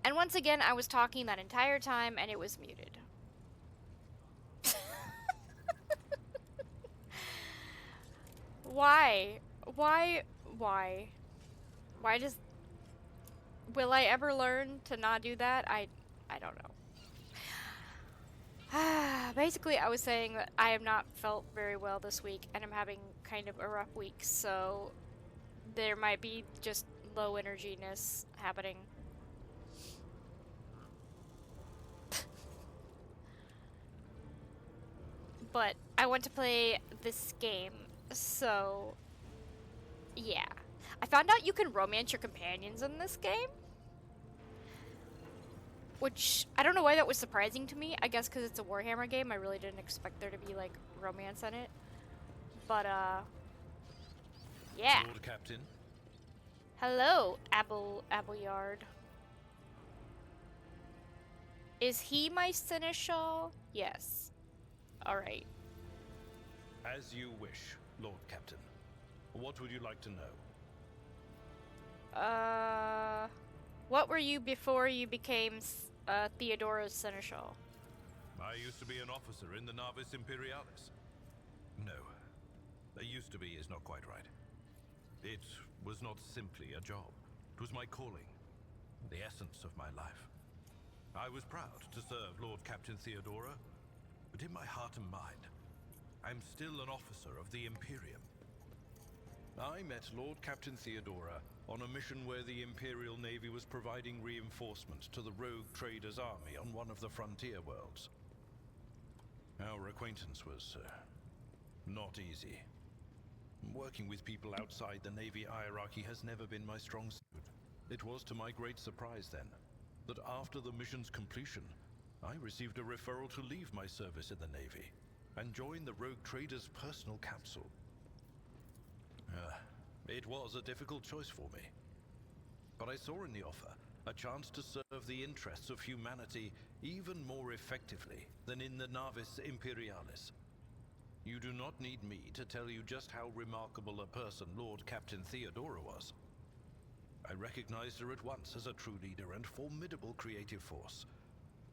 And once again, I was talking that entire time and it was muted. Why? Why? Why? Why does... Will I ever learn to not do that? I don't know. Basically, I was saying that I have not felt very well this week, and I'm having kind of a rough week, so there might be just low energiness happening. But I want to play this game, so yeah. I found out you can romance your companions in this game, which I don't know why that was surprising to me. I guess because it's a Warhammer game, I really didn't expect there to be like romance in it. But yeah. Lord Captain. Hello, Appleyard. Is he my seneschal? Yes. Alright. As you wish, Lord Captain. What would you like to know? What were you before you became Theodora's seneschal? I used to be an officer in the Navis Imperialis. No, "I used to be" is not quite right. It was not simply a job. It was my calling, the essence of my life. I was proud to serve Lord Captain Theodora, but in my heart and mind, I'm still an officer of the Imperium. I met Lord Captain Theodora on a mission where the Imperial Navy was providing reinforcements to the rogue traders' army on one of the frontier worlds. Our acquaintance was not easy. Working with people outside the Navy hierarchy has never been my strong suit. It was to my great surprise then, that after the mission's completion, I received a referral to leave my service in the Navy and join the rogue trader's personal capsule. It was a difficult choice for me, but I saw in the offer a chance to serve the interests of humanity even more effectively than in the Navis Imperialis. You do not need me to tell you just how remarkable a person Lord Captain Theodora was. I recognized her at once as a true leader and formidable creative force.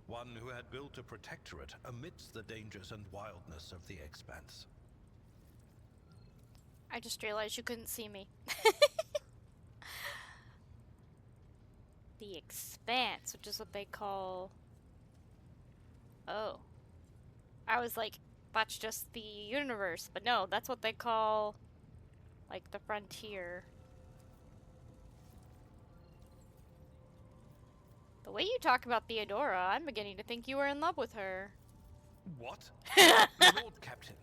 One who had built a protectorate amidst the dangers and wildness of the Expanse. I just realized you couldn't see me. The Expanse, which is what they call... Oh. I was like, that's just the universe, but no, that's what they call, like, the frontier. The way you talk about Theodora, I'm beginning to think you were in love with her. What? Lord Captain,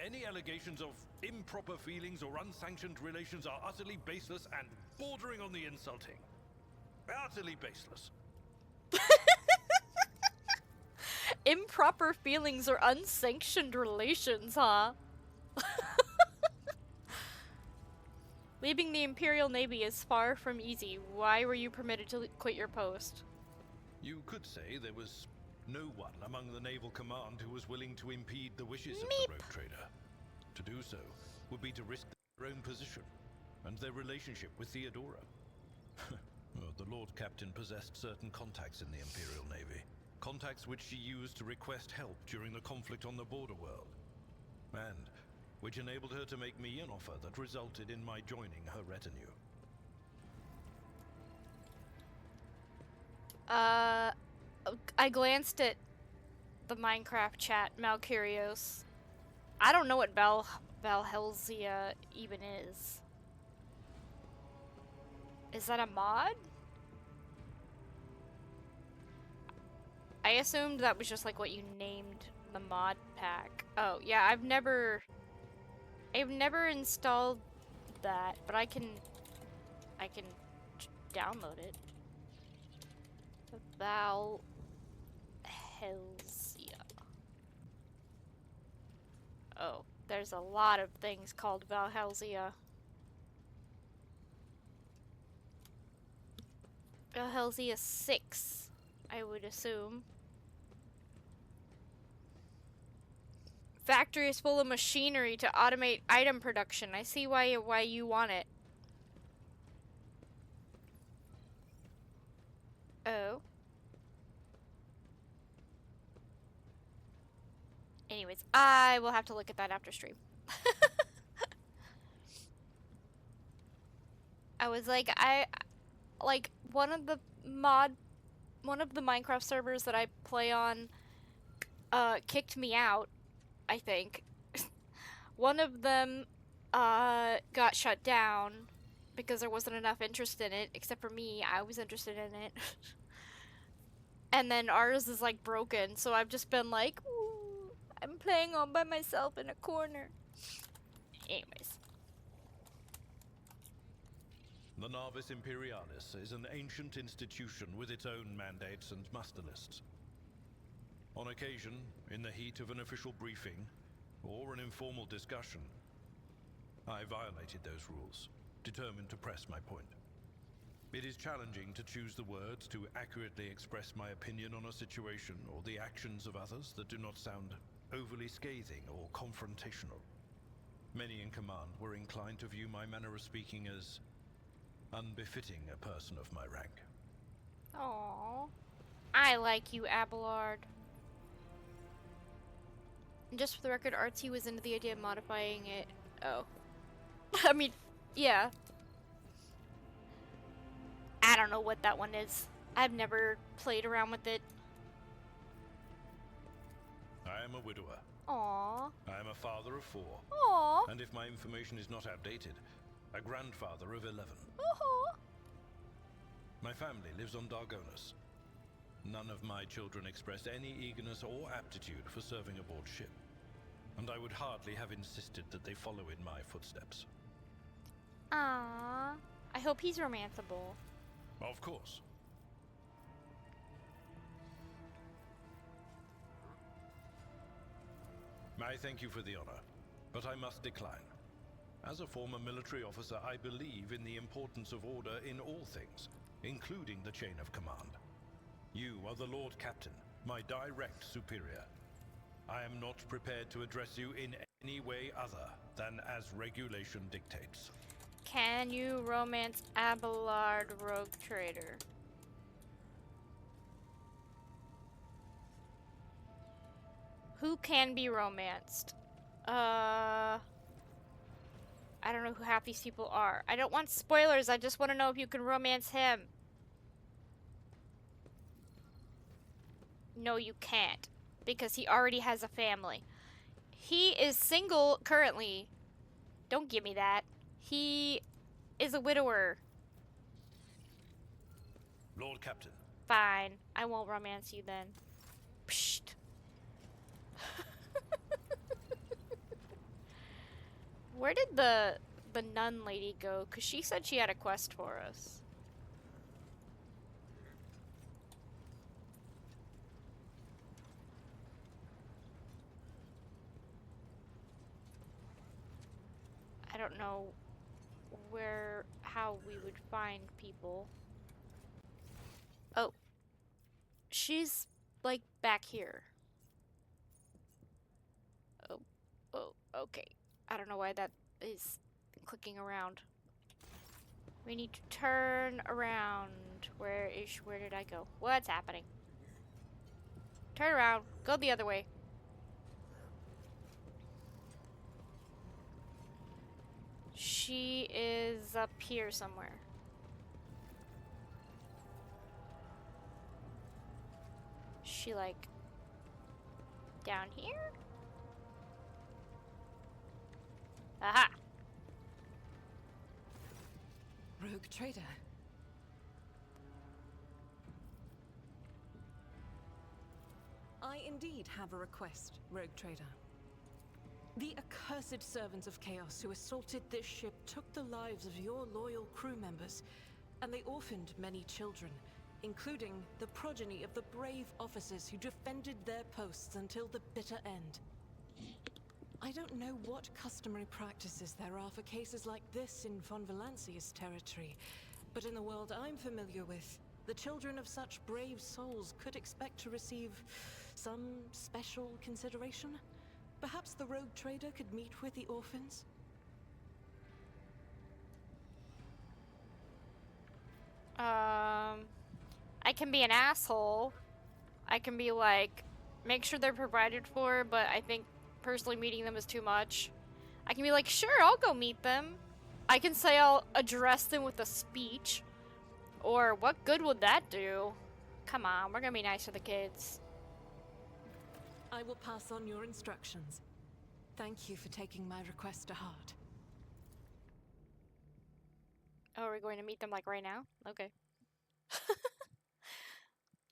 any allegations of improper feelings or unsanctioned relations are utterly baseless and bordering on the insulting. Utterly baseless. Improper feelings or unsanctioned relations, huh? Leaving the Imperial Navy is far from easy. Why were you permitted to quit your post? You could say there was no one among the naval command who was willing to impede the wishes of the rogue trader. To do so would be to risk their own position and their relationship with Theodora. Well, the Lord Captain possessed certain contacts in the Imperial Navy. Contacts which she used to request help during the conflict on the border world. And which enabled her to make me an offer that resulted in my joining her retinue. I glanced at the Minecraft chat, Malcurios. I don't know what Valhelsia even is. Is that a mod? I assumed that was just like what you named the mod pack. Oh, yeah, I've never installed that, but I can download it. Valhelsia. Oh, there's a lot of things called Valhelsia. Valhelsia 6, I would assume. Factory is full of machinery to automate item production. I see why you want it. Oh. Anyways, I will have to look at that after stream. I was like, like one of the Minecraft servers that I play on kicked me out, I think. One of them got shut down because there wasn't enough interest in it, except for me. I was interested in it. And then ours is like broken, so I've just been like, ooh, I'm playing all by myself in a corner. Anyways. The Navis Imperialis is an ancient institution with its own mandates and muster lists. On occasion, in the heat of an official briefing, or an informal discussion, I violated those rules, determined to press my point. It is challenging to choose the words to accurately express my opinion on a situation or the actions of others that do not sound overly scathing or confrontational. Many in command were inclined to view my manner of speaking as unbefitting a person of my rank. Aww. I like you, Abelard. And just for the record, RT was into the idea of modifying it. Oh. I mean, yeah. I don't know what that one is. I've never played around with it. I am a widower. Aww. I am a father of 4. Aww. And if my information is not outdated, a grandfather of 11. Aww. My family lives on Dargonus. None of my children express any eagerness or aptitude for serving aboard ship, and I would hardly have insisted that they follow in my footsteps. Aww. I hope he's romanceable. Of course. I thank you for the honor, but I must decline. As a former military officer, I believe in the importance of order in all things, including the chain of command. You are the Lord Captain, my direct superior. I am not prepared to address you in any way other than as regulation dictates. Can you romance Abelard, rogue trader? Who can be romanced? I don't know who half these people are. I don't want spoilers, I just want to know if you can romance him. No, you can't. Because he already has a family. He is single currently. Don't give me that. He is a widower. Lord Captain. Fine. I won't romance you then. Psst. Where did the nun lady go? Because she said she had a quest for us. I don't know how we would find people. Oh. She's, like, back here. Oh, okay. I don't know why that is clicking around. We need to turn around. Where did I go? What's happening? Turn around. Go the other way. She is up here somewhere. She like down here? Aha! Rogue trader. I indeed have a request, Rogue trader. The accursed servants of Chaos who assaulted this ship took the lives of your loyal crew members, and they orphaned many children, including the progeny of the brave officers who defended their posts until the bitter end. I don't know what customary practices there are for cases like this in Von Valancia's territory, but in the world I'm familiar with, the children of such brave souls could expect to receive some special consideration. Perhaps the rogue trader could meet with the orphans? I can be an asshole. I can be like make sure they're provided for, but I think personally meeting them is too much. I can be like, sure, I'll go meet them. I can say I'll address them with a speech. Or what good would that do? Come on, we're gonna be nice to the kids. I will pass on your instructions. Thank you for taking my request to heart. Oh, we're going to meet them like right now? Okay.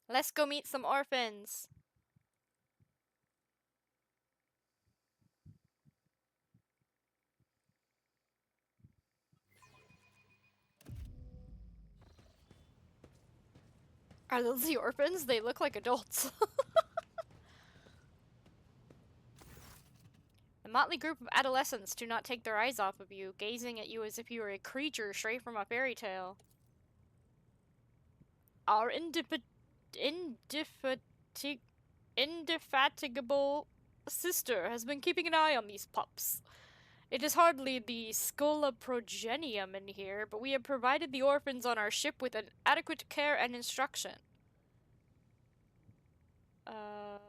Let's go meet some orphans. Are those the orphans? They look like adults. The motley group of adolescents do not take their eyes off of you, gazing at you as if you were a creature straight from a fairy tale. Our indefatigable sister has been keeping an eye on these pups. It is hardly the Scola progenium in here, but we have provided the orphans on our ship with an adequate care and instruction. A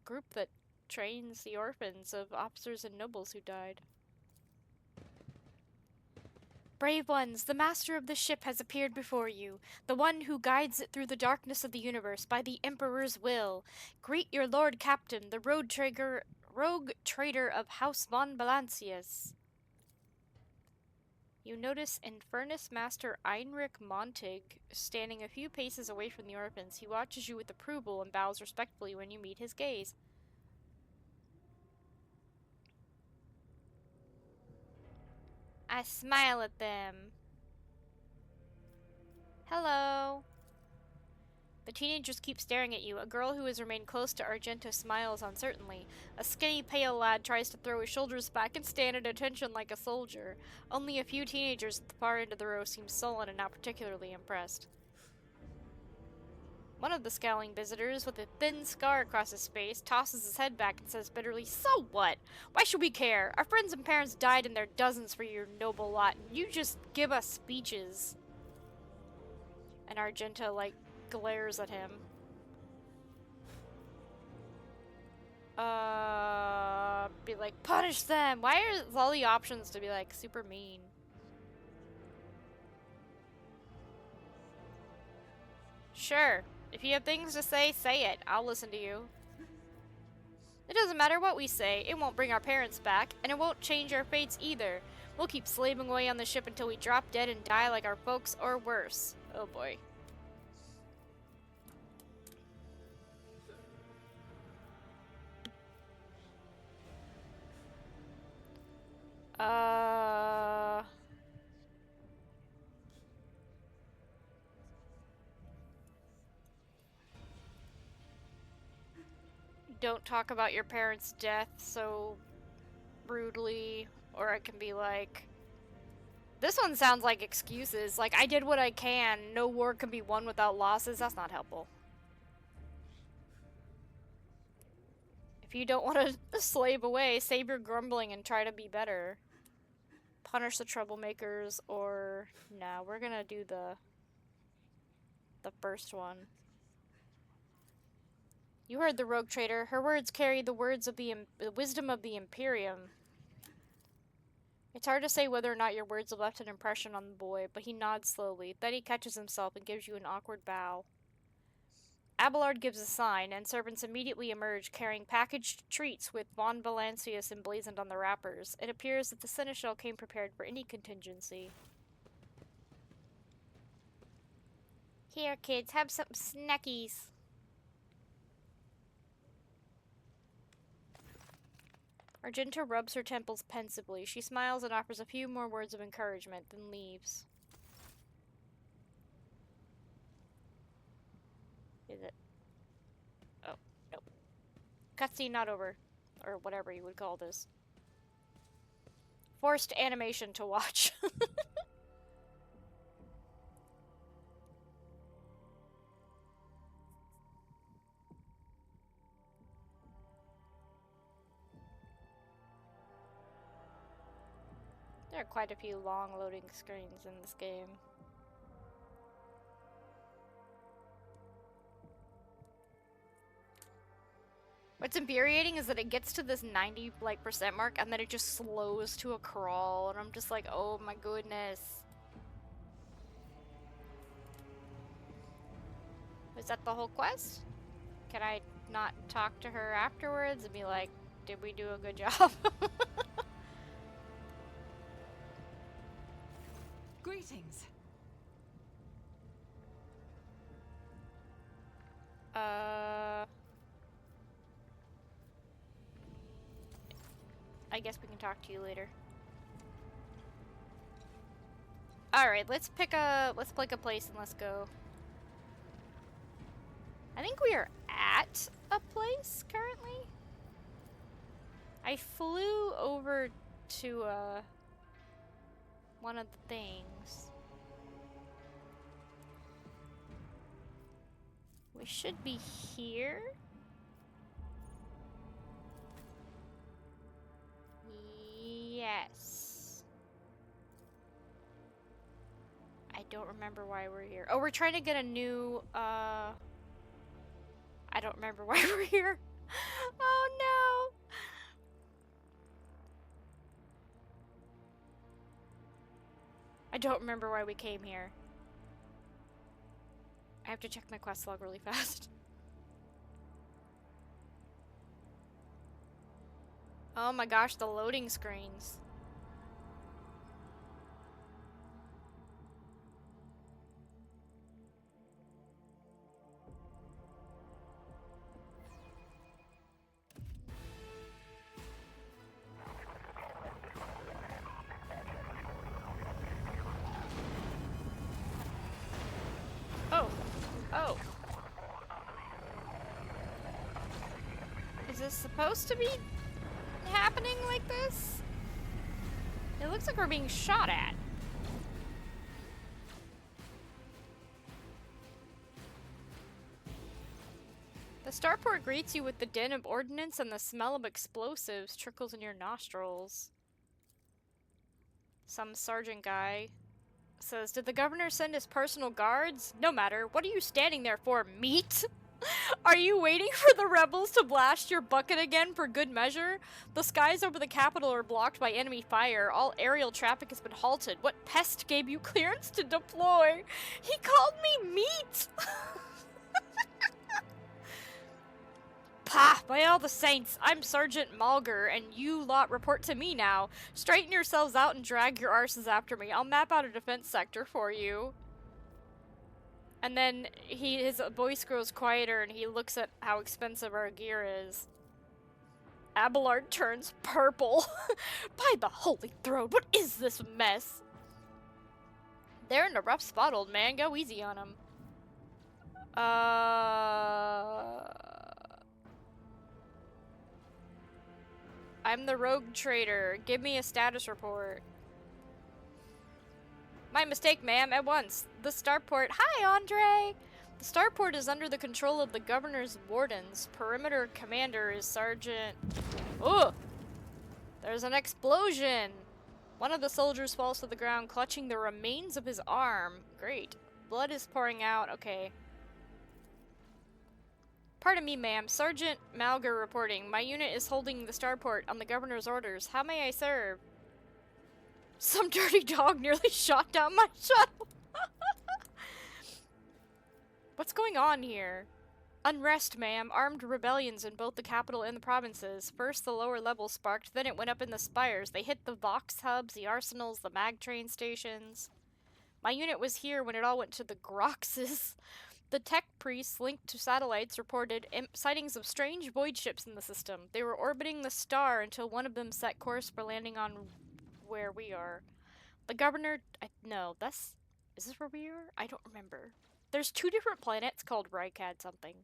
group that trains the orphans of officers and nobles who died. Brave ones, the master of the ship has appeared before you, the one who guides it through the darkness of the universe by the Emperor's will. Greet your Lord Captain, the rogue trader of House von Balancius. You notice Infernus Master Einrich Montig standing a few paces away from the orphans. He watches you with approval and bows respectfully when you meet his gaze. I smile at them. Hello. The teenagers keep staring at you. A girl who has remained close to Argento smiles uncertainly. A skinny, pale lad tries to throw his shoulders back and stand at attention like a soldier. Only a few teenagers at the far end of the row seem sullen and not particularly impressed. One of the scowling visitors, with a thin scar across his face, tosses his head back and says bitterly, "So what? Why should we care? Our friends and parents died in their dozens for your noble lot, and you just give us speeches." And Argento, like, glares at him. Be like, punish them! Why are all the options to be, like, super mean? Sure. If you have things to say, say it. I'll listen to you. It doesn't matter what we say. It won't bring our parents back, and it won't change our fates either. We'll keep slaving away on the ship until we drop dead and die like our folks, or worse. Oh boy. Don't talk about your parents' death so rudely, or it can be like, this one sounds like excuses, like, I did what I can, no war can be won without losses. That's not helpful. If you don't want to slave away, save your grumbling and try to be better. Punish the troublemakers, or nah, we're gonna do the first one. You heard the rogue trader. Her words carry the words of the wisdom of the Imperium. It's hard to say whether or not your words have left an impression on the boy, but he nods slowly. Then he catches himself and gives you an awkward bow. Abelard gives a sign, and servants immediately emerge carrying packaged treats with von Balancius emblazoned on the wrappers. It appears that the seneschal came prepared for any contingency. Here, kids, have some snackies. Argento rubs her temples pensively. She smiles and offers a few more words of encouragement, then leaves. Is it? Oh, nope. Cutscene not over. Or whatever you would call this. Forced animation to watch. There are quite a few long loading screens in this game. What's infuriating is that it gets to this 90% mark and then it just slows to a crawl, and I'm just like, oh my goodness. Is that the whole quest? Can I not talk to her afterwards and be like, did we do a good job? Greetings. I guess we can talk to you later. Alright, let's pick a place and let's go. I think we are at a place currently. I flew over to one of the things. We should be here. Yes. I don't remember why we're here. Oh, we're trying to get a new, I don't remember why we're here. Oh no! I don't remember why we came here. I have to check my quest log really fast. Oh my gosh, the loading screens. Oh. Is this supposed to be happening like this? It looks like we're being shot at. The starport greets you with the din of ordnance, and the smell of explosives trickles in your nostrils. Some sergeant guy says, "Did the governor send his personal guards? No matter. What are you standing there for, meat? Are you waiting for the rebels to blast your bucket again for good measure? The skies over the capital are blocked by enemy fire. All aerial traffic has been halted. What pest gave you clearance to deploy?" He called me meat! Pah! By all the saints, I'm Sergeant Malger, and you lot report to me now. Straighten yourselves out and drag your arses after me. I'll map out a defense sector for you. And then his voice grows quieter, and he looks at how expensive our gear is. Abelard turns purple. By the holy throne, what is this mess? They're in a rough spot, old man. Go easy on them. I'm the rogue trader. Give me a status report. My mistake, ma'am. At once. The starport. Hi, Andre! The starport is under the control of the governor's wardens. Perimeter commander is Sergeant... Ugh! There's an explosion! One of the soldiers falls to the ground, clutching the remains of his arm. Great. Blood is pouring out. Okay. Pardon me, ma'am. Sergeant Malger reporting. My unit is holding the starport on the governor's orders. How may I serve? Some dirty dog nearly shot down my shuttle. What's going on here? Unrest, ma'am. Armed rebellions in both the capital and the provinces. First the lower levels sparked, then it went up in the spires. They hit the Vox hubs, the arsenals, the mag train stations. My unit was here when it all went to the Groxes. The tech priests linked to satellites reported sightings of strange void ships in the system. They were orbiting the star until one of them set course for landing on where we are. The governor... no, that's... is this where we are? I don't remember. There's 2 different planets called Rykad something.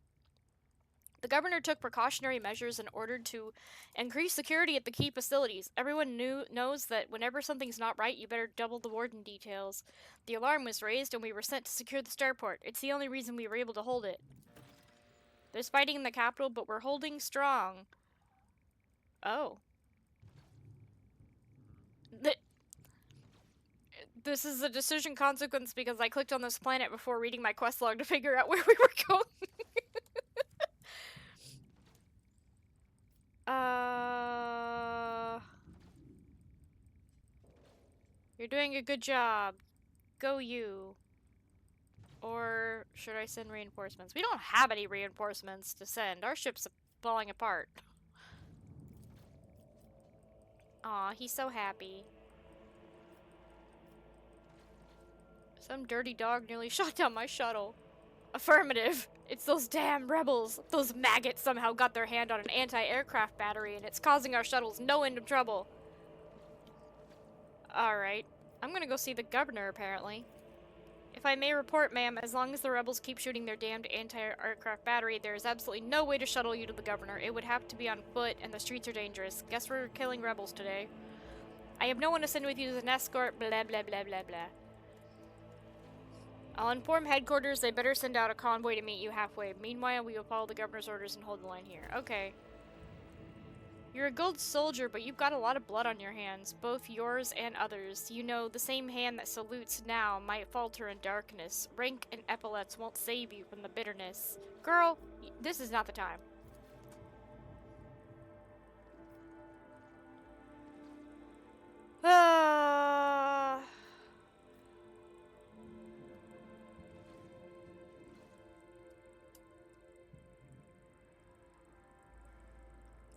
The governor took precautionary measures in order to increase security at the key facilities. Everyone knows that whenever something's not right, you better double the warden details. The alarm was raised and we were sent to secure the starport. It's the only reason we were able to hold it. There's fighting in the capital, but we're holding strong. Oh. This is a decision consequence because I clicked on this planet before reading my quest log to figure out where we were going. You're doing a good job. Go you. Or should I send reinforcements? We don't have any reinforcements to send. Our ship's falling apart. Aw, he's so happy. Some dirty dog nearly shot down my shuttle. Affirmative. It's those damn rebels. Those maggots somehow got their hand on an anti-aircraft battery and it's causing our shuttles no end of trouble. Alright. I'm gonna go see the governor, apparently. If I may report, ma'am, as long as the rebels keep shooting their damned anti-aircraft battery, there is absolutely no way to shuttle you to the governor. It would have to be on foot, and the streets are dangerous. Guess we're killing rebels today. I have no one to send with you as an escort, blah blah blah blah blah. I'll inform headquarters they better send out a convoy to meet you halfway. Meanwhile, we will follow the governor's orders and hold the line here. Okay. You're a good soldier, but you've got a lot of blood on your hands, both yours and others. You know, the same hand that salutes now might falter in darkness. Rank and epaulets won't save you from the bitterness. Girl, this is not the time.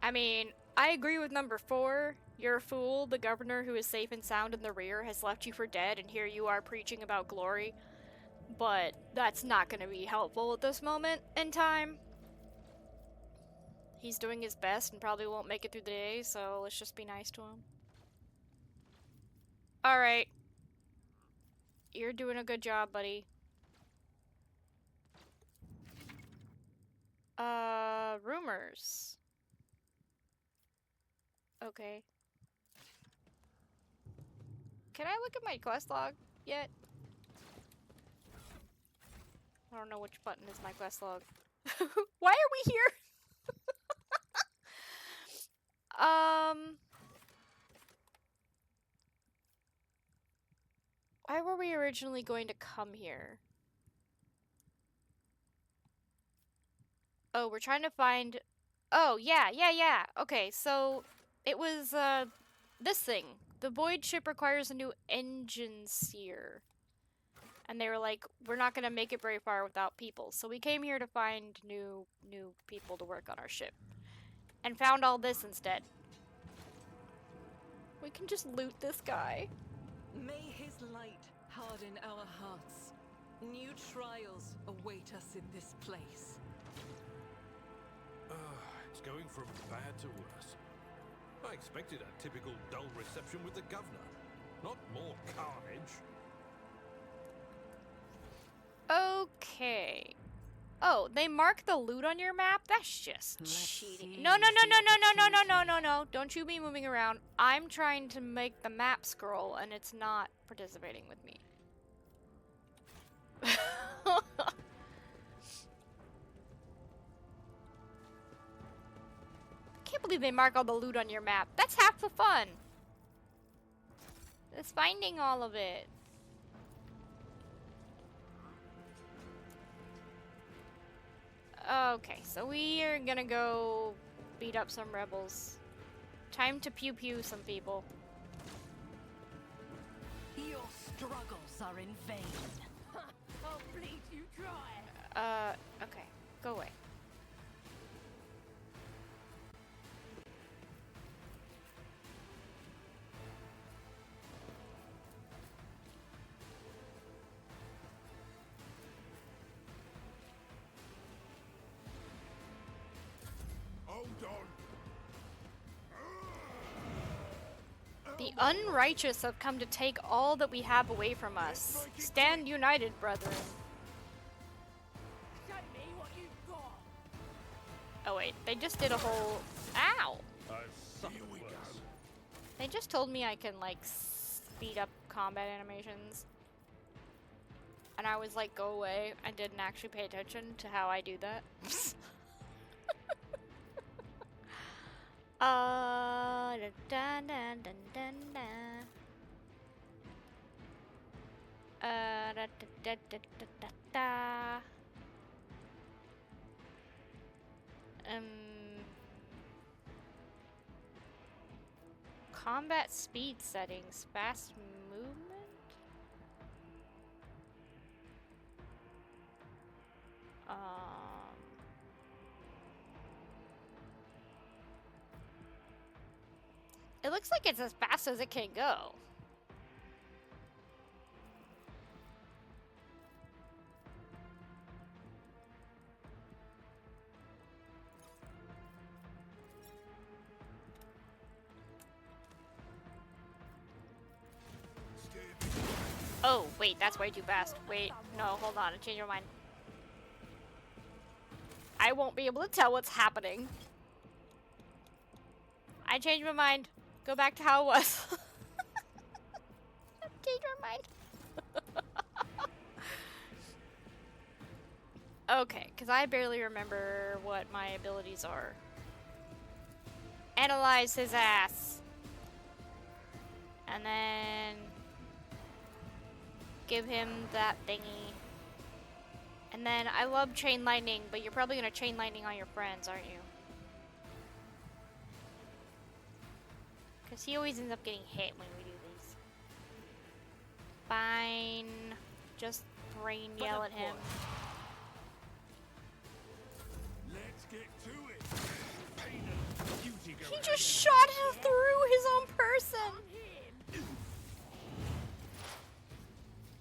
I mean, I agree with number 4. You're a fool. The governor, who is safe and sound in the rear, has left you for dead, and here you are preaching about glory. But that's not going to be helpful at this moment in time. He's doing his best and probably won't make it through the day, so let's just be nice to him. Alright. You're doing a good job, buddy. Rumors. Okay. Can I look at my quest log yet? I don't know which button is my quest log. Why are we here? Why were we originally going to come here? Oh, we're trying to find... Oh, yeah. Okay, so it was, this thing. The Void ship requires a new engine seer. And they were like, we're not gonna make it very far without people. So we came here to find new people to work on our ship. And found all this instead. We can just loot this guy. May his light harden our hearts. New trials await us in this place. It's going from bad to worse. I expected a typical dull reception with the governor. Not more carnage. Okay. Oh, they mark the loot on your map? That's just cheating. No. Don't you be moving around. I'm trying to make the map scroll and it's not participating with me. Can't believe they mark all the loot on your map. That's half the fun. It's finding all of it. Okay, so we are gonna go beat up some rebels. Time to pew-pew some people. Your struggles are in vain. I'll bleed you dry. Okay. Go away. The unrighteous have come to take all that we have away from us. Stand united, brethren. Show me what you've got. Oh wait, they just did a whole... Ow! They just told me I can, like, speed up combat animations. And I was like, go away. I didn't actually pay attention to how I do that. Dun, dun, dun, dun, dun. Da, da, da, da, da, da, da. Combat speed settings. Fast movement? It looks like it's as fast as it can go. Oh, wait, that's way too fast. Wait, no, hold on, I changed my mind. I won't be able to tell what's happening. I changed my mind. Go back to how it was. I changed my mind. Okay, because I barely remember what my abilities are. Analyze his ass. And then give him that thingy. And then I love chain lightning, but you're probably gonna chain lightning on your friends, aren't you? Because he always ends up getting hit when we do these. Fine. Just brain yell at him. Let's get to it. He just shot him through his own person.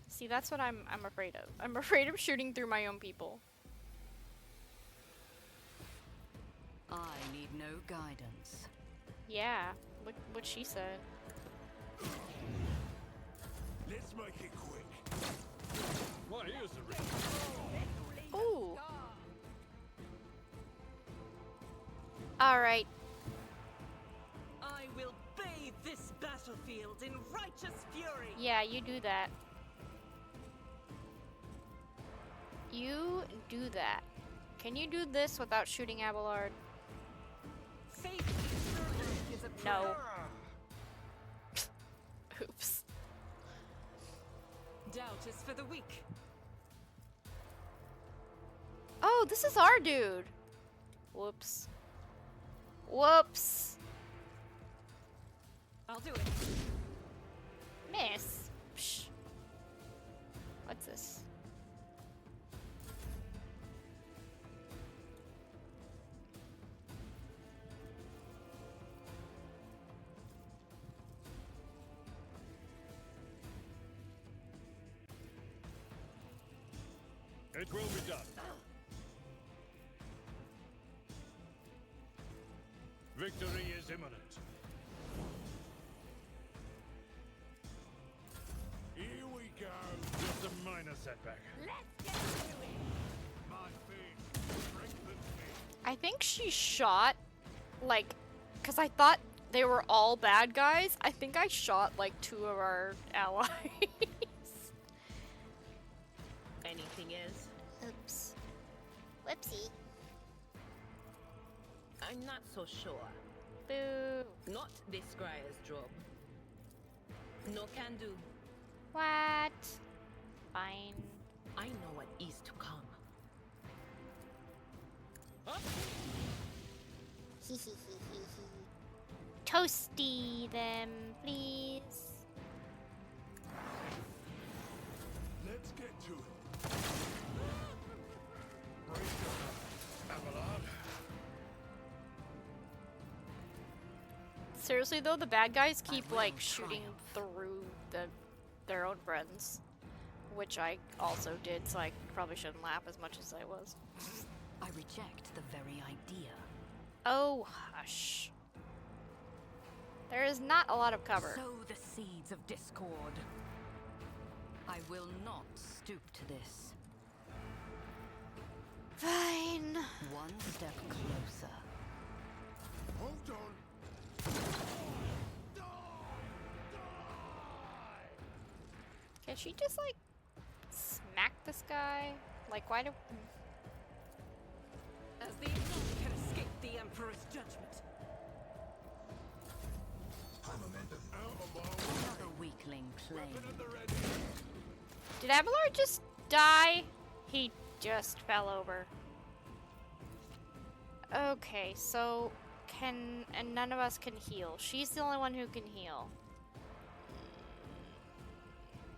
See, that's what I'm afraid of. I'm afraid of shooting through my own people. I need no guidance. Yeah, what she said. Let's make it quick. Why, here's the ring. Ooh. Alright. I will bathe this battlefield in righteous fury. Yeah, you do that. You do that. Can you do this without shooting Abelard? Faith is a No. Oops. Doubt is for the weak. Oh, this is our dude. Whoops. Whoops. I'll do it. Miss. Psh. What's this? It will be done. Victory is imminent. Here we go. Just a minor setback. Let's get to it. My faith strengthens me. I think she shot, like, because I thought they were all bad guys. I think I shot, like, 2 of our allies. Anything is. Oops. Whoopsie. I'm not so sure. Boo. Not this Scryer's job. No can do. What? Fine. I know what is to come. Toasty them, please. Let's get to it. Abelard. Seriously though, the bad guys keep will like shooting triumph. through their own friends, which I also did, so I probably shouldn't laugh as much as I was. I reject the very idea. Oh, hush. There is not a lot of cover. Sow the seeds of discord. I will not stoop to this. Fine. One step closer. Hold on. Can she just like smack this guy? Like, why do? As the ignorant can escape the Emperor's judgment. Another weakling claim. Did Abelard just die? He just fell over. Okay, so and none of us can heal. She's the only one who can heal.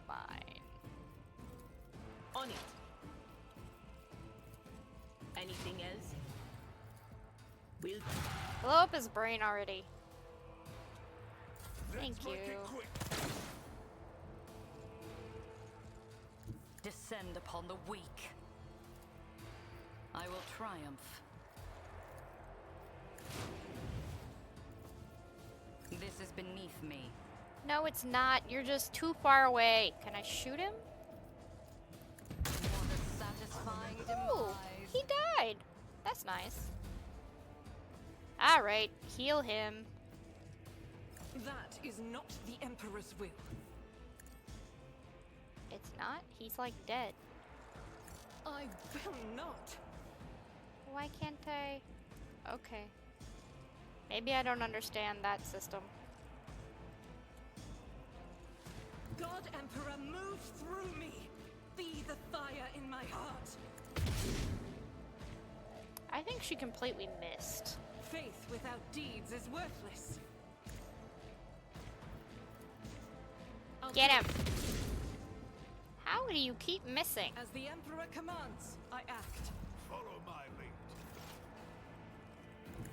Fine. On it. Anything else? We'll Blow up his brain already. Thank you. Descend upon the weak. I will triumph. This is beneath me. No, it's not. You're just too far away. Can I shoot him? What a satisfying Ooh, demise. he died. That's nice. Alright, heal him. That is not the Emperor's will. It's not? He's like dead. I will not. Why can't I? Okay. Maybe I don't understand that system. God Emperor, move through me. Be the fire in my heart. I think she completely missed. Faith without deeds is worthless. I'll Get do him! it. How do you keep missing? As the Emperor commands, I act. Follow my lead.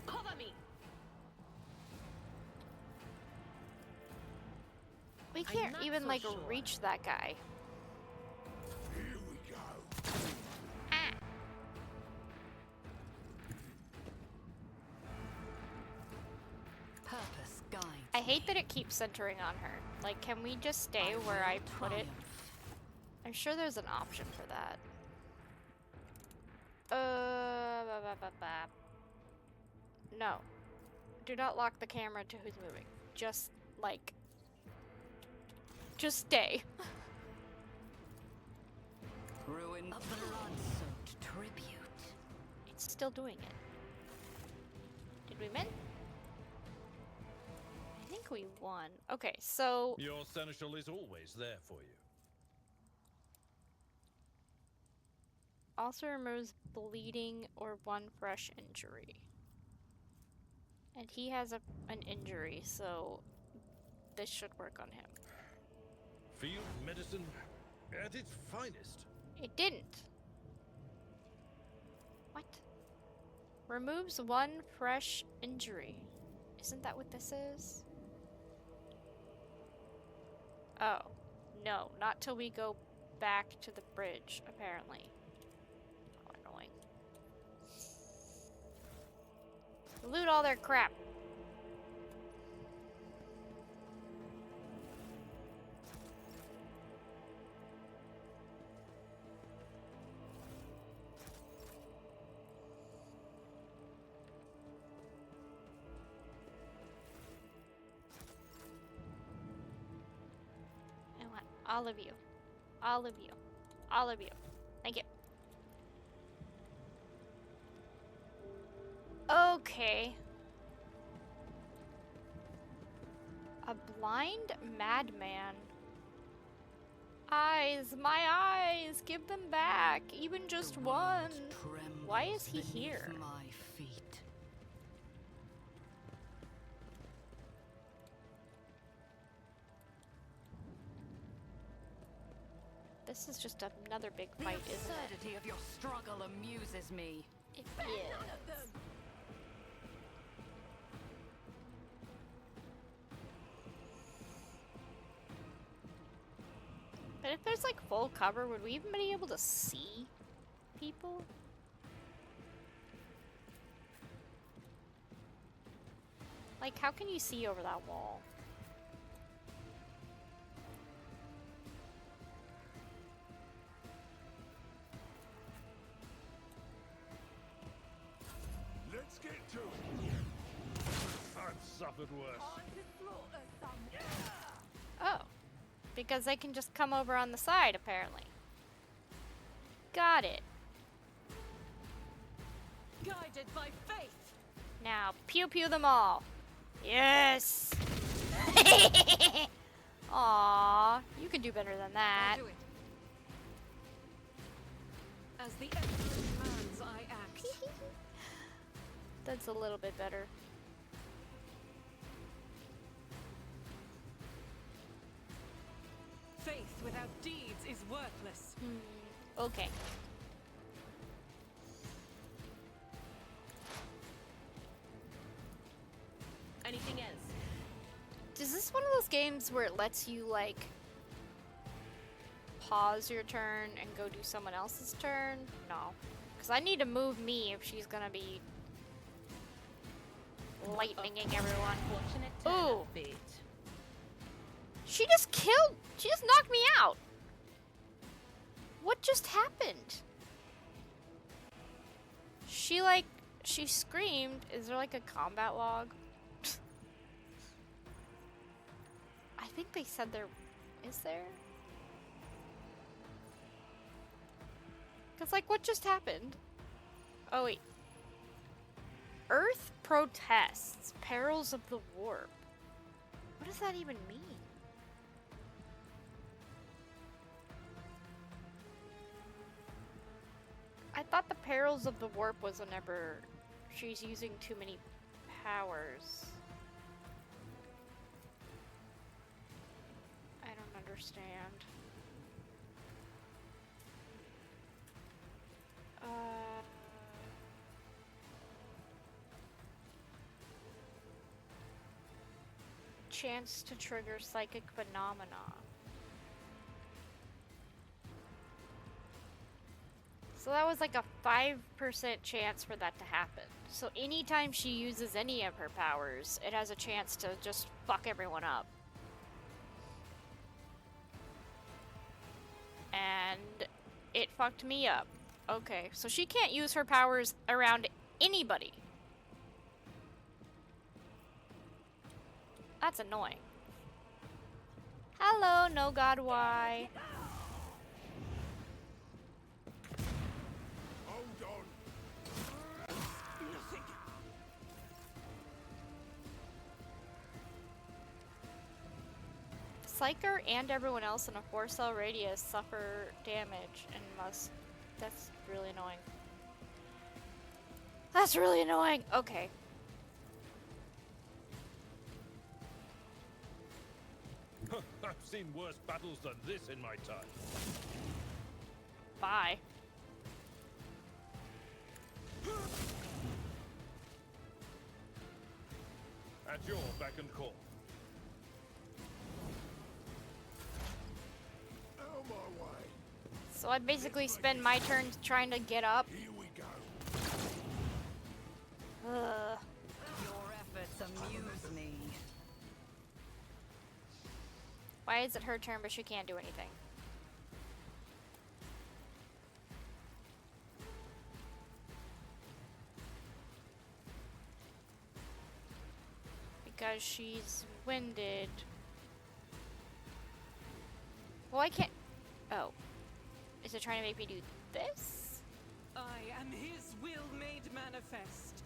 Cover me. We I'm can't not even so like sure. reach that guy. Here we go. Ah. Purpose guides. I hate that it keeps centering on her. Like, can we just stay where I put it? I'm sure there's an option for that. No. Do not lock the camera to who's moving. Just, like... Just stay. Ruin a blood-soaked tribute. It's still doing it. Did we win? I think we won. Okay, so... Your seneschal is always there for you. Also removes bleeding or one fresh injury. And he has an injury, so this should work on him. Field medicine at its finest. It didn't. What? Removes one fresh injury. Isn't that what this is? Oh. No, not till we go back to the bridge, apparently. Oh, annoying. Loot all their crap. I want all of you. All of you. All of you. Thank you. Okay. A blind madman. Eyes, my eyes, give them back, even just The world one. trembles Why is he beneath here? My feet. This is just another big The fight, isn't it? absurdity of your struggle amuses me. It is. But if there's like full cover, would we even be able to see people? Like, how can you see over that wall? Let's get to it. I've suffered worse. Oh. Because they can just come over on the side, apparently. Got it. Guided by faith. Now, pew pew them all. Yes! Aww, you can do better than that. I'll do it. As the Emperor commands, I act. That's a little bit better. without deeds is worthless. Okay. Anything else? Is this one of those games where it lets you, like, pause your turn and go do someone else's turn? No. Because I need to move me if she's gonna be lightninging everyone. Fortunate Ooh. fate. She just knocked me out. What just happened? She screamed. Is there like a combat log? I think they said there, is there? Cause like, what just happened? Oh wait. Earth protests. Perils of the warp. What does that even mean? I thought the perils of the warp was whenever she's using too many powers. I don't understand. Chance to trigger psychic phenomena. So that was like a 5% chance for that to happen. So anytime she uses any of her powers, it has a chance to just fuck everyone up. And it fucked me up. Okay, so she can't use her powers around anybody. That's annoying. Hello, no god why. Psyker and everyone else in a 4-cell radius suffer damage and must... That's really annoying. That's really annoying! Okay. I've seen worse battles than this in my time. Bye. At your beck and call. So I basically spend my turn trying to get up. Here we go. Ugh. Your efforts amuse me. Why is it her turn but she can't do anything? Because she's winded. Well, I can't... Oh. Is it trying to make me do this? I am his will made manifest.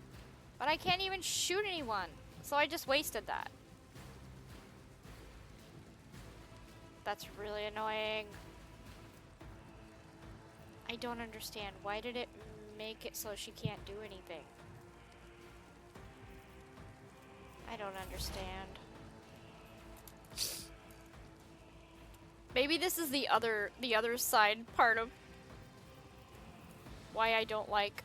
But I can't even shoot anyone. So I just wasted that. That's really annoying. I don't understand. Why did it make it so she can't do anything? I don't understand. Maybe this is the other side part of why I don't like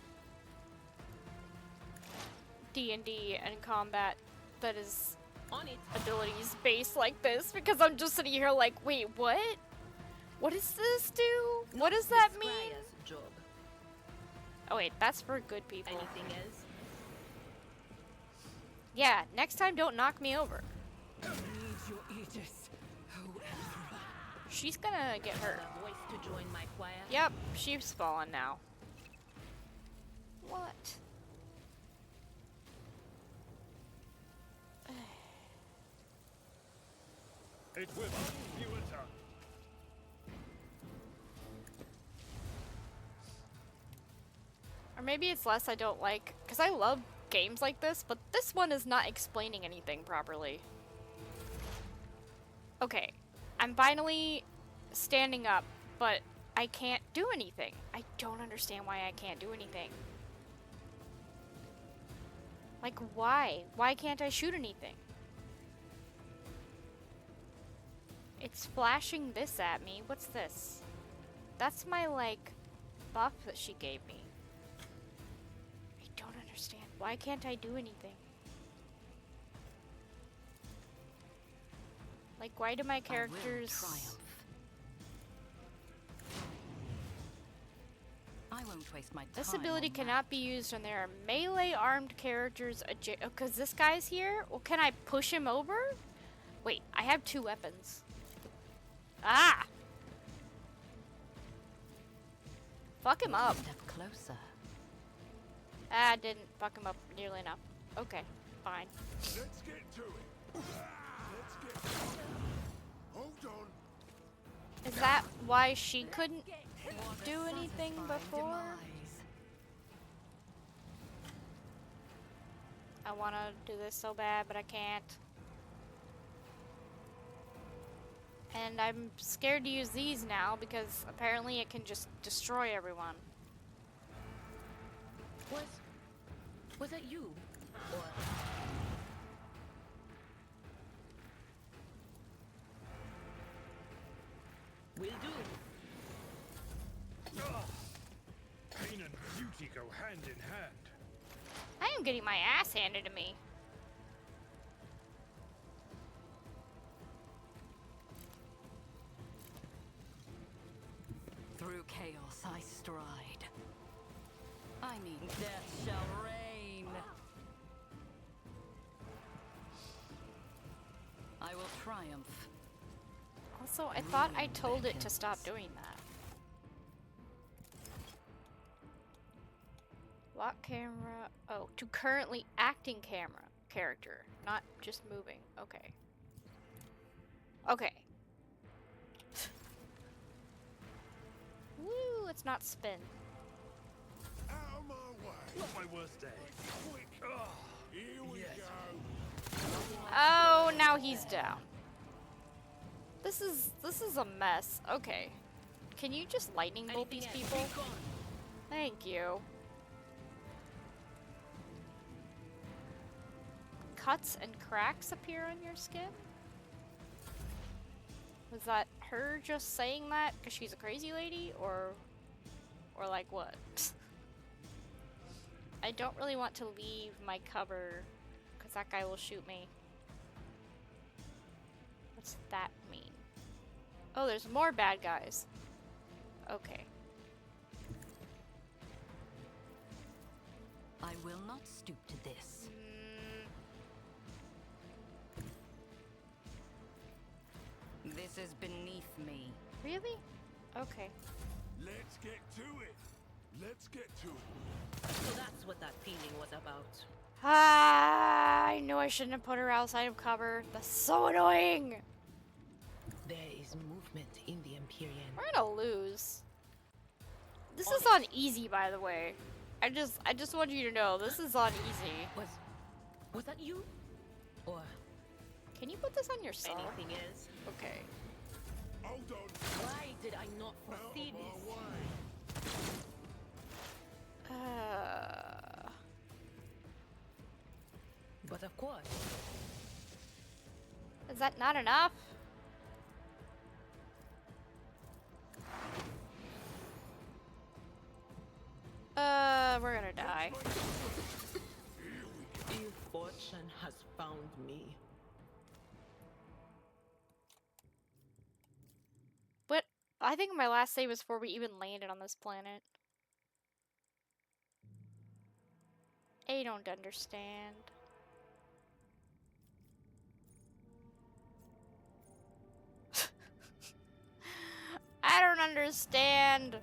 D&D and combat that is On it. abilities based like this, because I'm just sitting here like, wait, what? What does this do? What does that mean? Squire's job. Oh wait, that's for good people. Anything else? Yeah, next time don't knock me over. Need your aegis, O Emperor. She's gonna get hurt. A voice to join my choir. Yep, she's fallen now. What? It will you return. Or maybe it's less I don't like, because I love games like this, but this one is not explaining anything properly. Okay, I'm finally standing up, but I can't do anything. I don't understand why I can't do anything. Like, why? Why can't I shoot anything? It's flashing this at me. What's this? That's my, like, buff that she gave me. I don't understand. Why can't I do anything? Like, why do my characters... I won't waste my time. This ability cannot be used when there are melee armed characters adjacent. Oh, because this guy's here? Well, can I push him over? Wait, I have 2 weapons. Ah! Fuck him up. Step closer. Ah, I didn't fuck him up nearly enough. Okay, fine. Let's get to it. Let's get to it. Hold on. Is that why she couldn't do anything before? I want to do this so bad, but I can't. And I'm scared to use these now because apparently it can just destroy everyone. Was it you? Or will do. Pain and beauty go hand in hand. I am getting my ass handed to me. Through chaos I stride. I mean, death shall reign. I will triumph. Also, I thought I told it to stop doing that. Lock camera. Oh, to currently acting camera character, not just moving. Okay. Okay. Woo, let's not spin. Out of my way. Not my worst day. Quick. Here we go. Oh, now he's down. This is a mess. Okay. Can you just lightning bolt these people? Thank you. Cuts and cracks appear on your skin? Was that her just saying that because she's a crazy lady, or like what? I don't really want to leave my cover because that guy will shoot me. What's that mean? Oh, there's more bad guys. Okay. I will not stoop to this. This is beneath me. Really? Okay. Let's get to it. Let's get to it. So that's what that feeling was about. Ah, I knew I shouldn't have put her outside of cover. That's so annoying. There is movement in the Empyrean. We're gonna lose. This is on easy, by the way. I just want you to know this is on easy. Was that you? Or Can you put this on yourself? anything else? Okay. Hold on. Why did I not Out foresee of my this? way. But of course, Is that not enough? We're gonna die. ill fortune has found me. But I think my last save was before we even landed on this planet. I don't understand. I don't understand.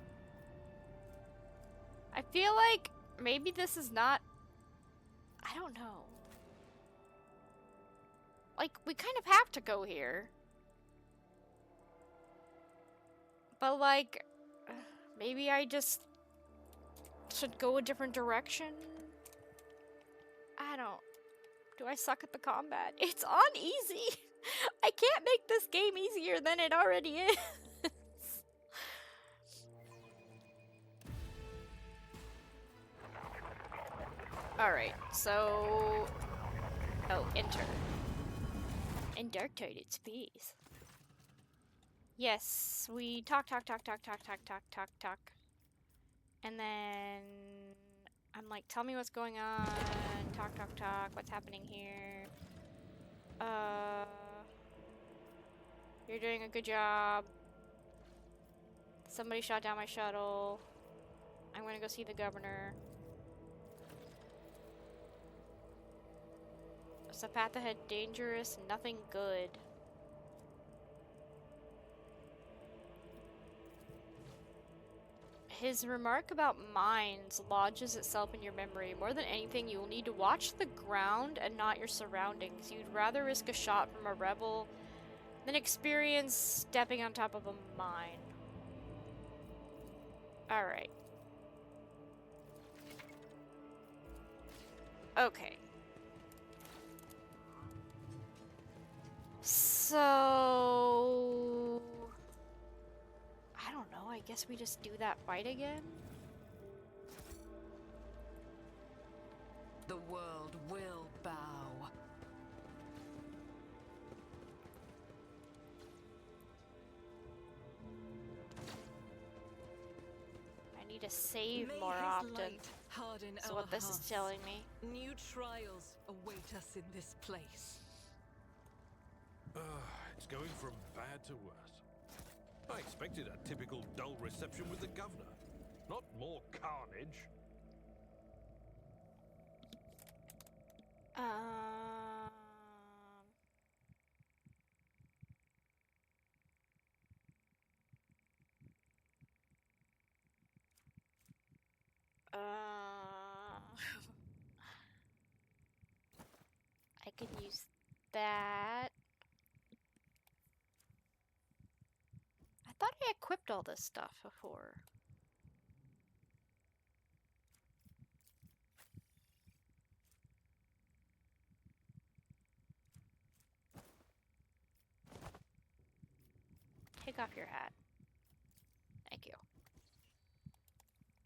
I feel like maybe this is not... I don't know. Like, we kind of have to go here. But, like, maybe I just should go a different direction? I don't... Do I suck at the combat? It's on easy! I can't make this game easier than it already is! Alright, so... Oh, enter. In dark-tided space. Yes, we talk. And then I'm like, tell me what's going on. Talk. What's happening here? You're doing a good job. Somebody shot down my shuttle. I'm gonna go see the governor. Is the path ahead dangerous? Nothing good. His remark about mines lodges itself in your memory. More than anything, you will need to watch the ground and not your surroundings. You'd rather risk a shot from a rebel than experience stepping on top of a mine. Alright. Okay. So... I don't know, I guess we just do that fight again? The world will bow. I need to save May more his often. light harden Is our what this is hearts. telling me. New trials await us in this place. It's going from bad to worse. I expected a typical dull reception with the governor. Not more carnage. I could use that. I thought I equipped all this stuff before. Take off your hat. Thank you.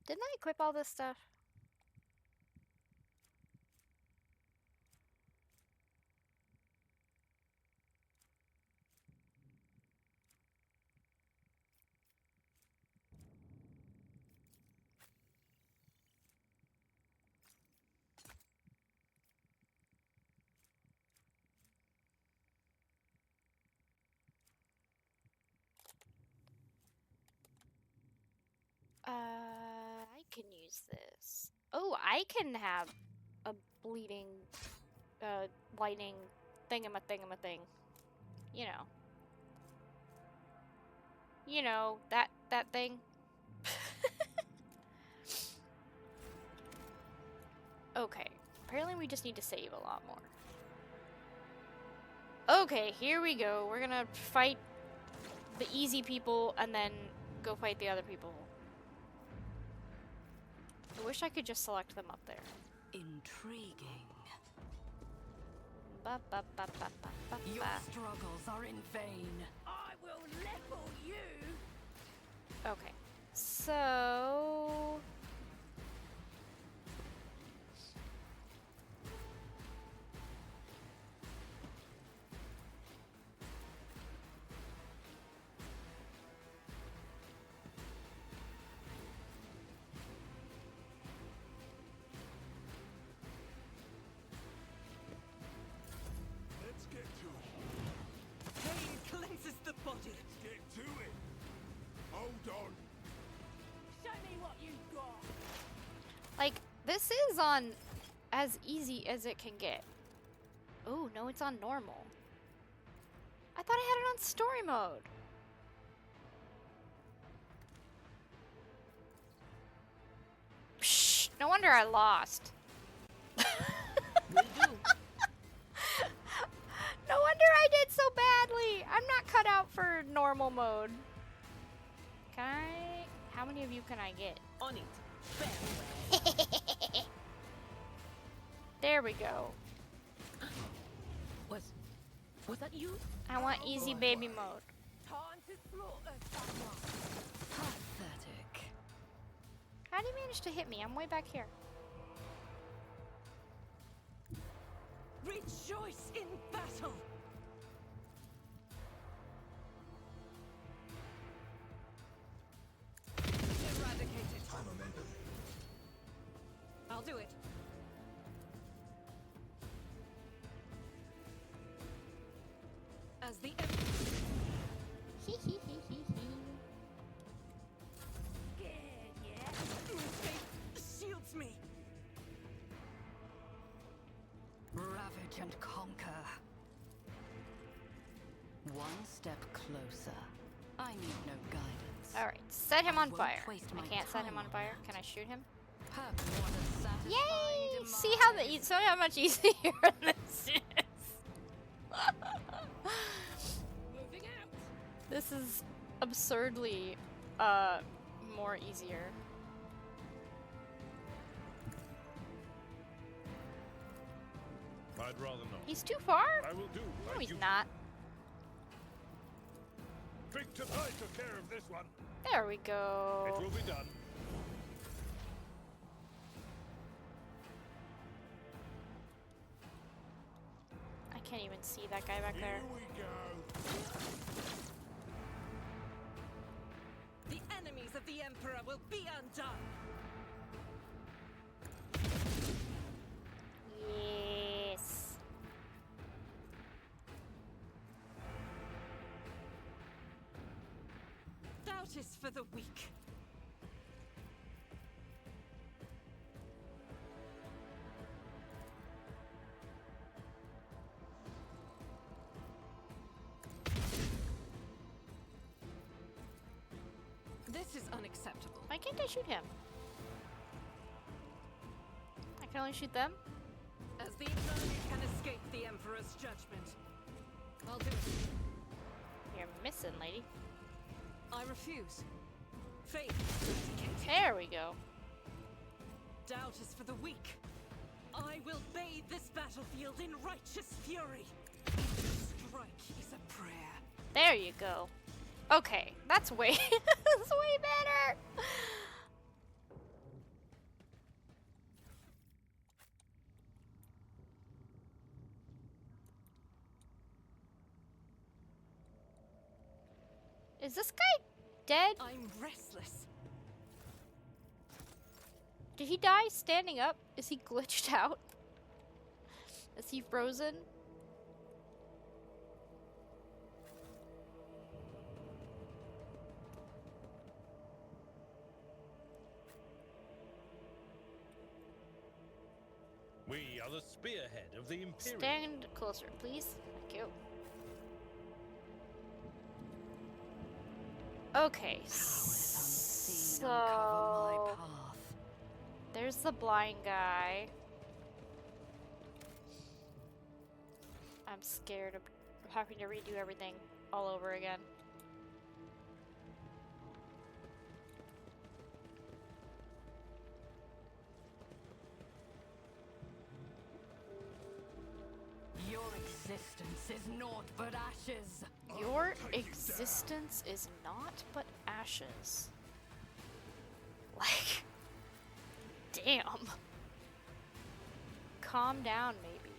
Didn't I equip all this stuff? I can use this. Oh, I can have a bleeding, lightning thing. You know. You know, that thing. Okay. Apparently we just need to save a lot more. Okay, here we go. We're gonna fight the easy people and then go fight the other people. I wish I could just select them up there. Intriguing. Ba, ba, ba, ba, ba, ba, Your ba. struggles are in vain. I will level you. Okay, so... Let's get to it. Pain cleanses the body. Let's get to it. Hold on. Show me what you've got. Like, this is on as easy as it can get. Oh, no, it's on normal. I thought I had it on story mode. Psh, no wonder I lost. No wonder I did so badly. I'm not cut out for normal mode. Can I? How many of you can I get? On it. There we go. Was that you? I want easy baby mode. Time to slaughter someone. Pathetic. How do you manage to hit me? I'm way back here. Rejoice in battle. I'll do it. As the Faith shields me. Ravage and conquer. One step closer. I need no guidance. Alright, set him I on won't fire. waste I my can't set him time on on fire. that. Can I shoot him? Purpose was a satisfying Yay! demise. See how much easier this is. Moving out. This is absurdly more easier. I'd rather not. He's too far? I will do. No, like he's you. not. Victor, I took care of this one. There we It go. will be done. I can't even see that guy back there. Here we go. The enemies of the Emperor will be undone. Yes. Doubt is for the weak. This is unacceptable. Why can't I shoot him? I can only shoot them? As the Eternal can escape the Emperor's judgment. I'll do it. You're missing, lady. I refuse. Faith, There we go. doubt is for the weak. I will bathe this battlefield in righteous fury. Each strike is a prayer. There you go. Okay, that's way that's way better. Is this guy dead? I'm restless. Did he die standing up? Is he glitched out? Is he frozen? We are the spearhead of the Imperium. Stand closer, please. Thank you. Okay, Unseen uncover my so path. there's the blind guy. I'm scared of having to redo everything all over again. Your existence is naught but ashes. Your existence is naught but ashes. Like, damn. Calm down, maybe.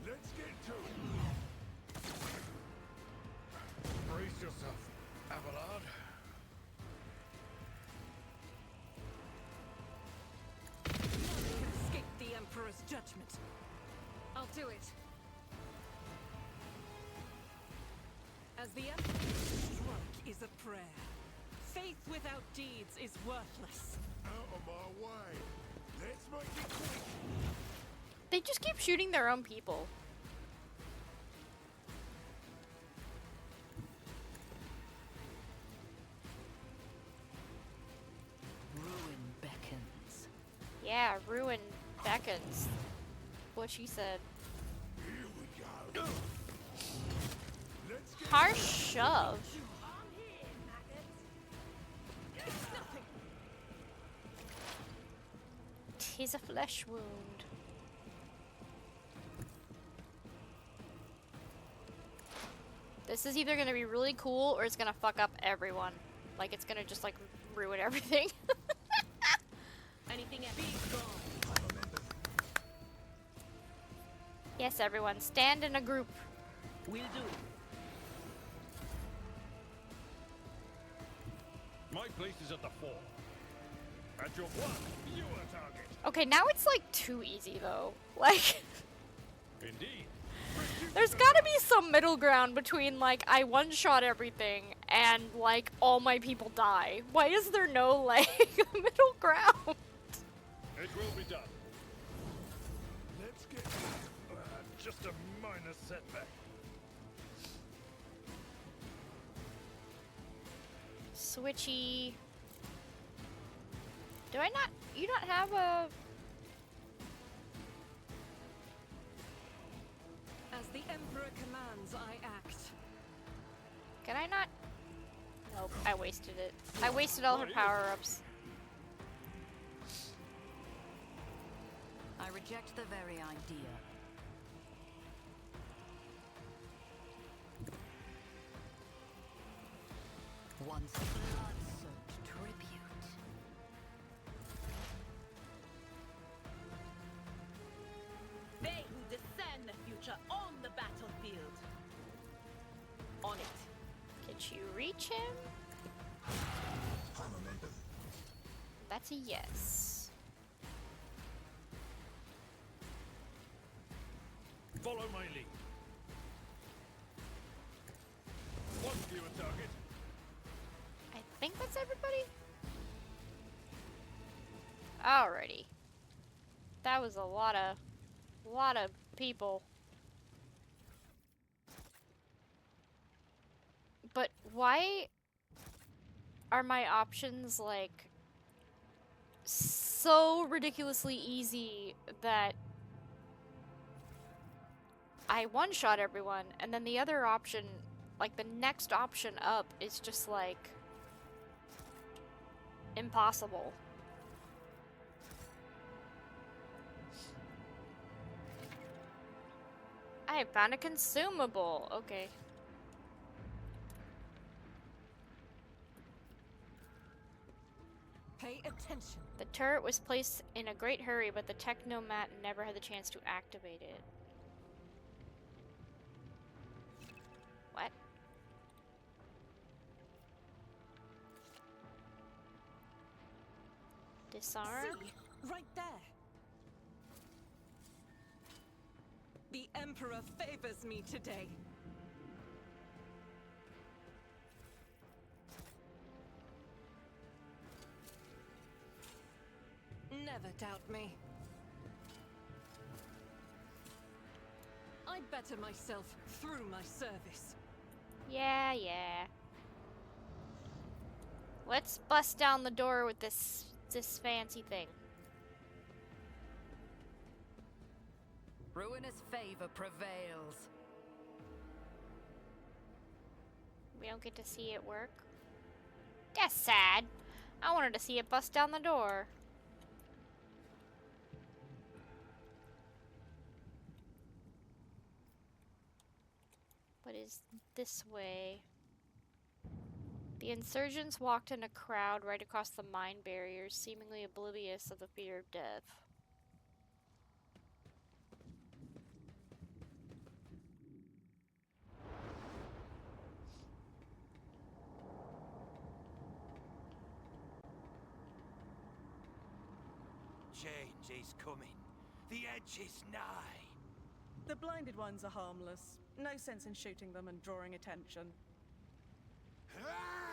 Let's get to it. Brace yourself, Abelard. None can escape the Emperor's judgment. I'll do it. As the Emperor's stroke is a prayer. Faith without deeds is worthless. Out of my way. Let's make it quick. They just keep shooting their own people. Ruin beckons. Yeah, ruin beckons. What she said. Here we go. Let's get Harsh shove. Tis a flesh wound. This is either gonna be really cool or it's gonna fuck up everyone. Like it's gonna just like ruin everything. Anything at be gone. Yes, everyone, stand in a group. We'll do it. My place is at the fore. At your one, you are target. Okay, now it's like too easy though. Like, Indeed. there's gotta be some middle ground between like I one-shot everything and like all my people die. Why is there no like middle ground? It will be done. Let's get just a minor setback. Switchy. Do I not? You not have a? As the Emperor commands, I act. Can I not? Nope, I wasted it. I wasted all her power-ups. I reject the very idea. Once blood-soaked tribute. They who discern the future on the battlefield. On it. Did you reach him? That's a yes. Follow my lead. One fewer target. I think that's everybody. Alrighty. That was a lot of people. But why are my options like so ridiculously easy that I one-shot everyone, and then the other option, like the next option up, is just like impossible. I found a consumable. Okay. Pay attention. The turret was placed in a great hurry, but the technomat never had the chance to activate it. What? Disarm? See, right there. The Emperor favors me today. Never doubt me. I better myself through my service. Yeah, yeah. Let's bust down the door with this fancy thing. Ruinous favor prevails. We don't get to see it work. That's sad. I wanted to see it bust down the door. What is this way? The insurgents walked in a crowd right across the mine barriers, seemingly oblivious of the fear of death. Change is coming. The edge is nigh. The blinded ones are harmless. No sense in shooting them and drawing attention.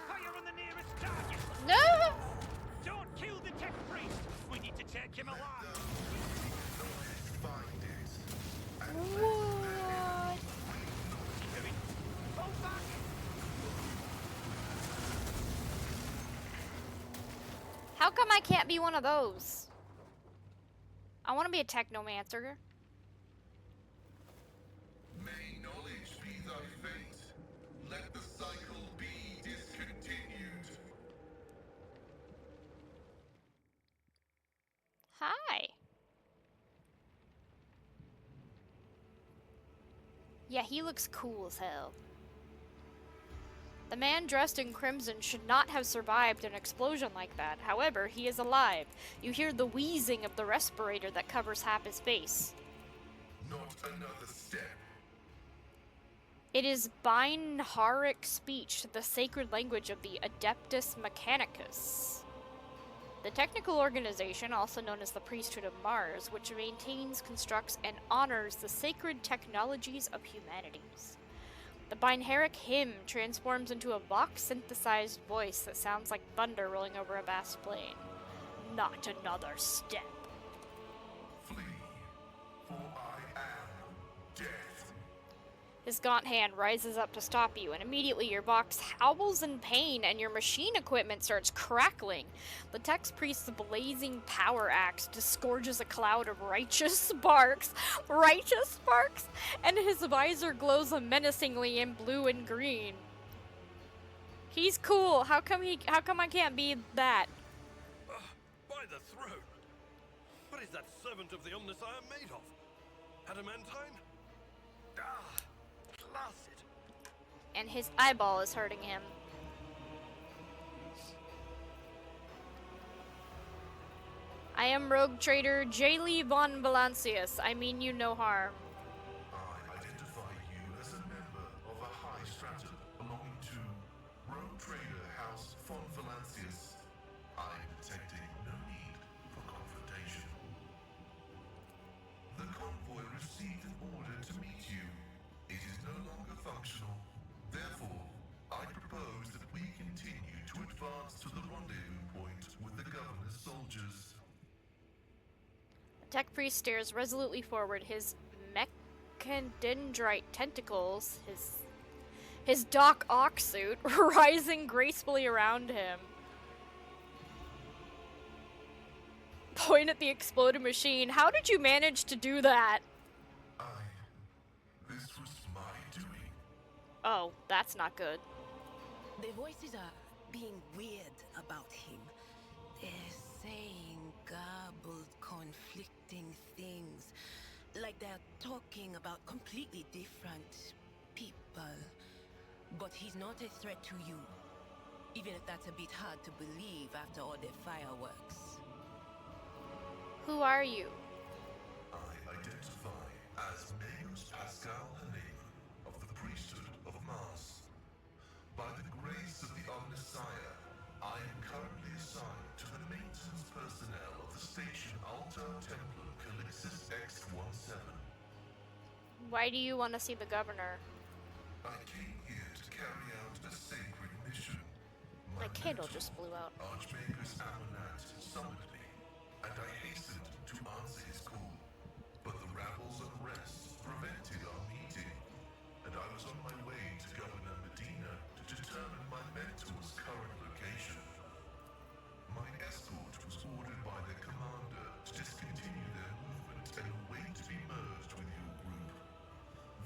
Fire on the nearest target! No! Don't kill the tech priest! We need to take him alive! What? Fall back! How come I can't be one of those? I want to be a technomancer. May knowledge be thy fate. Let the cycle be discontinued. Hi. Yeah, he looks cool as hell. The man dressed in crimson should not have survived an explosion like that. However, he is alive. You hear the wheezing of the respirator that covers half his face. Not another step. It is Binharic speech, the sacred language of the Adeptus Mechanicus. The technical organization, also known as the Priesthood of Mars, which maintains, constructs, and honors the sacred technologies of humanities. The Binharic hymn transforms into a Vox-synthesized voice that sounds like thunder rolling over a vast plain. Not another step. Flee, for I am death. His gaunt hand rises up to stop you, and immediately your box howls in pain and your machine equipment starts crackling. The Tex Priest's blazing power axe disgorges a cloud of righteous sparks, and his visor glows menacingly in blue and green. He's cool. How come I can't be that? By the throne! What is that servant of the Omnissiah made of? Adamantine? Placid. And his eyeball is hurting him. I am rogue trader Jaylee von Valancius. I mean you no harm. I identify you as a member of a high stratum belonging to Rogue Trader House von Valancius. I am detecting no need for confrontation. The convoy received an order to meet you. It is no longer functional. Therefore, I propose that we continue to advance to the rendezvous point with the governor's soldiers. The Tech Priest stares resolutely forward, his mechandendrite tentacles, his Doc Ock suit, rising gracefully around him. Point at the exploded machine. How did you manage to do that? This was my doing. Oh, that's not good. The voices are being weird about him. They're saying garbled, conflicting things. Like they're talking about completely different people. But he's not a threat to you. Even if that's a bit hard to believe after all the fireworks. Who are you? I identify as Minoris Pasqal of the Priesthood of Mars. By the grace of the Omnissiah, I am currently assigned to the maintenance personnel of the station Altar Templum Calixis X-17. Why do you want to see the governor? I came here to carry out a sacred mission. My candle just blew out. Archmagus Amonat summoned me, and I hastened to answer his call. But the rabble's unrest prevented our meeting, and I was on my way to Governor Medina to determine my mentor's current location. My escort was ordered by their commander to discontinue their movement and await to be merged with your group.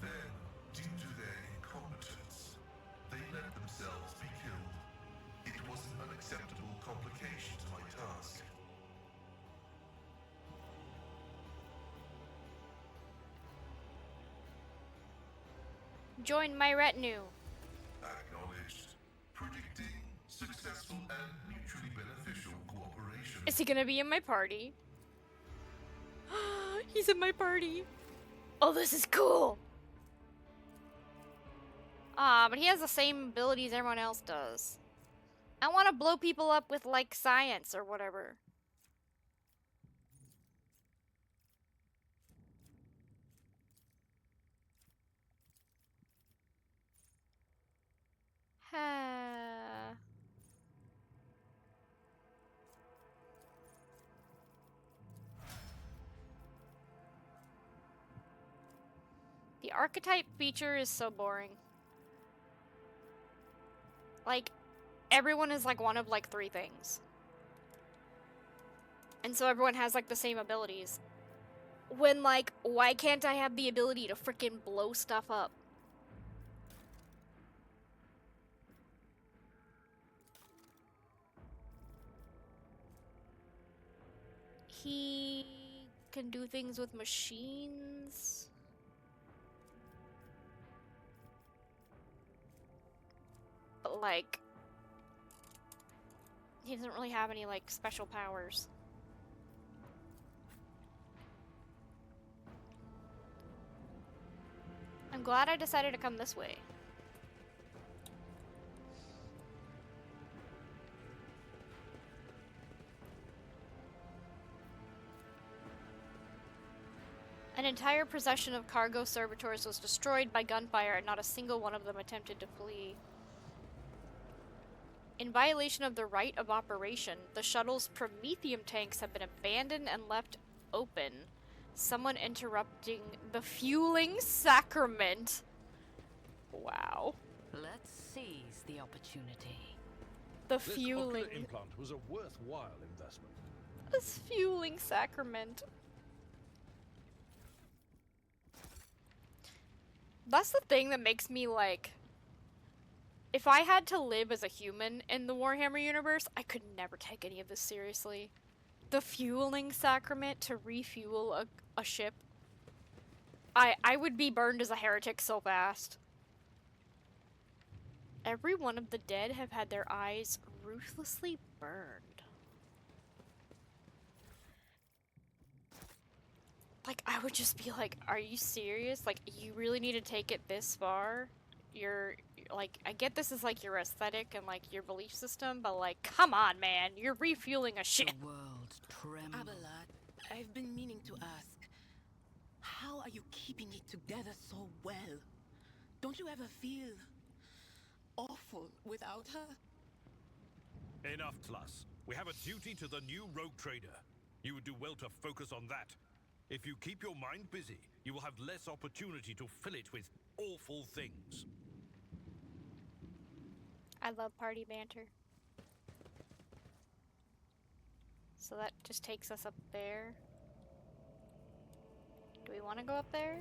Then, due to their incompetence, they let themselves be killed. It was an unacceptable complication to my task. Join my retinue. Acknowledged. Predicting successful and mutually beneficial cooperation. Is he gonna be in my party? He's in my party. Oh, this is cool. But he has the same abilities everyone else does. I want to blow people up with, like, science or whatever. The archetype feature is so boring. Like, everyone is like one of like 3 things. And so everyone has like the same abilities. When like, why can't I have the ability to freaking blow stuff up? He can do things with machines. But like, he doesn't really have any like special powers. I'm glad I decided to come this way. An entire procession of cargo servitors was destroyed by gunfire and not a single one of them attempted to flee. In violation of the right of operation, the shuttle's promethium tanks have been abandoned and left open. Someone interrupting the fueling sacrament. Wow. Let's seize the opportunity. The This fueling. ocular implant was a worthwhile investment. This fueling sacrament. That's the thing that makes me like, if I had to live as a human in the Warhammer universe, I could never take any of this seriously. The fueling sacrament to refuel a ship. I would be burned as a heretic so fast. Every one of the dead have had their eyes ruthlessly burned. Like, I would just be like, are you serious? Like, you really need to take it this far? You're, like, I get this is, like, your aesthetic and, like, your belief system, but, like, come on, man. You're refueling a ship. The world trembles. Abelard, I've been meaning to ask, how are you keeping it together so well? Don't you ever feel awful without her? Enough, Tlas. We have a duty to the new rogue trader. You would do well to focus on that. If you keep your mind busy, you will have less opportunity to fill it with awful things. I love party banter. So that just takes us up there. Do we want to go up there?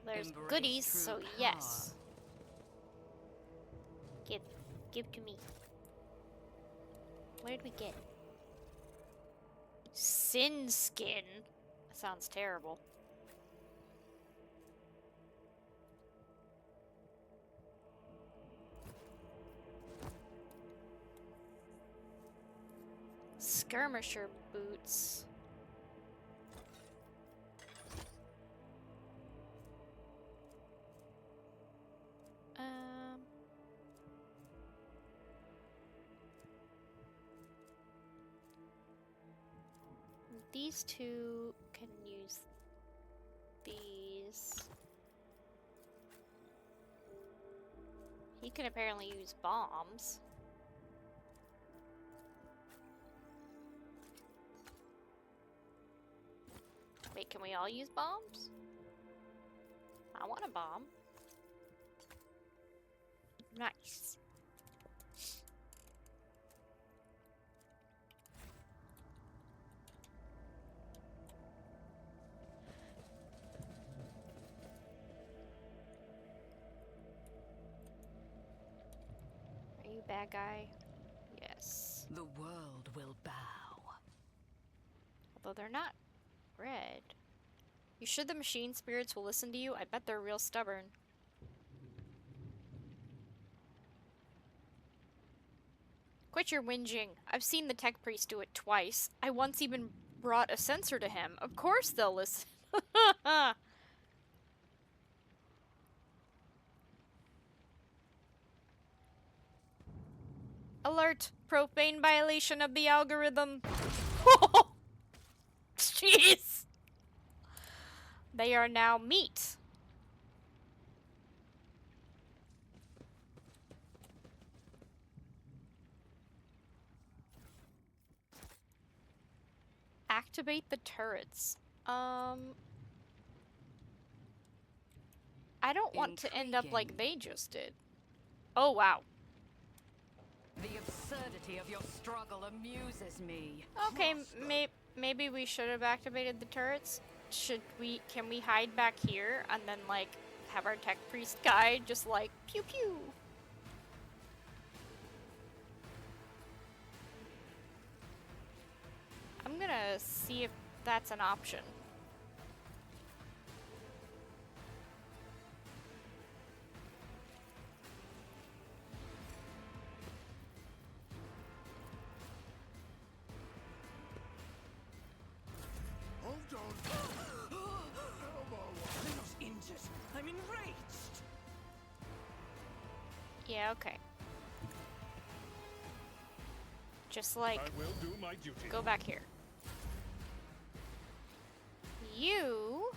There's Embrace goodies, true so power. yes. Give to me. Where did we get? Sin skin? That sounds terrible. Skirmisher boots. These two can use these. He can apparently use bombs. Wait, can we all use bombs? I want a bomb. Nice. Are you bad guy? Yes. The world will bow. Although they're not red. You sure the machine spirits will listen to you? I bet they're real stubborn. Quit your whinging. I've seen the tech priest do it twice. I once even brought a sensor to him. Of course they'll listen. Alert! Profane violation of the algorithm. Jeez! They are now meat. Activate the turrets. I don't want to end up like they just did. Oh, wow. The absurdity of your struggle amuses me. Okay, maybe we should have activated the turrets. Can we hide back here and then, like, have our tech priest guy just, like, pew pew? I'm gonna see if that's an option. Hold on. Yeah, okay. Just like, I will do my duty. go back here. You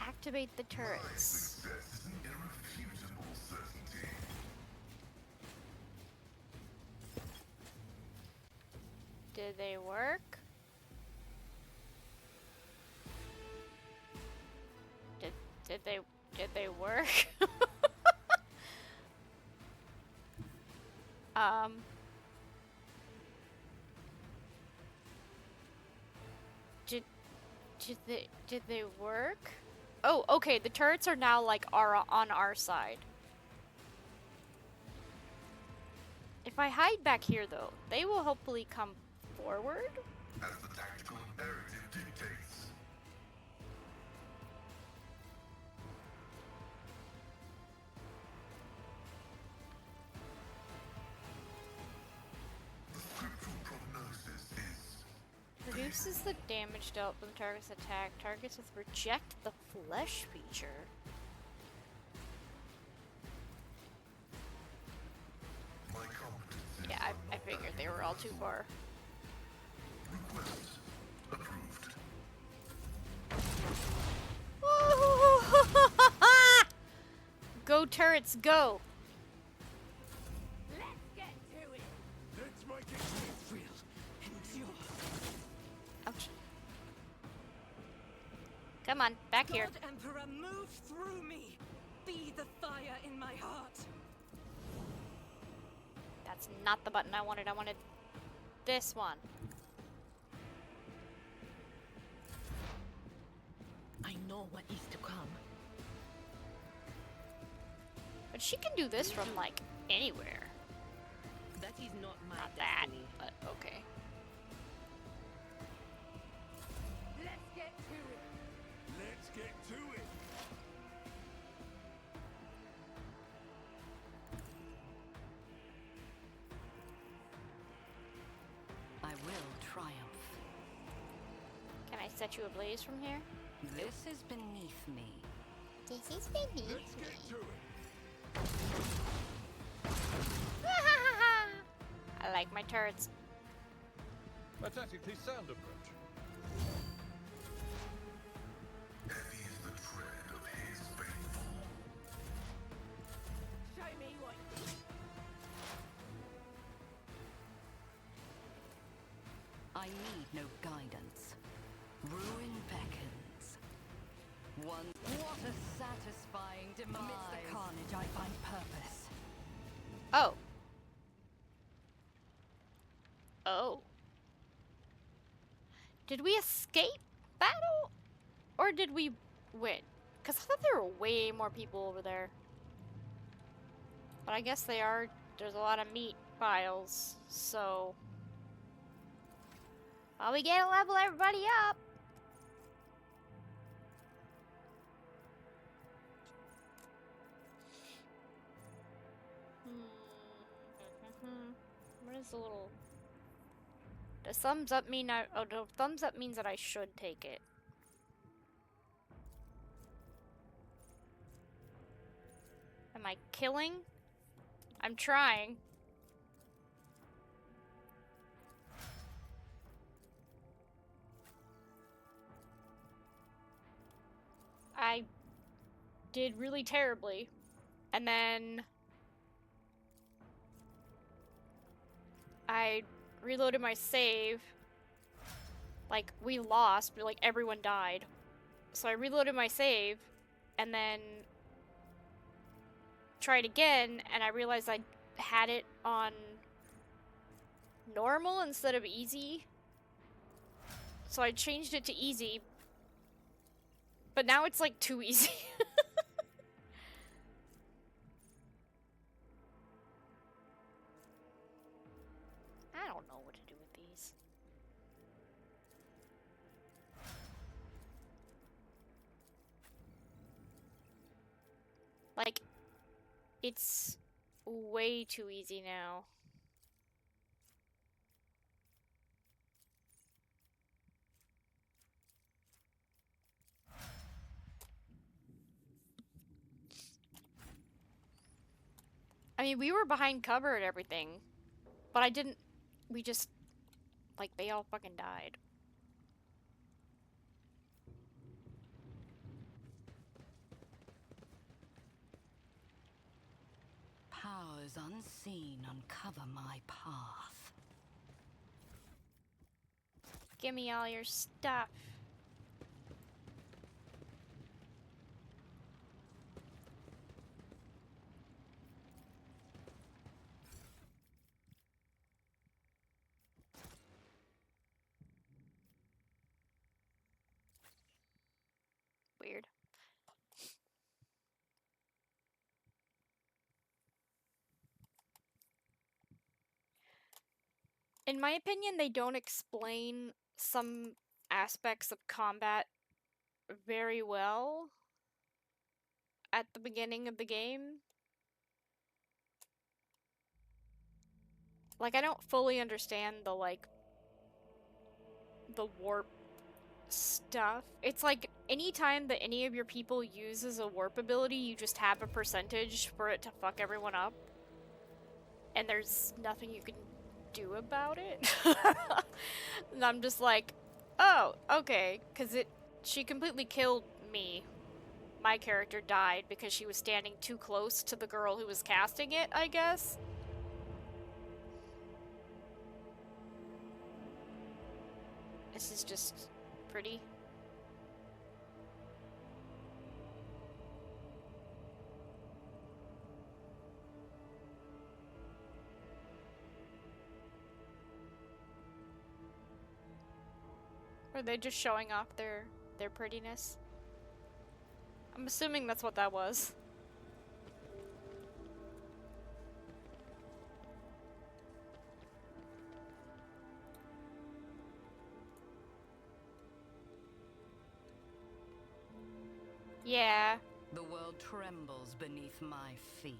activate the My turrets. success is an irrefutable certainty. Did they work? Did they work? Did they work? Oh, okay, the turrets are now like on our side. If I hide back here though, they will hopefully come forward. As the tactical imperative dictates. The scriptural prognosis is Reduces the damage dealt when the target's attack. Targets with reject the flesh feature. my competencies. Yeah, I figured they were all too far. Request approved. Go turrets, go! Let's get to it. Let's make it real. Endure. Ouch. Come on, back here. God Emperor, move through me. Be the fire in my heart. That's not the button I wanted. I wanted this one. I know what is to come. But she can do this from, like, anywhere. That is not my Not that, destiny. but okay. Let's get to it. Let's get to it. I will triumph. Can I set you ablaze from here? This is beneath me. This is beneath Let's get to it. I like my turrets. A tactically sound approach. Heavy is the tread of his faithful. Show me what. I need no guidance. Ruin beckons. One. What a satisfying demise. Amidst the carnage, I find purpose. Oh. Oh. Did we escape battle? Or did we win? Because I thought there were way more people over there. But I guess they are. There's a lot of meat piles, so... While we get to level everybody up. What is the little... Does thumbs up mean I... Oh, no, thumbs up means that I should take it. Am I killing? I'm trying. I did really terribly. And then I reloaded my save. Like, we lost, but like everyone died. So I reloaded my save and then tried again, and I realized I had it on normal instead of easy. So I changed it to easy. But now it's like too easy. I don't know what to do with these. Like, it's way too easy now. mean, we were behind cover and everything, but I didn't. We just, like, they all fucking died. Powers unseen uncover my path. Give me all your stuff. Weird. In my opinion, they don't explain some aspects of combat very well at the beginning of the game. Like, I don't fully understand the, like, the warp stuff. It's like, anytime that any of your people uses a warp ability, you just have a percentage for it to fuck everyone up. And there's nothing you can do about it. And I'm just like, oh, okay, because she completely killed me. My character died because she was standing too close to the girl who was casting it, I guess. This is just pretty. Are they just showing off their prettiness? I'm assuming that's what that was. Yeah. The world trembles beneath my feet.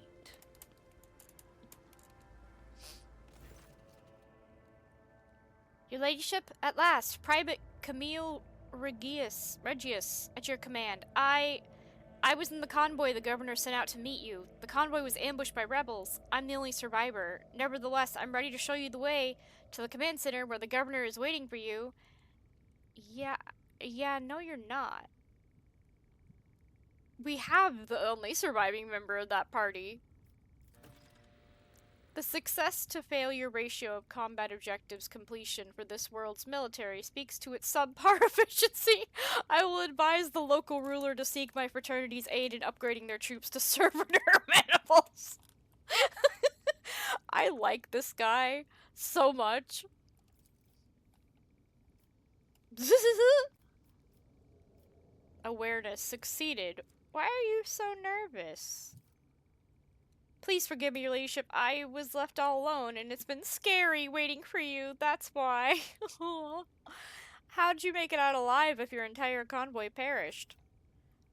Your ladyship, at last, Private Camille Regius, at your command. I was in the convoy the governor sent out to meet you. The convoy was ambushed by rebels. I'm the only survivor. Nevertheless, I'm ready to show you the way to the command center where the governor is waiting for you. Yeah, no you're not. We have the only surviving member of that party. The success to failure ratio of combat objectives completion for this world's military speaks to its subpar efficiency. I will advise the local ruler to seek my fraternity's aid in upgrading their troops to servitor maniples. I like this guy so much. Awareness succeeded. Why are you so nervous? Please forgive me, your ladyship. I was left all alone, and it's been scary waiting for you. That's why. How'd you make it out alive if your entire convoy perished?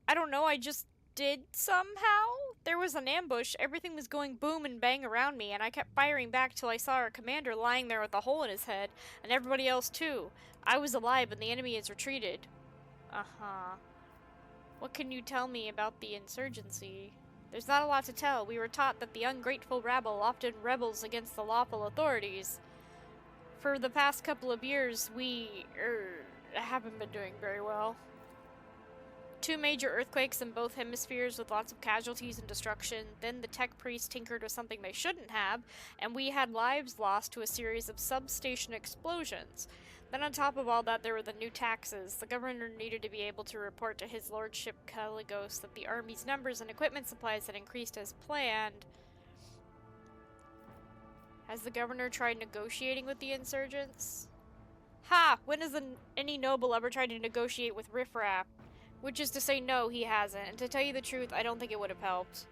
I don't know, I just did somehow? There was an ambush, everything was going boom and bang around me, and I kept firing back till I saw our commander lying there with a hole in his head, and everybody else too. I was alive, and the enemy has retreated. Uh-huh. What can you tell me about the insurgency? There's not a lot to tell. We were taught that the ungrateful rabble often rebels against the lawful authorities. For the past couple of years, we, haven't been doing very well. 2 major earthquakes in both hemispheres with lots of casualties and destruction. Then the tech priests tinkered with something they shouldn't have, and we had lives lost to a series of substation explosions. Then on top of all that, there were the new taxes. The governor needed to be able to report to his lordship Caligos that the army's numbers and equipment supplies had increased as planned. Has the governor tried negotiating with the insurgents? Ha! When has any noble ever tried to negotiate with riffraff? Which is to say, no, he hasn't. And to tell you the truth, I don't think it would have helped.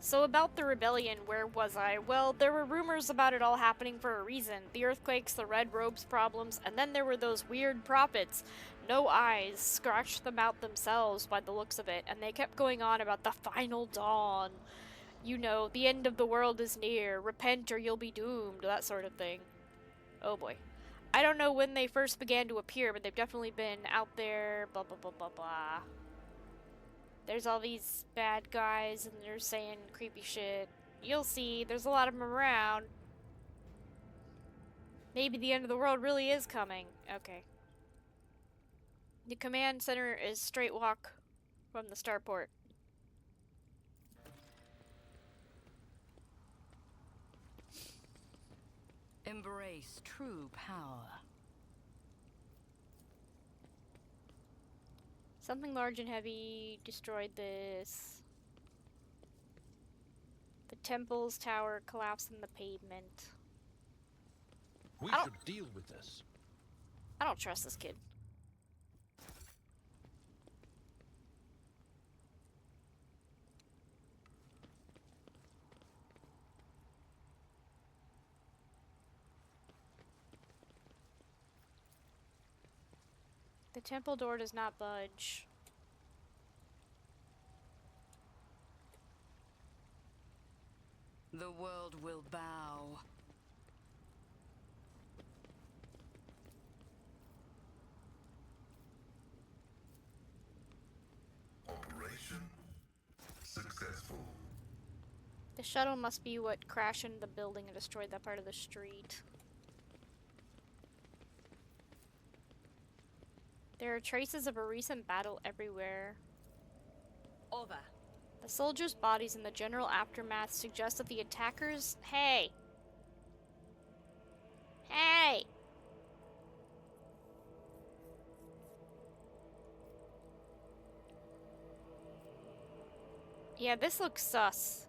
So about the rebellion, where was I? Well, there were rumors about it all happening for a reason. The earthquakes, the red robes problems, and then there were those weird prophets. No eyes, scratched them out themselves by the looks of it, and they kept going on about the final dawn. You know, the end of the world is near, repent or you'll be doomed, that sort of thing. Oh boy. I don't know when they first began to appear, but they've definitely been out there, blah blah blah blah blah. there's all these bad guys and they're saying creepy shit. You'll see, there's a lot of them around. Maybe the end of the world really is coming. Okay. The command center is straight walk from the starport. Embrace true power. Something large and heavy destroyed this. The temple's tower collapsed in the pavement. We should deal with this. I don't trust this kid. The temple door does not budge. The world will bow. Operation successful. The shuttle must be what crashed into the building and destroyed that part of the street. There are traces of a recent battle everywhere. Over. The soldiers' bodies in the general aftermath suggest that the attackers... Hey! Hey! Yeah, this looks sus.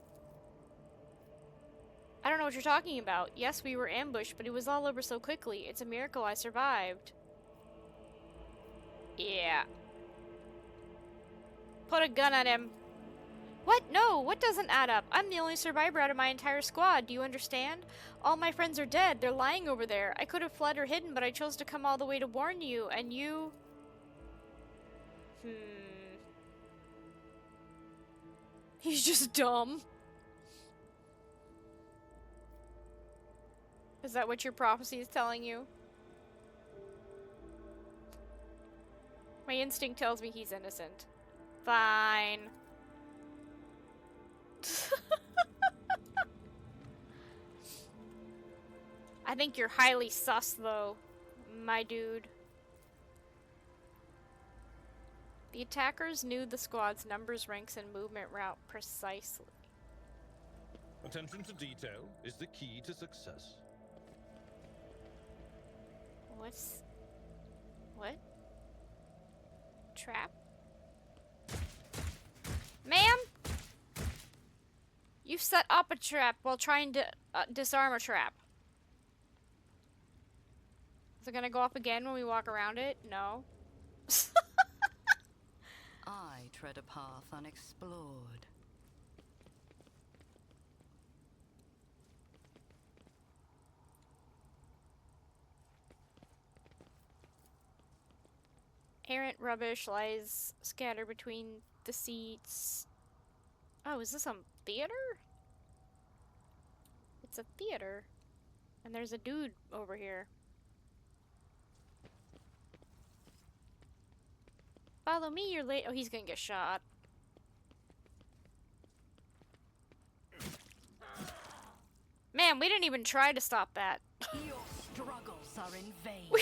I don't know what you're talking about. Yes, we were ambushed, but it was all over so quickly. It's a miracle I survived. Yeah. Put a gun at him. What? No, what doesn't add up? I'm the only survivor out of my entire squad. Do you understand? All my friends are dead. They're lying over there. I could have fled or hidden, but I chose to come all the way to warn you, and you... He's just dumb. Is that what your prophecy is telling you? My instinct tells me he's innocent. Fine. I think you're highly sus, though, my dude. The attackers knew the squad's numbers, ranks, and movement route precisely. Attention to detail is the key to success. What's... What? Trap? Ma'am? You set up a trap while trying to disarm a trap. Is it gonna go up again when we walk around it? No. I tread a path unexplored. Errant rubbish lies scattered between the seats. Oh, is this a theater? It's a theater. And there's a dude over here. Follow me, you're late. Oh, he's gonna get shot. Man, we didn't even try to stop that. Your struggles are in vain. We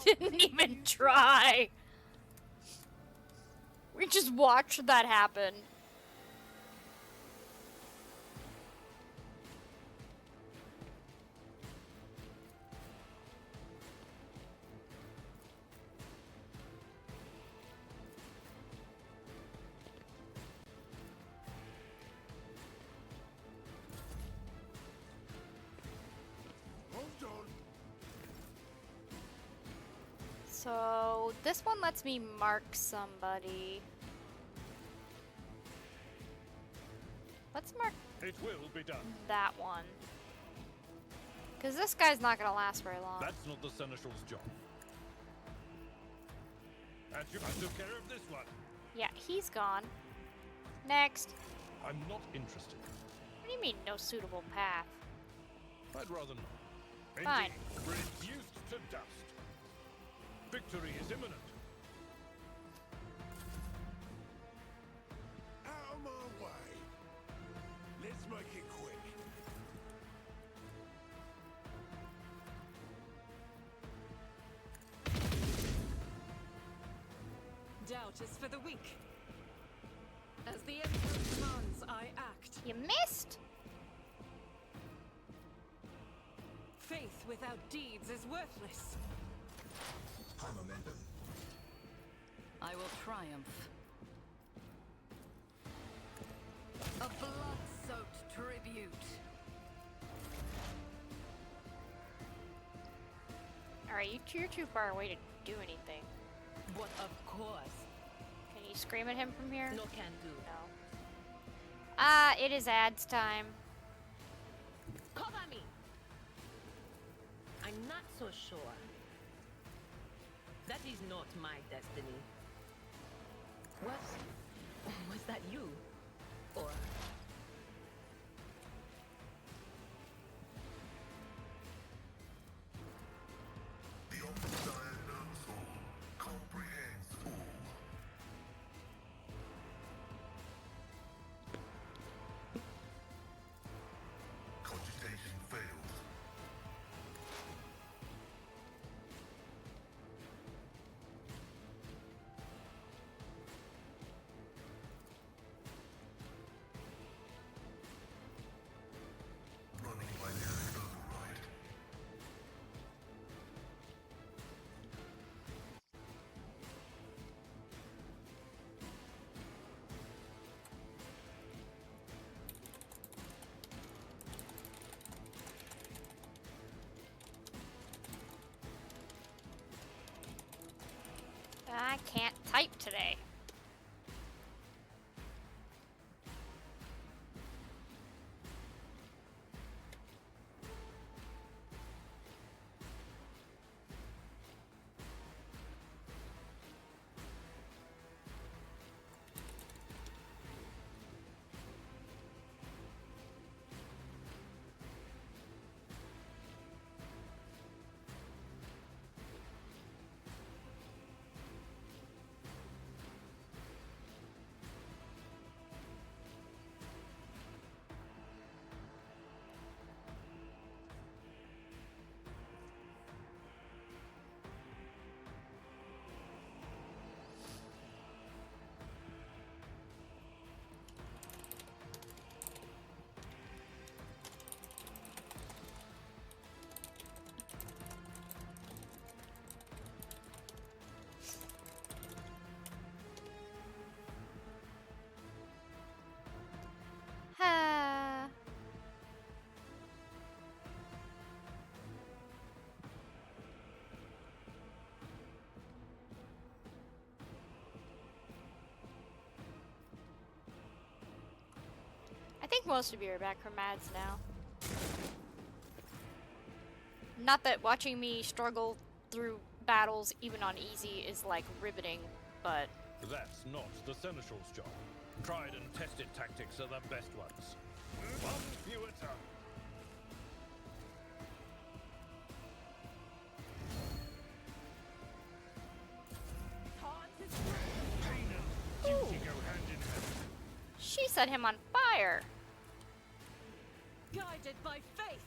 didn't even try. We just watched that happen. So, this one lets me mark somebody. Let's mark It will be done. that one. Because this guy's not going to last very long. That's not the Seneschal's job. And you must took care of this one. Yeah, he's gone. Next. I'm not interested. What do you mean, no suitable path? I'd rather not. Fine. Indeed, reduced to dust. Victory is imminent. Doubt is for the weak. As the Emperor commands, I act. You missed! Faith without deeds is worthless. High momentum. I will triumph. A blood-soaked tribute. Alright, you're too far away to do anything. But of course. Can you scream at him from here? No can do. No. Ah, it is ads time. Cover me! I'm not so sure. That is not my destiny. Was that you? Or... The Omnissiah knows all, comprehends all. Cogitation failed. Running binary override. I can't type today. Ha. I think most of you are back from ads now. Not that watching me struggle through battles, even on easy, is like riveting, but That's not the Seneschal's job. Tried and tested tactics are the best ones. One few at a time. Pain and duty go hand in hand. she set him on fire. Guided by faith.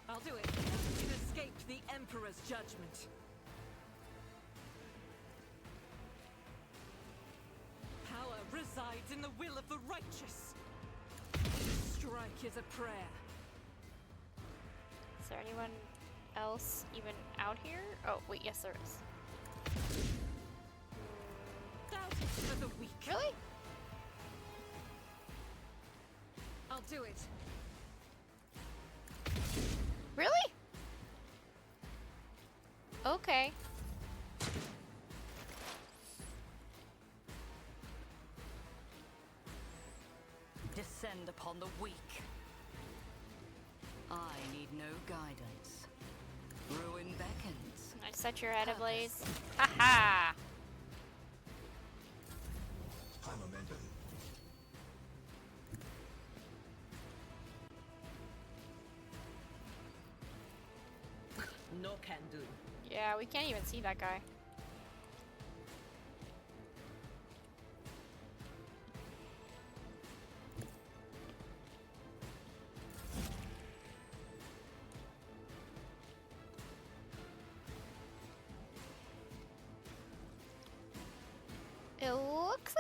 I'll do it. You've escaped the Emperor's judgment. Power resides in the will of the righteous. Strike is a prayer. Is there anyone else even out here? Oh, wait, yes there is. Doubt is for the weak. Really? I'll do it. Really? Okay. Descend upon the weak. I need no guidance. Ruin beckons. I set your head ablaze. Haha! High momentum. No can do. Yeah, we can't even see that guy.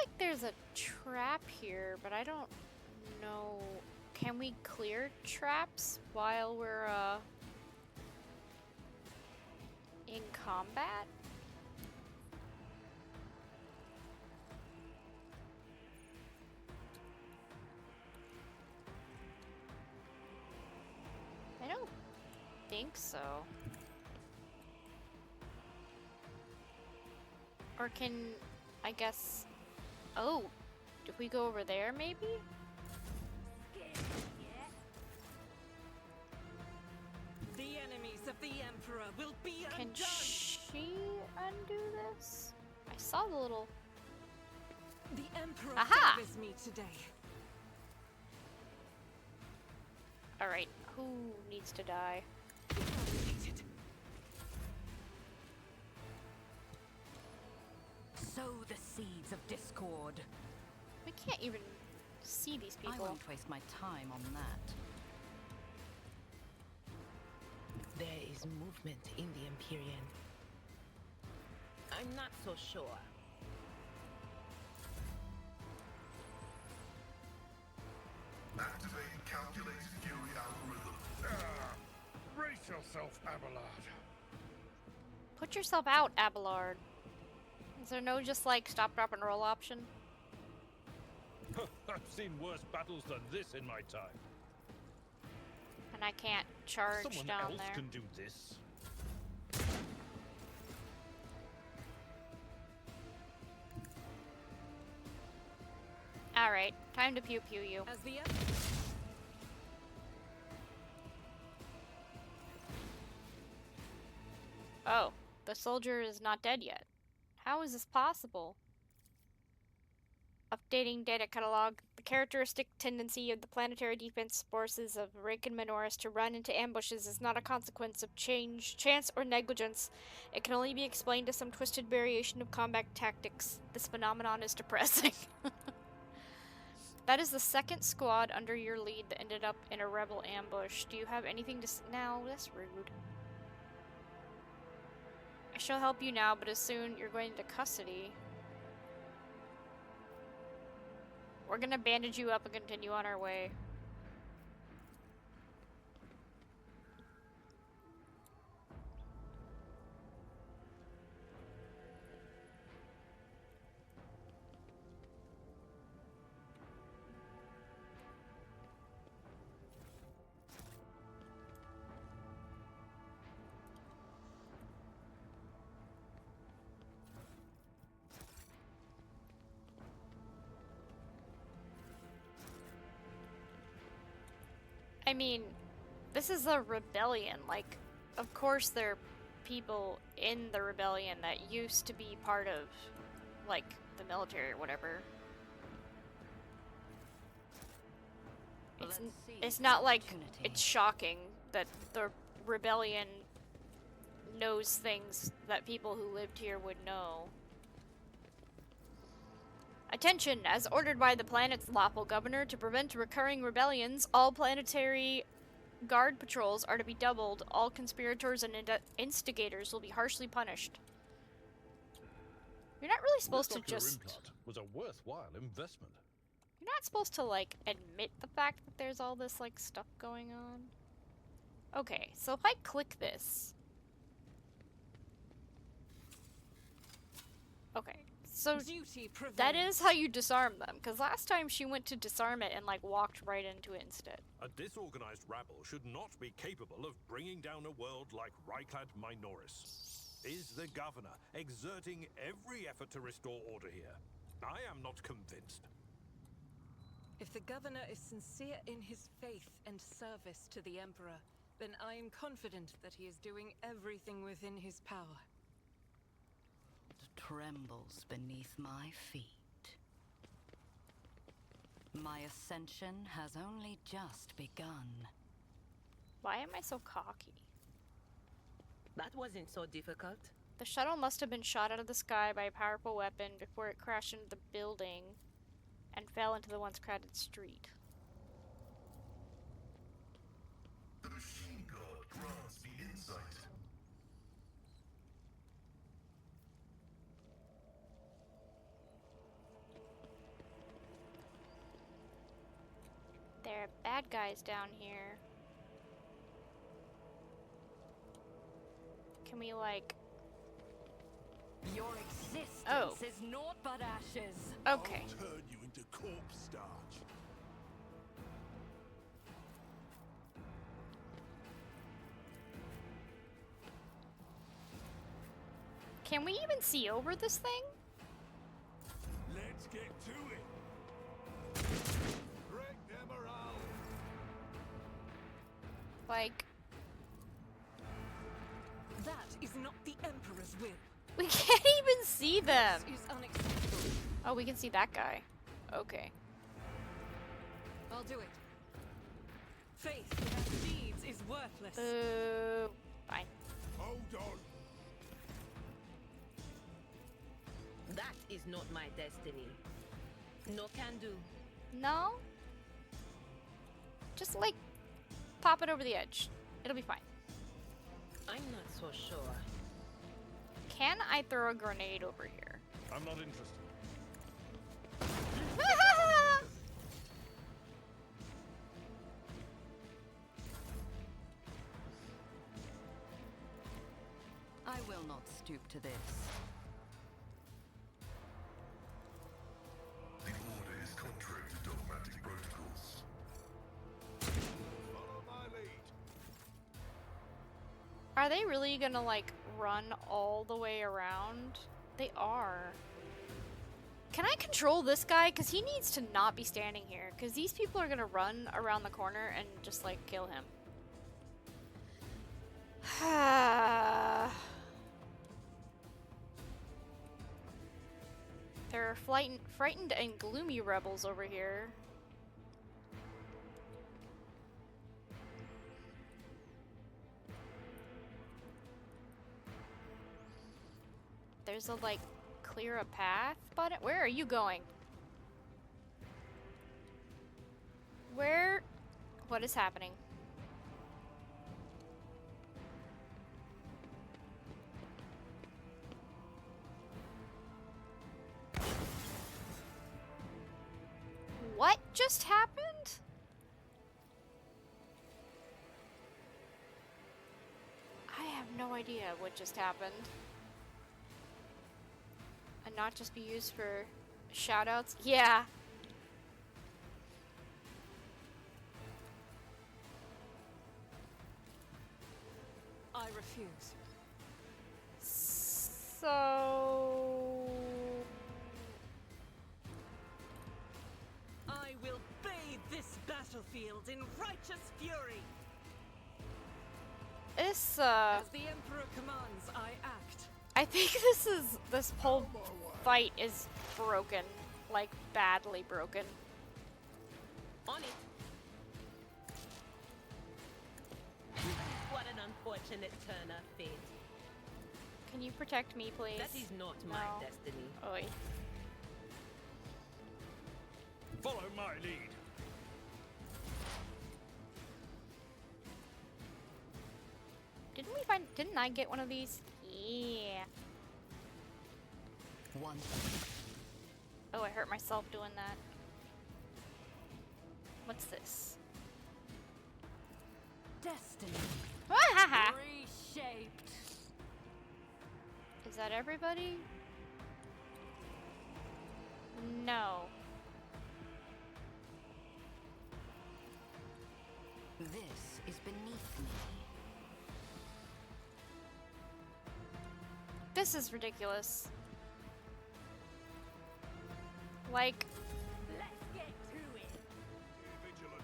like there's a trap here, but I don't know. Can we clear traps while we're in combat? I don't think so. Or can, I guess, oh, if we go over there maybe? The enemies of the Emperor will be Can undone! she undo this? I saw the little... The Emperor Aha! favors me today. Alright, who needs to die? Validated. Sow the seeds of discord. We can't even see these I people. won't waste my time on that. There is movement in the Empyrean. I'm not so sure. Activate calculated fury algorithm. Brace yourself, Abelard. Put yourself out, Abelard. Is there no just like stop, drop, and roll option? I've seen worse battles than this in my time. And I can't charge Someone down else there. can do this. Alright, time to pew pew you. As the Oh, the soldier is not dead yet. How is this possible? Updating data catalog. The characteristic tendency of the planetary defense forces of Rykad and Minoris to run into ambushes is not a consequence of chance, or negligence. It can only be explained as some twisted variation of combat tactics. This phenomenon is depressing. That is the second squad under your lead that ended up in a rebel ambush. Do you have anything to now? That's rude. I shall help you now, but as soon you're going into custody. We're gonna bandage you up and continue on our way. I mean, this is a rebellion. Like, of course there are people in the rebellion that used to be part of, like, the military or whatever. It's not like it's shocking that the rebellion knows things that people who lived here would know. Attention! As ordered by the planet's lawful governor to prevent recurring rebellions, all planetary guard patrols are to be doubled. All conspirators and instigators will be harshly punished. You're not really supposed to just... implant was a worthwhile investment. You're not supposed to, like, admit the fact that there's all this, like, stuff going on. Okay, so if I click this... Okay, so duty that is how you disarm them, because last time she went to disarm it and, like, walked right into it instead. A disorganized rabble should not be capable of bringing down a world like Rykad Minoris. Is the governor exerting every effort to restore order here? I am not convinced. If the governor is sincere in his faith and service to the Emperor, then I am confident that he is doing everything within his power. Trembles beneath my feet. My ascension has only just begun. Why am I so cocky? That wasn't so difficult. The shuttle must have been shot out of the sky by a powerful weapon before it crashed into the building and fell into the once crowded street. The machine god grants me insight. bad guys down here. Can we, like... Your existence Oh. is naught but ashes. Okay. I'll turn you into corpse starch. Can we even see over this thing? Let's get to it. Break their morale. Like, That is not the Emperor's will. we can't even see them. This is unacceptable. Oh, we can see that guy. Okay. I'll do it. Faith without deeds is worthless. Fine. Hold on. That is not my destiny. No can do. No? Just, like, pop it over the edge. It'll be fine. I'm not so sure. Can I throw a grenade over here? I'm not interested. I will not stoop to this. The order is contrary to dogmatic protocols. Follow my lead. Are they really gonna, like, run all the way around? They are. Can I control this guy? Because he needs to not be standing here. Because these people are gonna run around the corner and just, like, kill him. There are frightened and gloomy rebels over here. There's a, like, clear a path button. Where are you going? Where? What is happening? What just happened? I have no idea what just happened. And not just be used for shoutouts? Yeah. I refuse. So... I will bathe this battlefield in righteous fury. This, As the Emperor commands, I act. I think this whole fight is broken. Like, badly broken. On it. What an unfortunate turn of fate. Can you protect me, please? That is not my No. destiny. Oi. Follow my lead. Didn't I get one of these? Yeah. One. Oh, I hurt myself doing that. What's this? Destiny. Wahaha! Reshaped. Is that everybody? No. This is beneath me. This is ridiculous. Like, Let's get to it. Be vigilant.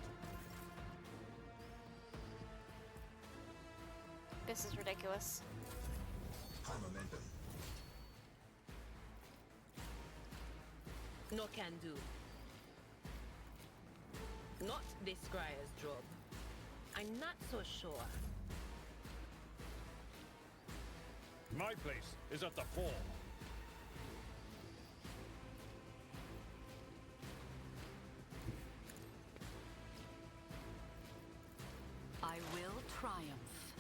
this is ridiculous. High momentum. No can do. Not this Scryer's job. I'm not so sure. My place is at the fore. I will triumph.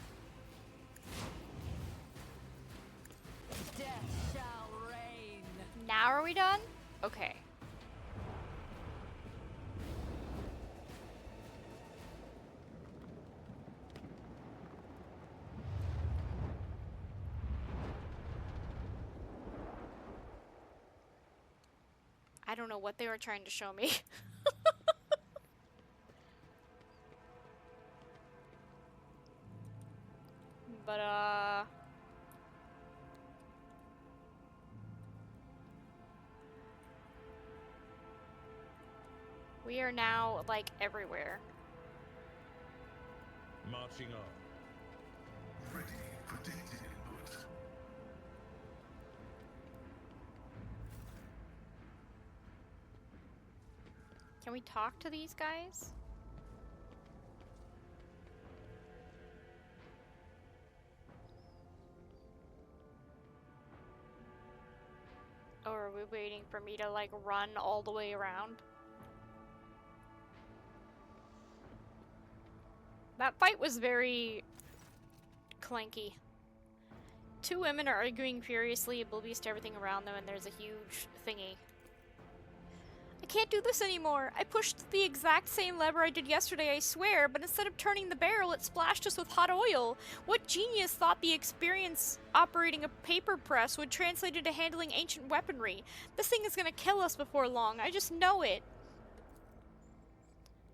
Death shall reign. Now are we done? Okay. don't know what they were trying to show me. But, we are now, like, everywhere. Marching on. Ready, predicted input. Can we talk to these guys? Or are we waiting for me to, like, run all the way around? That fight was very clanky. Two women are arguing furiously, oblivious to everything around them, and there's a huge thingy. I can't do this anymore. I pushed the exact same lever I did yesterday, I swear, but instead of turning the barrel, it splashed us with hot oil. What genius thought the experience operating a paper press would translate into handling ancient weaponry? This thing is gonna kill us before long. I just know it.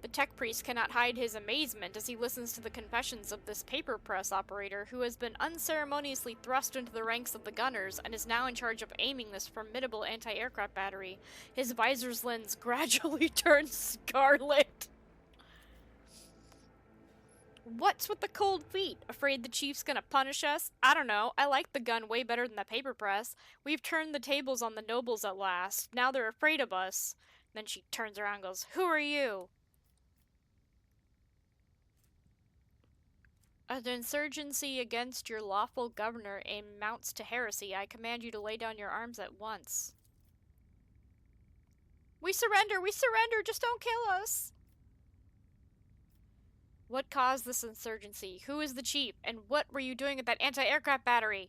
The tech priest cannot hide his amazement as he listens to the confessions of this paper press operator who has been unceremoniously thrust into the ranks of the gunners and is now in charge of aiming this formidable anti-aircraft battery. His visor's lens gradually turns scarlet. What's with the cold feet? Afraid the chief's gonna punish us? I don't know. I like the gun way better than the paper press. We've turned the tables on the nobles at last. Now they're afraid of us. Then she turns around and goes, "Who are you?" An insurgency against your lawful governor amounts to heresy. I command you to lay down your arms at once. We surrender! We surrender! Just don't kill us! What caused this insurgency? Who is the chief? And what were you doing at that anti-aircraft battery?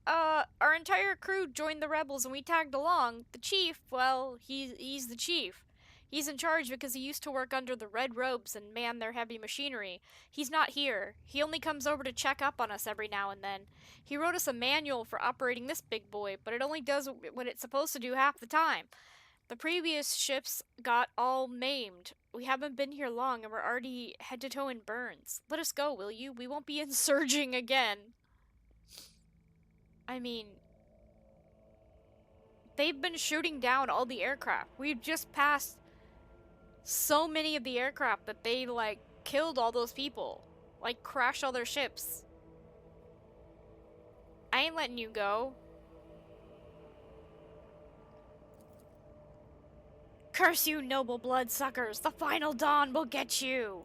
Our entire crew joined the rebels and we tagged along. The chief, well, he's the chief. He's in charge because he used to work under the red robes and man their heavy machinery. He's not here. He only comes over to check up on us every now and then. He wrote us a manual for operating this big boy, but it only does what it's supposed to do half the time. The previous ships got all maimed. We haven't been here long and we're already head to toe in burns. Let us go, will you? We won't be insurging again. I mean, they've been shooting down all the aircraft. We've just passed so many of the aircraft that they, like, killed all those people. Like, crashed all their ships. I ain't letting you go. Curse you, noble bloodsuckers! The final dawn will get you!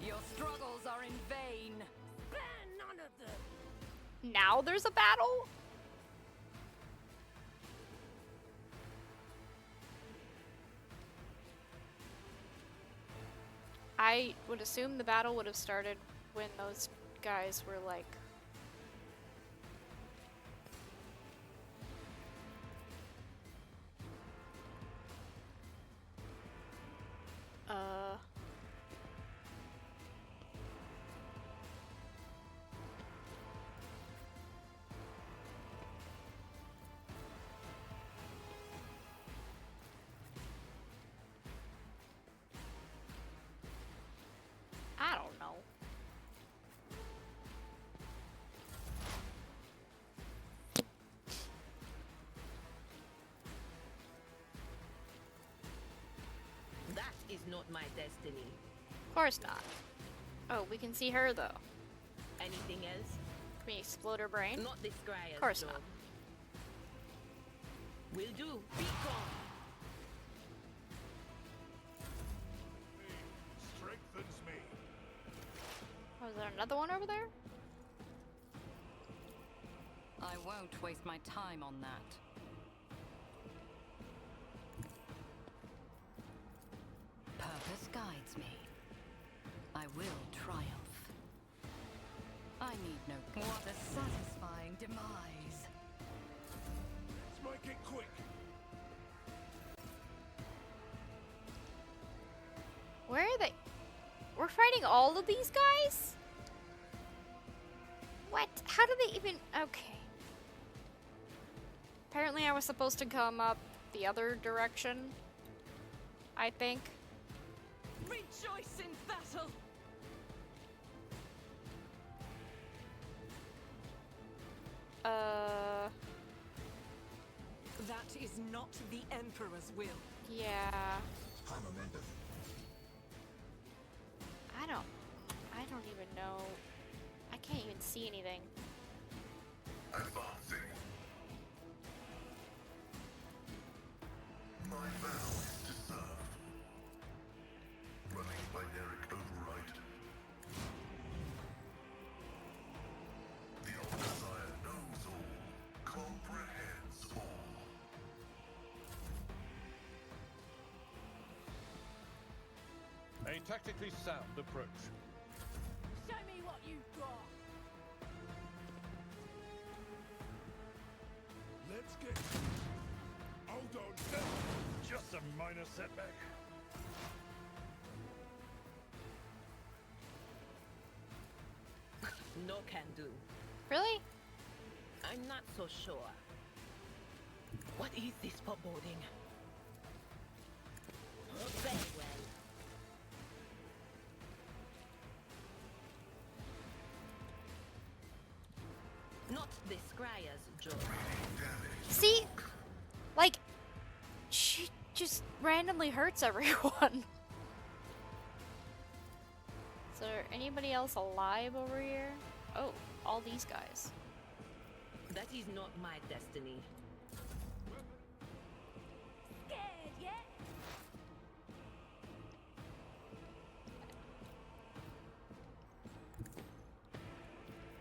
Your struggles are in vain. Spare none of them. Now there's a battle? I would assume the battle would have started when those guys were like... I don't know. That is not my destiny. Of course not. Oh, we can see her though. Anything else? Can we explode her brain? Not this Greyer's Of course job. not. Will do. Be gone. Strengthens me. Oh, is there another one over there? I won't waste my time on that. Purpose guides me. I will triumph. I need no... What a satisfying demise. Let's make it quick. Where are they? We're fighting all of these guys? What? How do they even... Okay. Apparently I was supposed to come up the other direction. I think. Rejoice in battle! That is not the Emperor's will. Yeah. I'm amended. I don't even know. I can't even see anything. Advancing. My vow is to serve. Running binaric override. The Old Messiah knows all, comprehends all. A tactically sound approach. Show me what you've got. Let's get... Hold on. Just a minor setback. No can do. Really? I'm not so sure. What is this foreboding? Very well. Not the Scryer's job. See? Like, she just randomly hurts everyone. Is there anybody else alive over here? Oh, all these guys. That is not my destiny. Scared yet?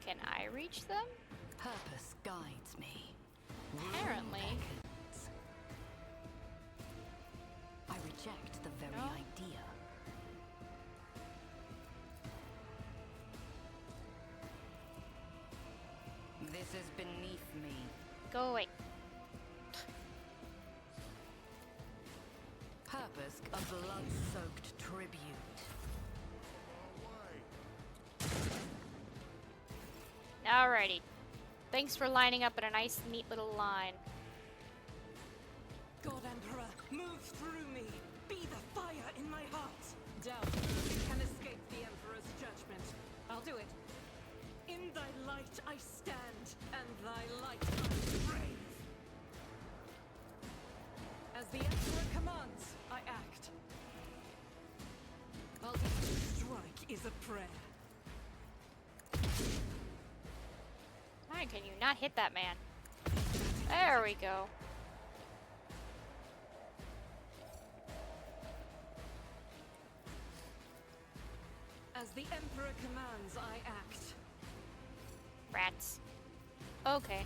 Can I reach them? Purpose guides me. Apparently. Beckons. I reject the very No. idea. This is beneath me. Go away. Purpose, a blood-soaked tribute. Alrighty. Thanks for lining up in a nice, neat little line. God Emperor, move through me. Be the fire in my heart. Doubt you can escape the Emperor's judgment. I'll do it. In thy light I stand, and thy light I brave. As the Emperor commands, I act. Strike is a prayer. Why can you not hit that man? There we go. As the Emperor commands, I act. Rats. Okay.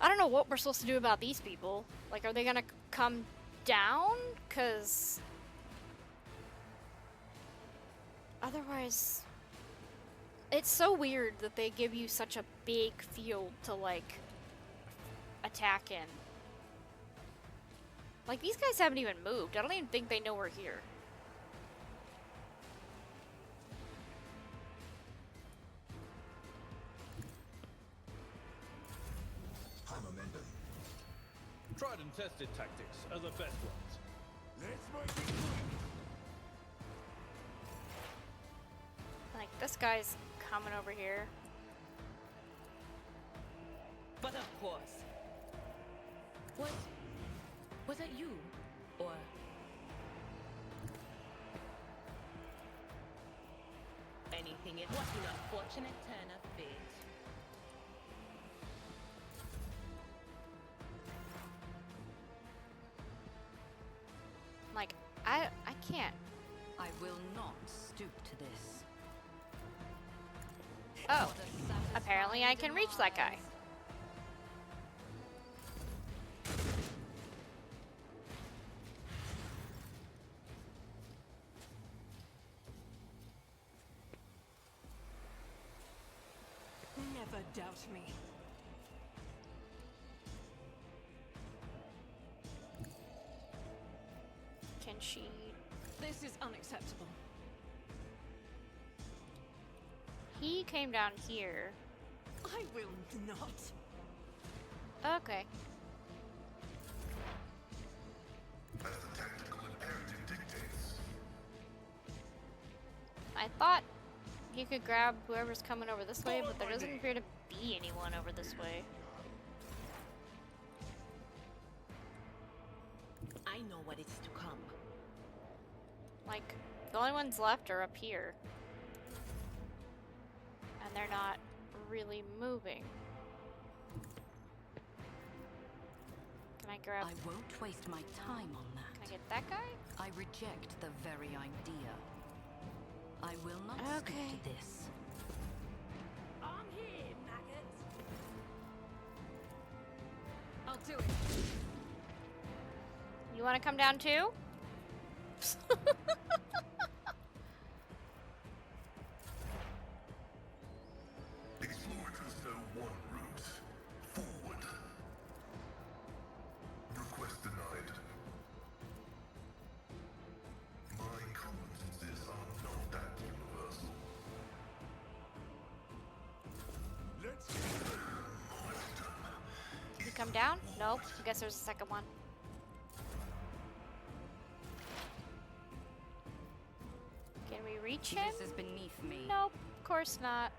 I don't know what we're supposed to do about these people. Like, are they gonna come down? 'Cause otherwise, it's so weird that they give you such a big field to, like, attack in. Like, these guys haven't even moved. I don't even think they know we're here. I'm amended. Tried and tested tactics are the best ones. Let's make it quick. Like, this guy's coming over here. But of course. Was it you? Or... anything, it was an unfortunate turn of fate. Like, I can't. I will not stoop to this. Oh, What a satisfying apparently I can reach that guy. demise. Never doubt me. sheet. This is unacceptable. He came down here. I will not. Okay. As the tactical imperative dictates. I thought he could grab whoever's coming over this way, but there doesn't appear to be anyone over this way. I know what is to come. Like, the only ones left are up here. And they're not really moving. Can I grab... I won't waste my time on that. Can I get that guy? I reject the very idea. I will not stick to this. I'm here, maggots. I'll do it. You want to come down too? Explorers know one route. Forward. Request denied. My competences are not that universal. Let's Did he come down? Nope. I guess there's a second one. Can we reach him? This is beneath me. Nope, of course not.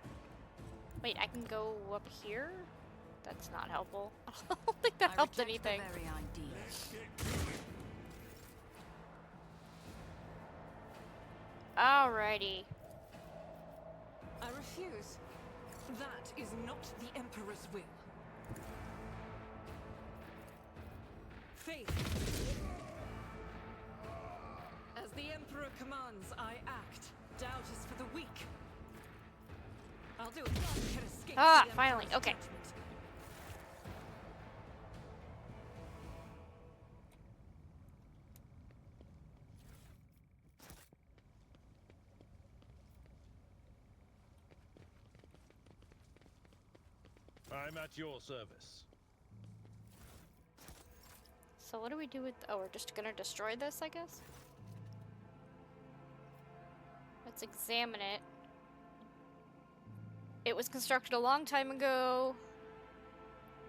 Wait, I can go up here? That's not helpful. I don't think that I helped reject anything. The very idea. Alrighty. I refuse. That is not the Emperor's will. Faith. As the Emperor commands, I act. Doubt is for the weak. I'll do it. None can escape Ah, the finally. Emperor's Okay. judgment. I'm at your service. So what do we do with... Oh, we're just gonna destroy this, I guess? Let's examine it. It was constructed a long time ago.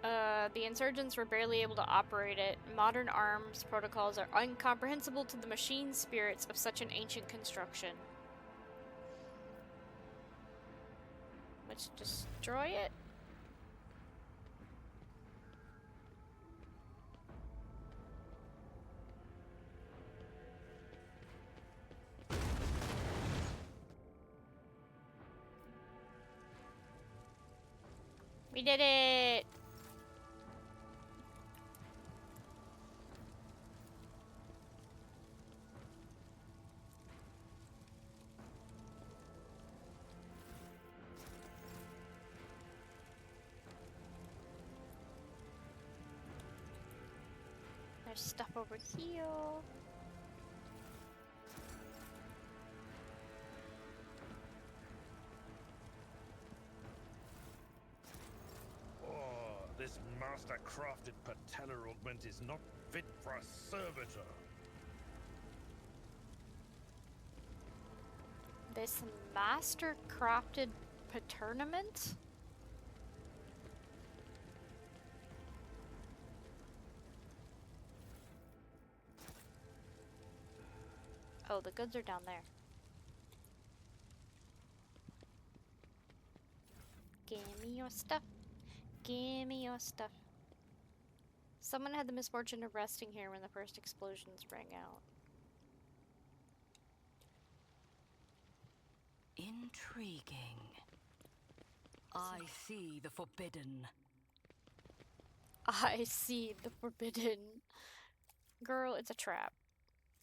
The insurgents were barely able to operate it. Modern arms protocols are incomprehensible to the machine spirits of such an ancient construction. Let's destroy it. We did it! There's stuff over here. This master-crafted patella augment is not fit for a servitor. This master crafted paternament? Oh, the goods are down there. Give me your stuff. Give me your stuff. Someone had the misfortune of resting here when the first explosions rang out. Intriguing. I see the forbidden. I see the forbidden. Girl, it's a trap.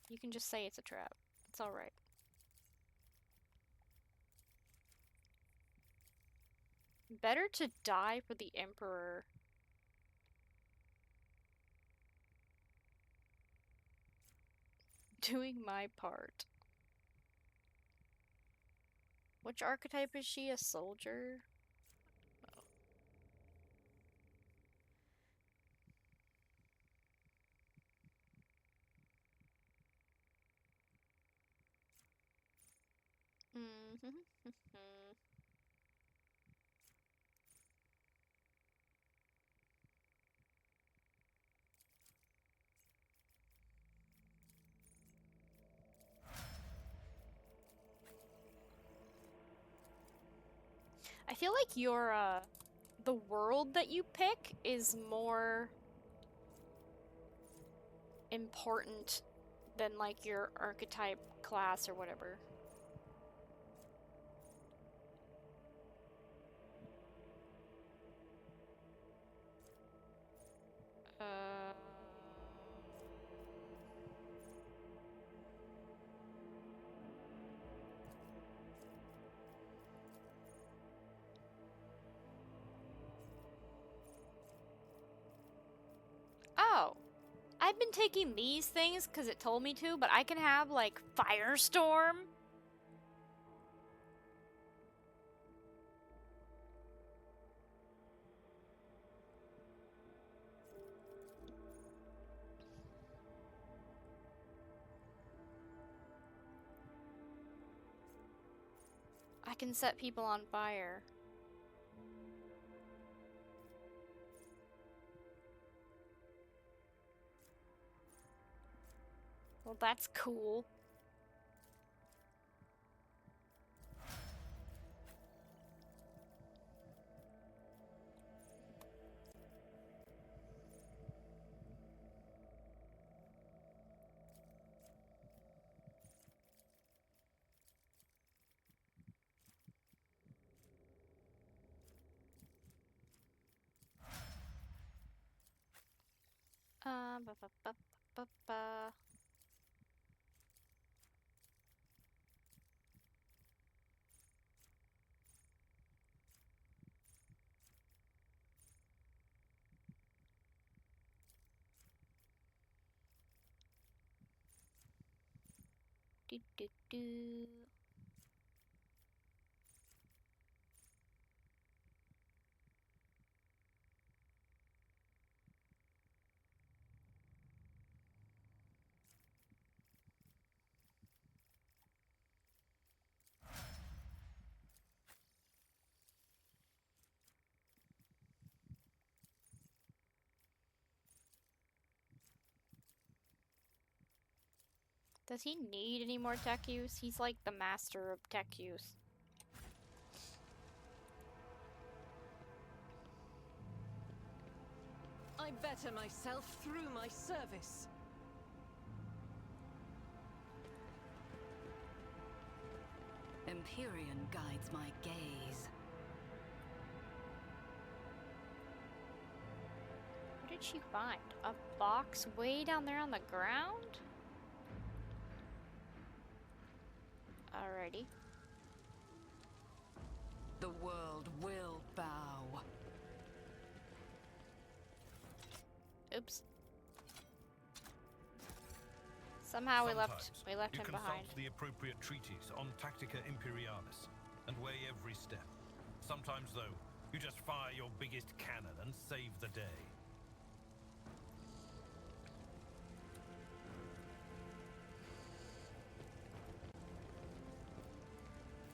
You can just say it's a trap. It's alright. Better to die for the Emperor. Doing my part. Which archetype is she? A soldier? Oh. I feel like your the world that you pick is more important than like your archetype class or whatever. Uh... Oh, I've been taking these things because it told me to, but I can have like Firestorm. I can set people on fire. Well, that's cool. Ba ba ba ba ba. Do do do. Does he need any more tech use? He's like the master of tech use. I better myself through my service. Empyrean guides my gaze. What did she find? A box way down there on the ground? Alrighty. The world will bow. Oops. Somehow we left Sometimes him you behind. consult the appropriate treatise on Tactica Imperialis and weigh every step. Sometimes, though, you just fire your biggest cannon and save the day.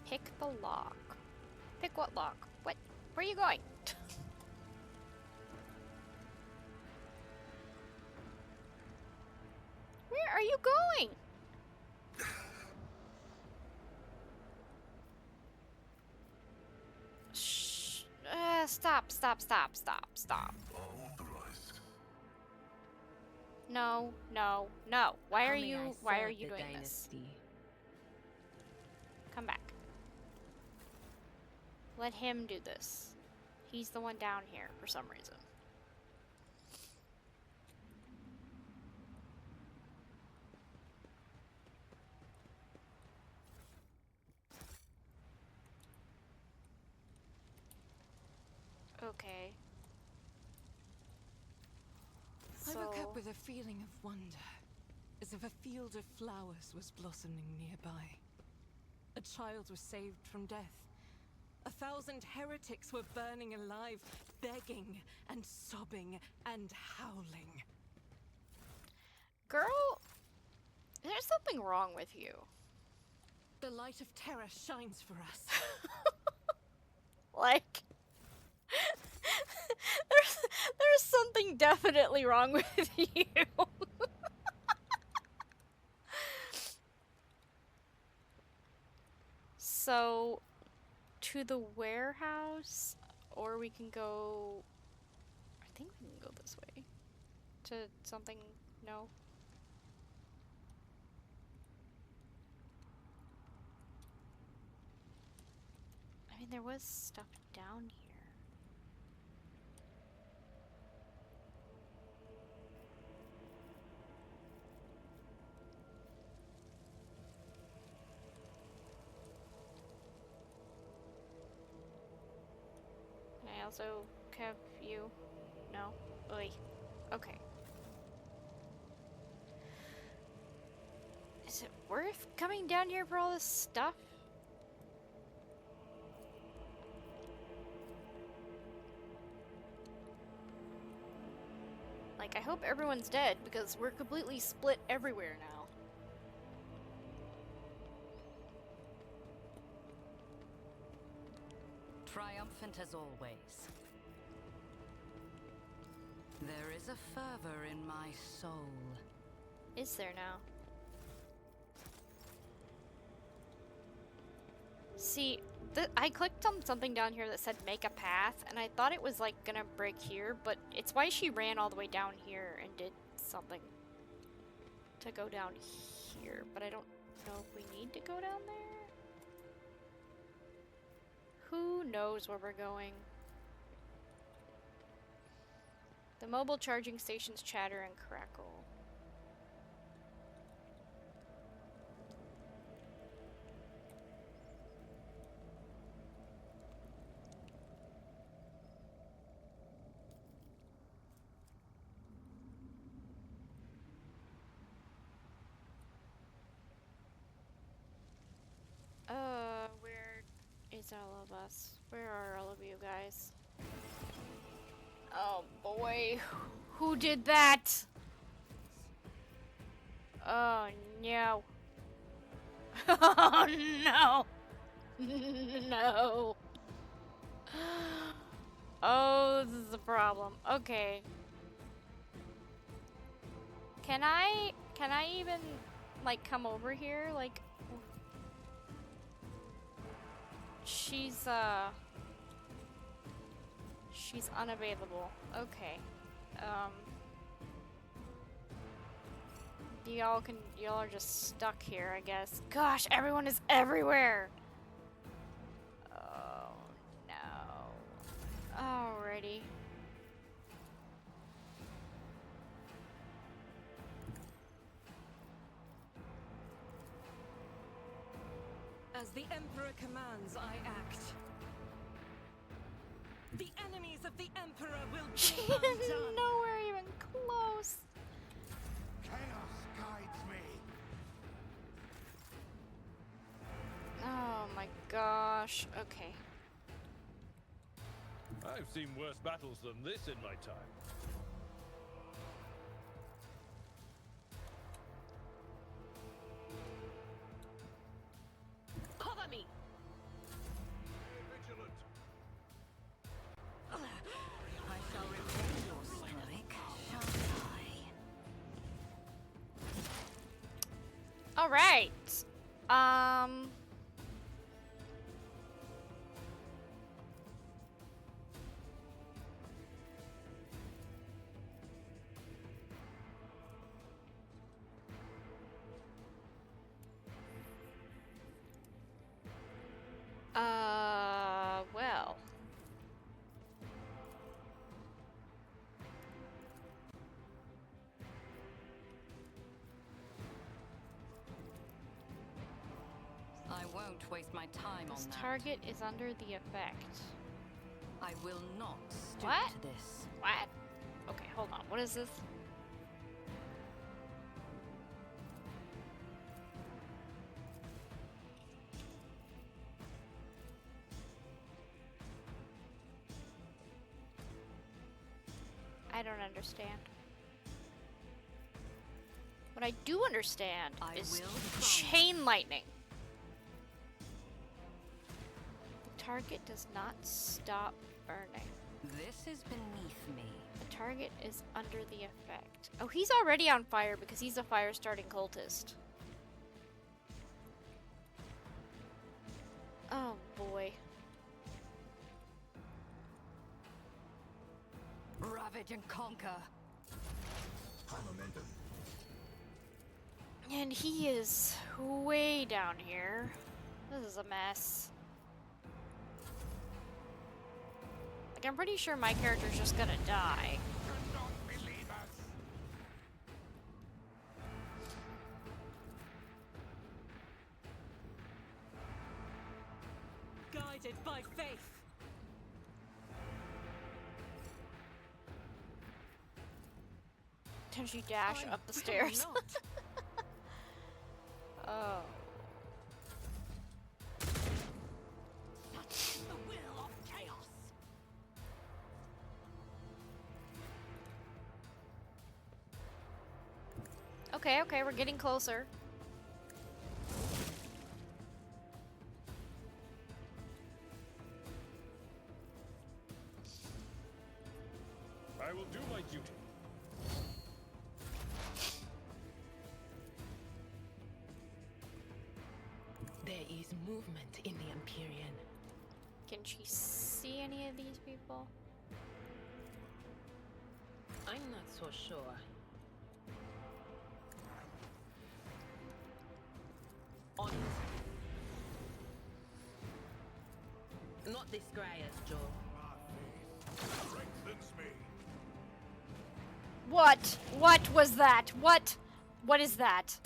Pick the lock. Pick what lock? What? Where are you going? Where are you going? Shh. Stop. Unauthorized. No. Why are you doing this? Come back. Let him do this. He's the one down here for some reason. Okay. I woke So- up with a feeling of wonder, as if a field of flowers was blossoming nearby. A child was saved from death. 1,000 heretics were burning alive, begging and sobbing and howling. Girl, there's something wrong with you. The light of terror shines for us. Like, there's something definitely wrong with you. So, to the warehouse, or we can go. I think we can go this way. To something. No. I mean, there was stuff down here. Can I also have you? No? Oy. Okay. Is it worth coming down here for all this stuff? Like, I hope everyone's dead, because we're completely split everywhere now. Triumphant as always. There is a fervor in my soul. Is there now? See, I clicked on something down here that said make a path, and I thought it was like gonna break here, but it's why she ran all the way down here and did something to go down here, but I don't know if we need to go down there. Who knows where we're going? The mobile charging stations chatter and crackle. Where is all of us? Where are all of you guys? Oh boy, who did that? Oh no. Oh no. No. Oh, this is a problem. Okay. Can I even like come over here? Like, she's unavailable. Okay. Y'all are just stuck here, I guess. Gosh, everyone is everywhere. Oh no. Alrighty. As the Emperor commands, I act. The enemies of the Emperor will be undone. Nowhere even close. Chaos guides me. Oh my gosh. Okay. I've seen worse battles than this in my time. Cover me! Vigilant. I shall repay your stomach, shan't I? All right. Well. I won't waste my time This on that. target is under the effect. I will not stoop What? to this. What? Okay, hold on. What is this? I don't understand. What I do understand I is will promise. chain lightning. Target does not stop burning. This is beneath me. The target is under the effect. Oh, he's already on fire because he's a fire-starting cultist. Oh boy. Ravage and conquer. High momentum. And he is way down here. This is a mess. Like, I'm pretty sure my character's just gonna die. Guided by faith. Can she dash I up the will stairs? not. Oh. Such is the will of chaos. Okay, okay, we're getting closer. I will do my duty. There is movement in the Empyrean. Can she see any of these people? I'm not so sure. On it. Not this Grayas, Joe. Strengthens me. What? What was that? What? What is that?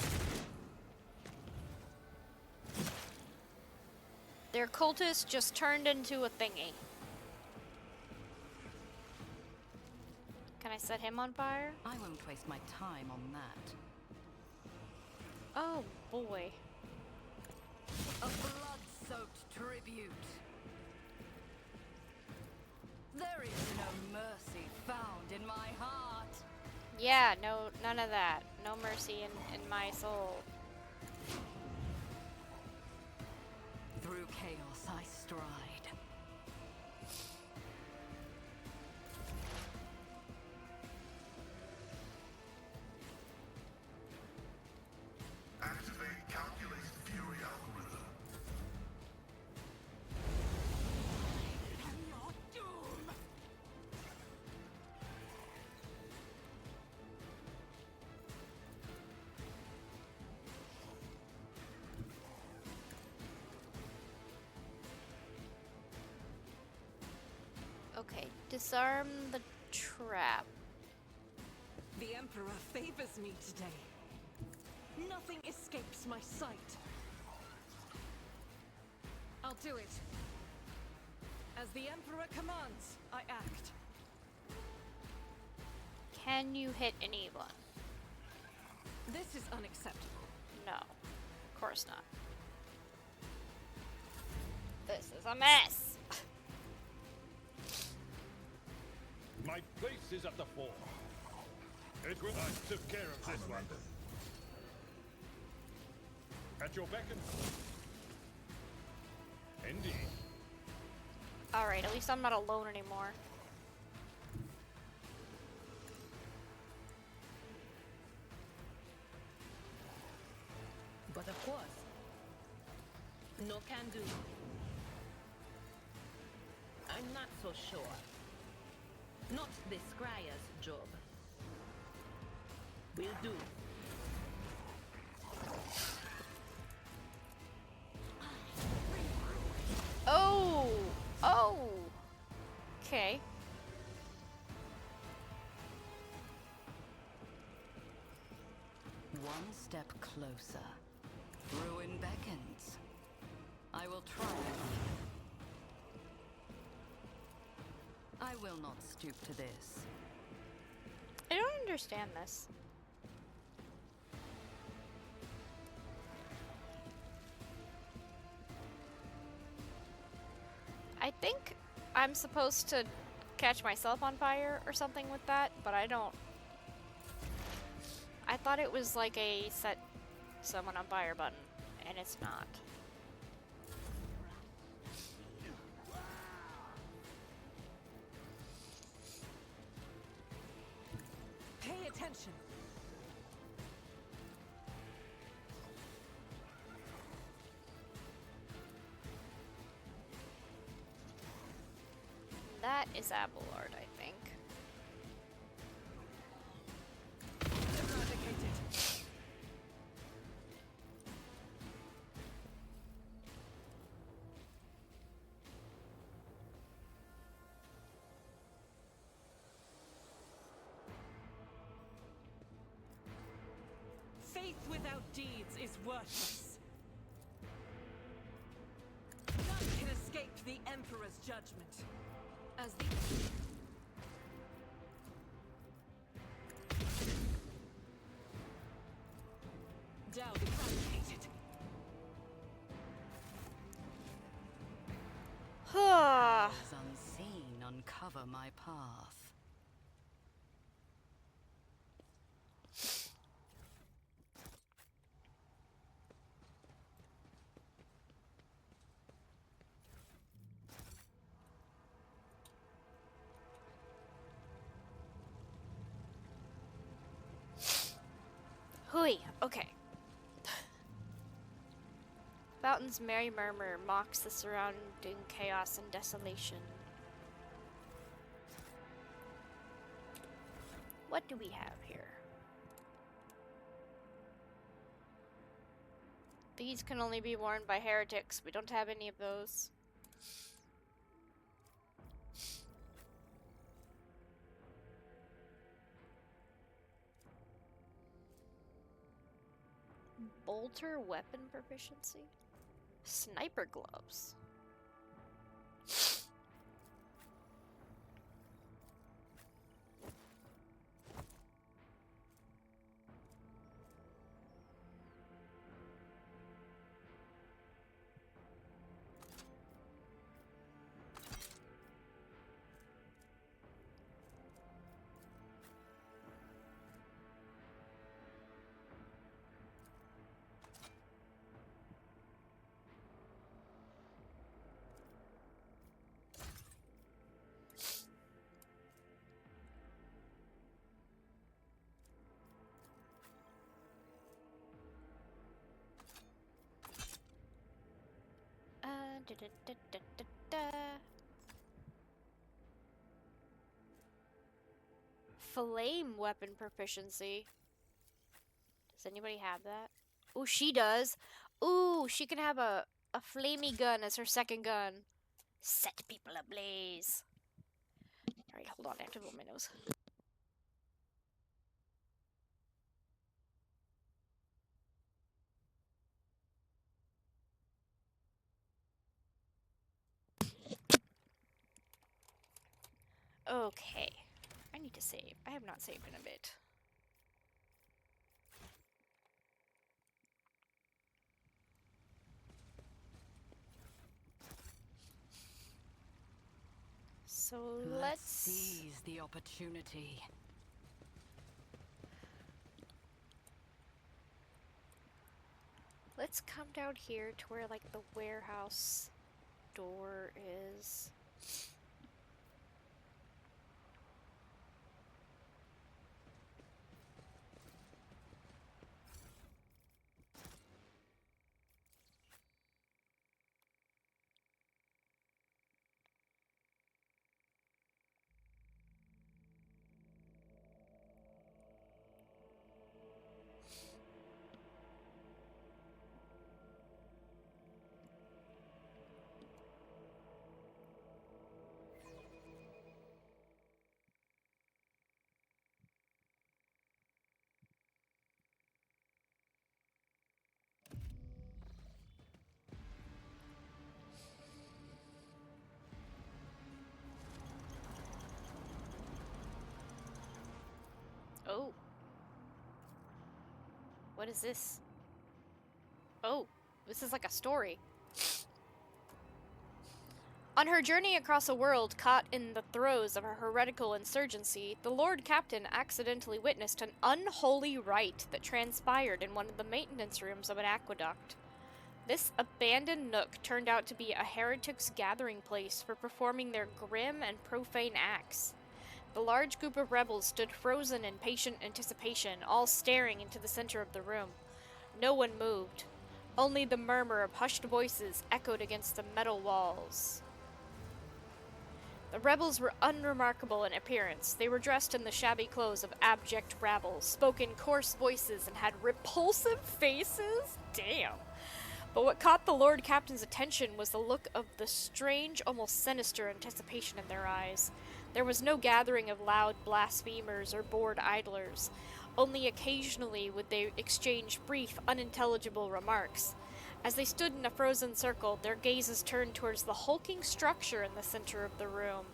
Their cultist just turned into a thingy. Can I set him on fire? I won't waste my time on that. Oh boy. A blood-soaked tribute. There is no mercy found in my heart. Yeah, no, none of that. No mercy in my soul. Through chaos I stride. Activate calculate fury algorithm. And your doom. Okay, disarm the trap. The Emperor favors me today. Nothing escapes my sight. I'll do it. As the Emperor commands, I act. Can you hit anyone? This is unacceptable. No, of course not. This is a mess. My place is at the fore. It will. I took care of this one. At your beck and call. Indeed. Alright, at least I'm not alone anymore. But of course, no can do. I'm not so sure. Not this Scryer's job. Will do. Oh! Oh! Okay. One step closer. Ruin beckons. I will try. I will not stoop to this. I don't understand this. I think I'm supposed to catch myself on fire or something with that, but I don't. I thought it was like a set someone on fire button, and it's not. attention. That is Abelard, I think. Eradicated. Faith without deeds is worthless. None can escape the Emperor's judgment. As the Dowd eradicated. Huh. As unseen, uncover my path. Hui, okay. Fountain's merry murmur mocks the surrounding chaos and desolation. What do we have here? These can only be worn by heretics. We don't have any of those. Bolter weapon proficiency? Sniper gloves. Da, da, da, da, da, da. Flame weapon proficiency. Does anybody have that? Ooh, she does. Ooh, she can have a flamey gun as her second gun. Set people ablaze. Alright, hold on, I have to blow my nose. Okay. I need to save. I have not saved in a bit. So let's seize the opportunity. Let's come down here to where like the warehouse door is. Oh. What is this? Oh, this is like a story. On her journey across a world caught in the throes of a heretical insurgency, the Lord Captain accidentally witnessed an unholy rite that transpired in one of the maintenance rooms of an aqueduct. This abandoned nook turned out to be a heretics' gathering place for performing their grim and profane acts. The large group of rebels stood frozen in patient anticipation, all staring into the center of the room. No one moved. Only the murmur of hushed voices echoed against the metal walls. The rebels were unremarkable in appearance. They were dressed in the shabby clothes of abject rabble, spoke in coarse voices, and had repulsive faces? Damn. But what caught the Lord Captain's attention was the look of the strange, almost sinister anticipation in their eyes. There was no gathering of loud blasphemers or bored idlers. Only occasionally would they exchange brief, unintelligible remarks. As they stood in a frozen circle, their gazes turned towards the hulking structure in the center of the room.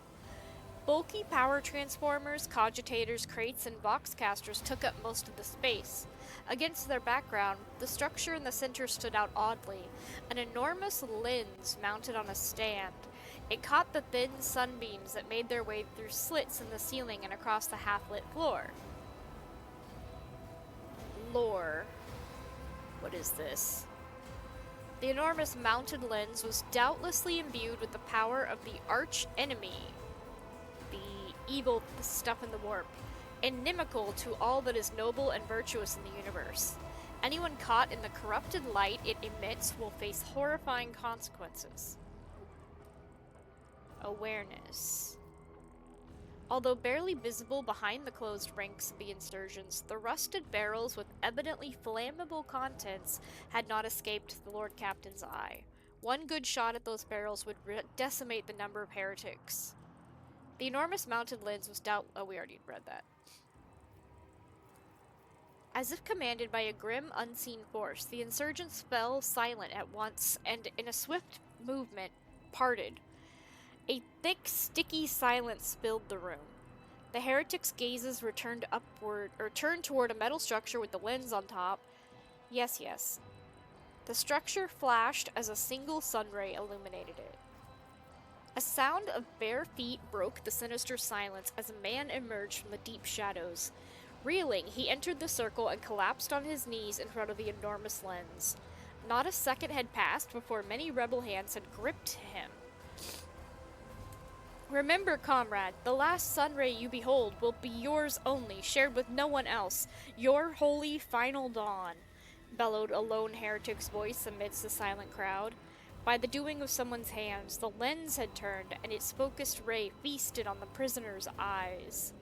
Bulky power transformers, cogitators, crates, and boxcasters took up most of the space. Against their background, the structure in the center stood out oddly, an enormous lens mounted on a stand. It caught the thin sunbeams that made their way through slits in the ceiling and across the half-lit floor. Lore. What is this? The enormous mounted lens was doubtlessly imbued with the power of the arch-enemy, the evil stuff in the warp, inimical to all that is noble and virtuous in the universe. Anyone caught in the corrupted light it emits will face horrifying consequences. Awareness. Although barely visible behind the closed ranks of the insurgents, the rusted barrels with evidently flammable contents had not escaped the Lord Captain's eye. One good shot at those barrels would decimate the number of heretics. The enormous mounted lens was oh, we already read that. As if commanded by a grim, unseen force, the insurgents fell silent at once and, in a swift movement, parted. A thick, sticky silence filled the room. The heretics' gazes turned toward a metal structure with the lens on top. Yes, yes. The structure flashed as a single sunray illuminated it. A sound of bare feet broke the sinister silence as a man emerged from the deep shadows. Reeling, he entered the circle and collapsed on his knees in front of the enormous lens. Not a second had passed before many rebel hands had gripped him. Remember, comrade, the last sunray you behold will be yours only, shared with no one else. Your holy final dawn, bellowed a lone heretic's voice amidst the silent crowd. By the doing of someone's hands, the lens had turned, and its focused ray feasted on the prisoner's eyes.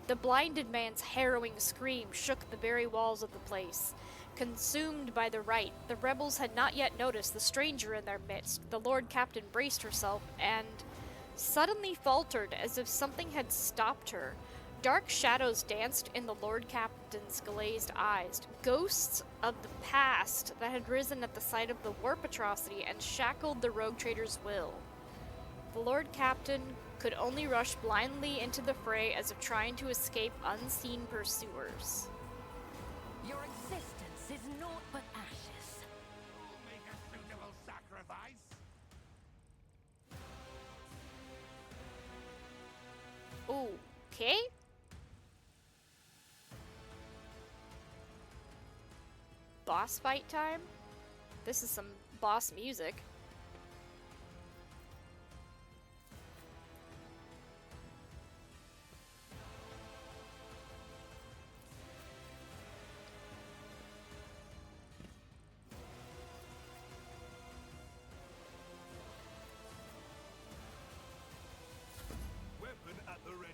The blinded man's harrowing scream shook the very walls of the place. Consumed by the rite, the rebels had not yet noticed the stranger in their midst. The Lord Captain braced herself and suddenly faltered as if something had stopped her. Dark shadows danced in the Lord Captain's glazed eyes, ghosts of the past that had risen at the sight of the warp atrocity and shackled the rogue trader's will. The Lord Captain could only rush blindly into the fray as if trying to escape unseen pursuers. Your existence is naught but ashes. Make a suitable sacrifice. Okay. Boss fight time? This is some boss music. Weapon at the ready.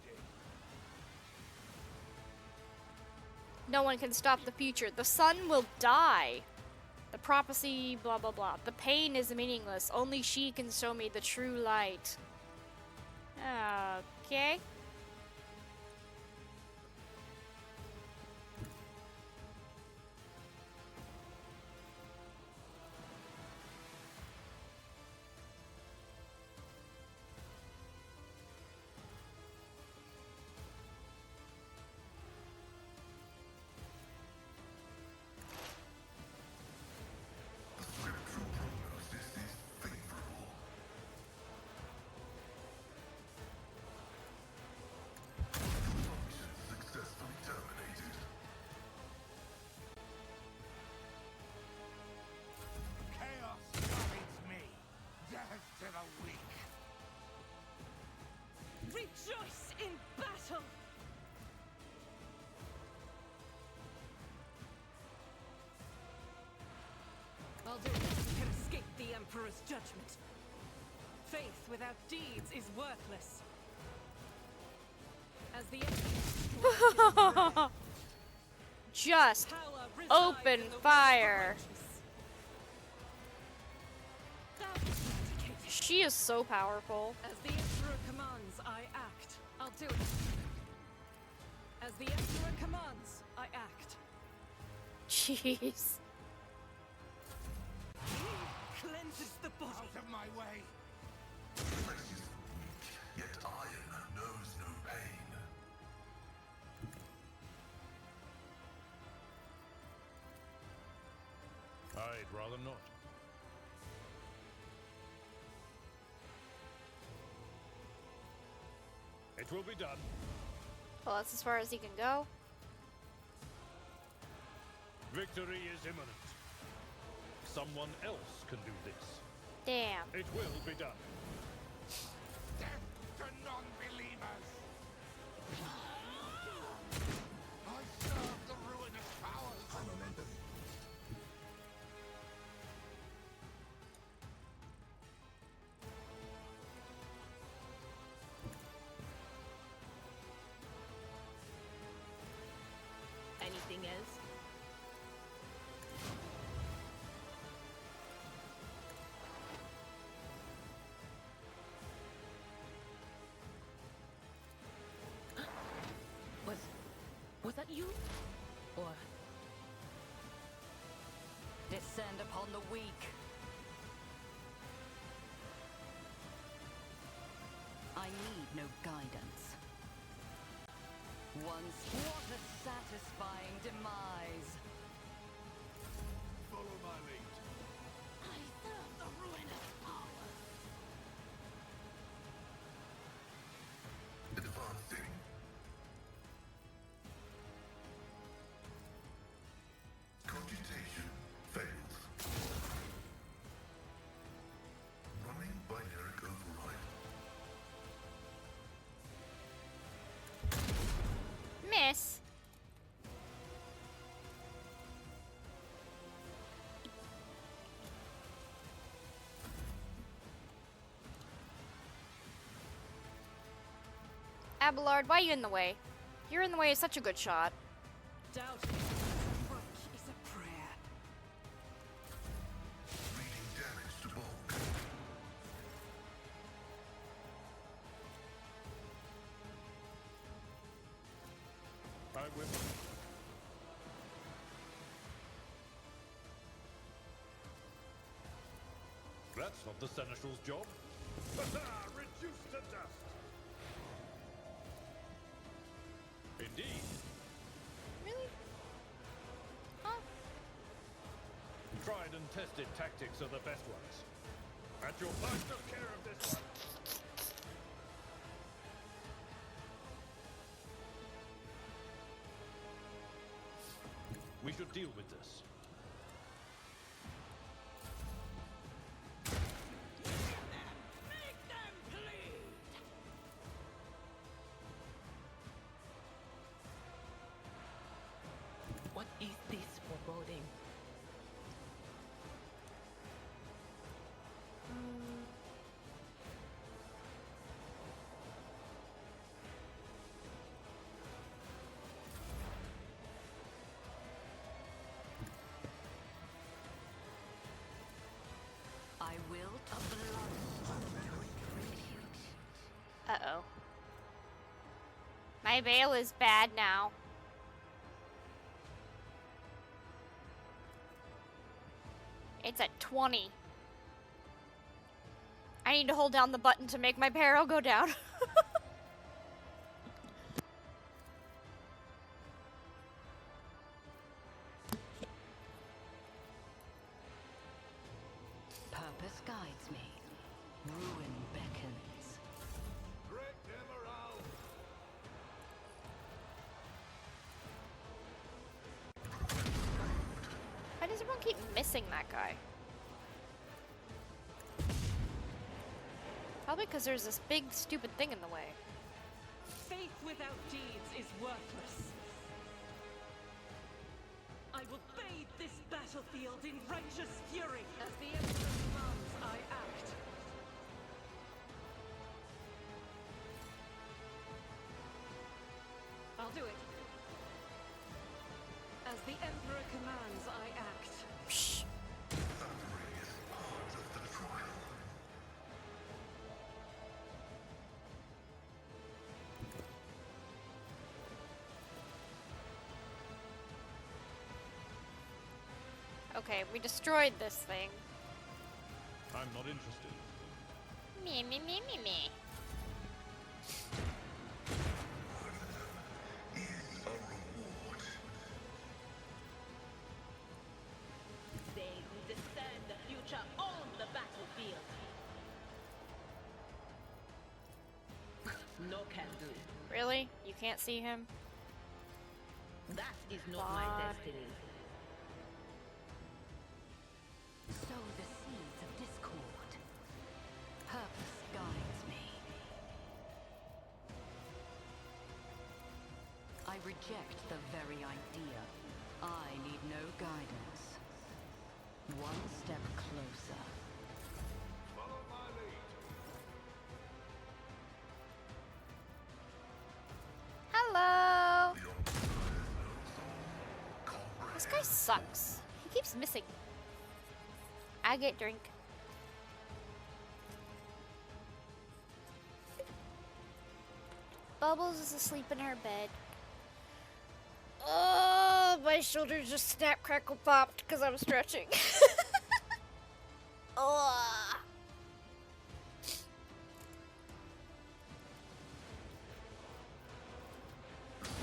No one can stop the future. The sun will die. The prophecy, blah blah blah. The pain is meaningless. Only she can show me the true light. Okay. The scriptural prognosis is favorable. Emperor's judgment. Faith without deeds is worthless. As the Just power resides open in the will of the fire. righteous. She is so powerful. As the Emperor commands, I act. I'll do it. As the Emperor commands, I act. Jeez. Cleanses the body. Out of my way! Flesh is weak, yet iron knows no pain. I'd rather not. It will be done. Well, that's as far as he can go. Victory is imminent. Someone else can do this. Damn. It will be done. Death to non-believers! I serve the ruinous powers! Anything else? Was that you? Or Descend upon the weak. I need no guidance. Once, what a satisfying demise. Follow my lead. I serve the ruinous powers. Advancing. Computation fails. Running binary override. Miss. Abelard, why are you in the way? You're in the way of such a good shot. Doubt work is a prayer. Reading damage to bulk. I will. That's not the Seneschal's job. Reduced to dust. Indeed. Really? Huh? Tried and tested tactics are the best ones. At your personal care of this one. We should deal with this. Make them bleed! What is this foreboding? I will to blood. Uh-oh. My veil is bad now. It's at 20. I need to hold down the button to make my barrel go down. Purpose guides me. Ruin beckons. Great Emerald! Why does everyone keep missing that guy? Probably because there's this big stupid thing in the way. Faith without deeds is worthless. I will bathe this battlefield in righteous fury. As the Emperor commands, I act. I'll do it. As the Emperor commands, I act. Psh. Suffering is part of the trial. Okay, we destroyed this thing. I'm not interested. Me, me, me, me, me. Is a reward. They who discern the future on the battlefield. No can do. Really? You can't see him? That is not my God. destiny. Sow the seeds of discord. Purpose guides me. I reject the very idea. I need no guidance. One step closer. Follow my lead. Hello! The Emperor knows all. This guy sucks. He keeps missing. I get drink. Bubbles is asleep in her bed. Oh, my shoulders just snap, crackle, popped because I'm stretching. Oh.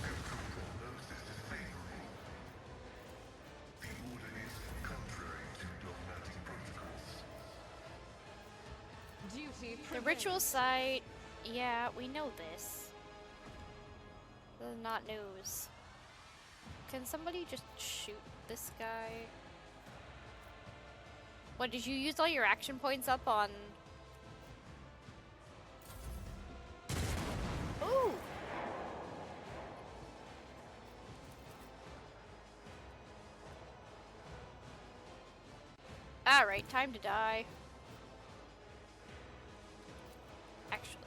Prognosis is favorable. The order is contrary to dogmatic protocols. Duty The prevails. ritual site, yeah, we know this. This is not news. Can somebody just shoot this guy? What, did you use all your action points up on? Ooh! Alright, time to die. Actually.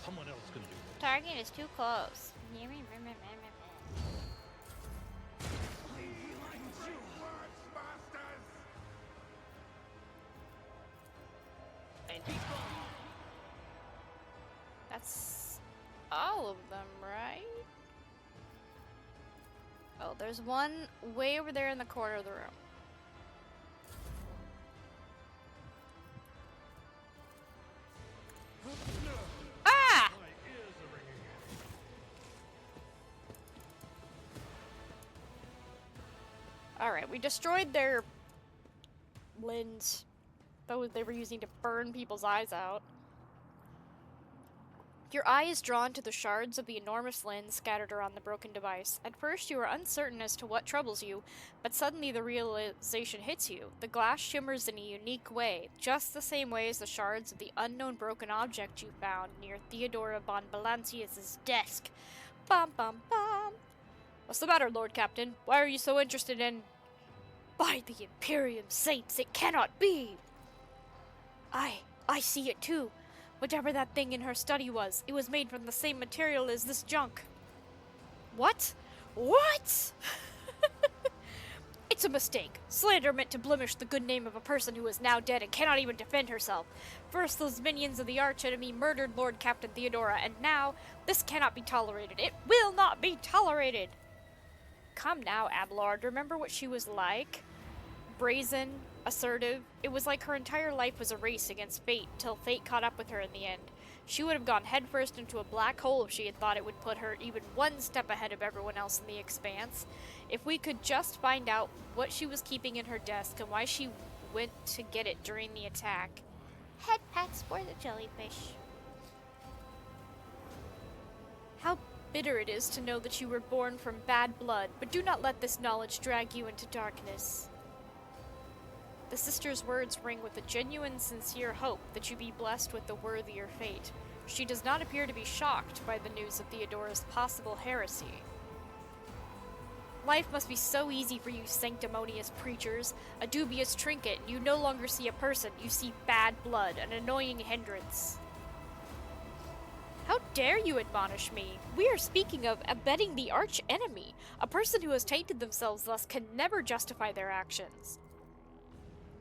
Someone else can do this. Target is too close. And be gone. That's all of them, right? Oh, there's one way over there in the corner of the room. Ah! My ears are ringing. Alright, we destroyed their lens. Those they were using to burn people's eyes out. Your eye is drawn to the shards of the enormous lens scattered around the broken device. At first, you are uncertain as to what troubles you, but suddenly the realization hits you. The glass shimmers in a unique way, just the same way as the shards of the unknown broken object you found near Theodora von Balancius's desk. Bum bum bum. What's the matter, Lord Captain? Why are you so interested in... By the Imperium Saints, it cannot be! I see it too. Whatever that thing in her study was, it was made from the same material as this junk. What? What? It's a mistake. Slander meant to blemish the good name of a person who is now dead and cannot even defend herself. First, those minions of the archenemy murdered Lord Captain Theodora, and now, this cannot be tolerated. It will not be tolerated! Come now, Abelard. Remember what she was like? Brazen, assertive. It was like her entire life was a race against fate, till fate caught up with her in the end. She would have gone headfirst into a black hole if she had thought it would put her even one step ahead of everyone else in the expanse. If we could just find out what she was keeping in her desk and why she went to get it during the attack. Head pats for the jellyfish. How bitter it is to know that you were born from bad blood, but do not let this knowledge drag you into darkness. The sister's words ring with a genuine, sincere hope that you be blessed with a worthier fate. She does not appear to be shocked by the news of Theodora's possible heresy. Life must be so easy for you sanctimonious preachers. A dubious trinket, you no longer see a person, you see bad blood, an annoying hindrance. How dare you admonish me? We are speaking of abetting the arch enemy. A person who has tainted themselves thus can never justify their actions.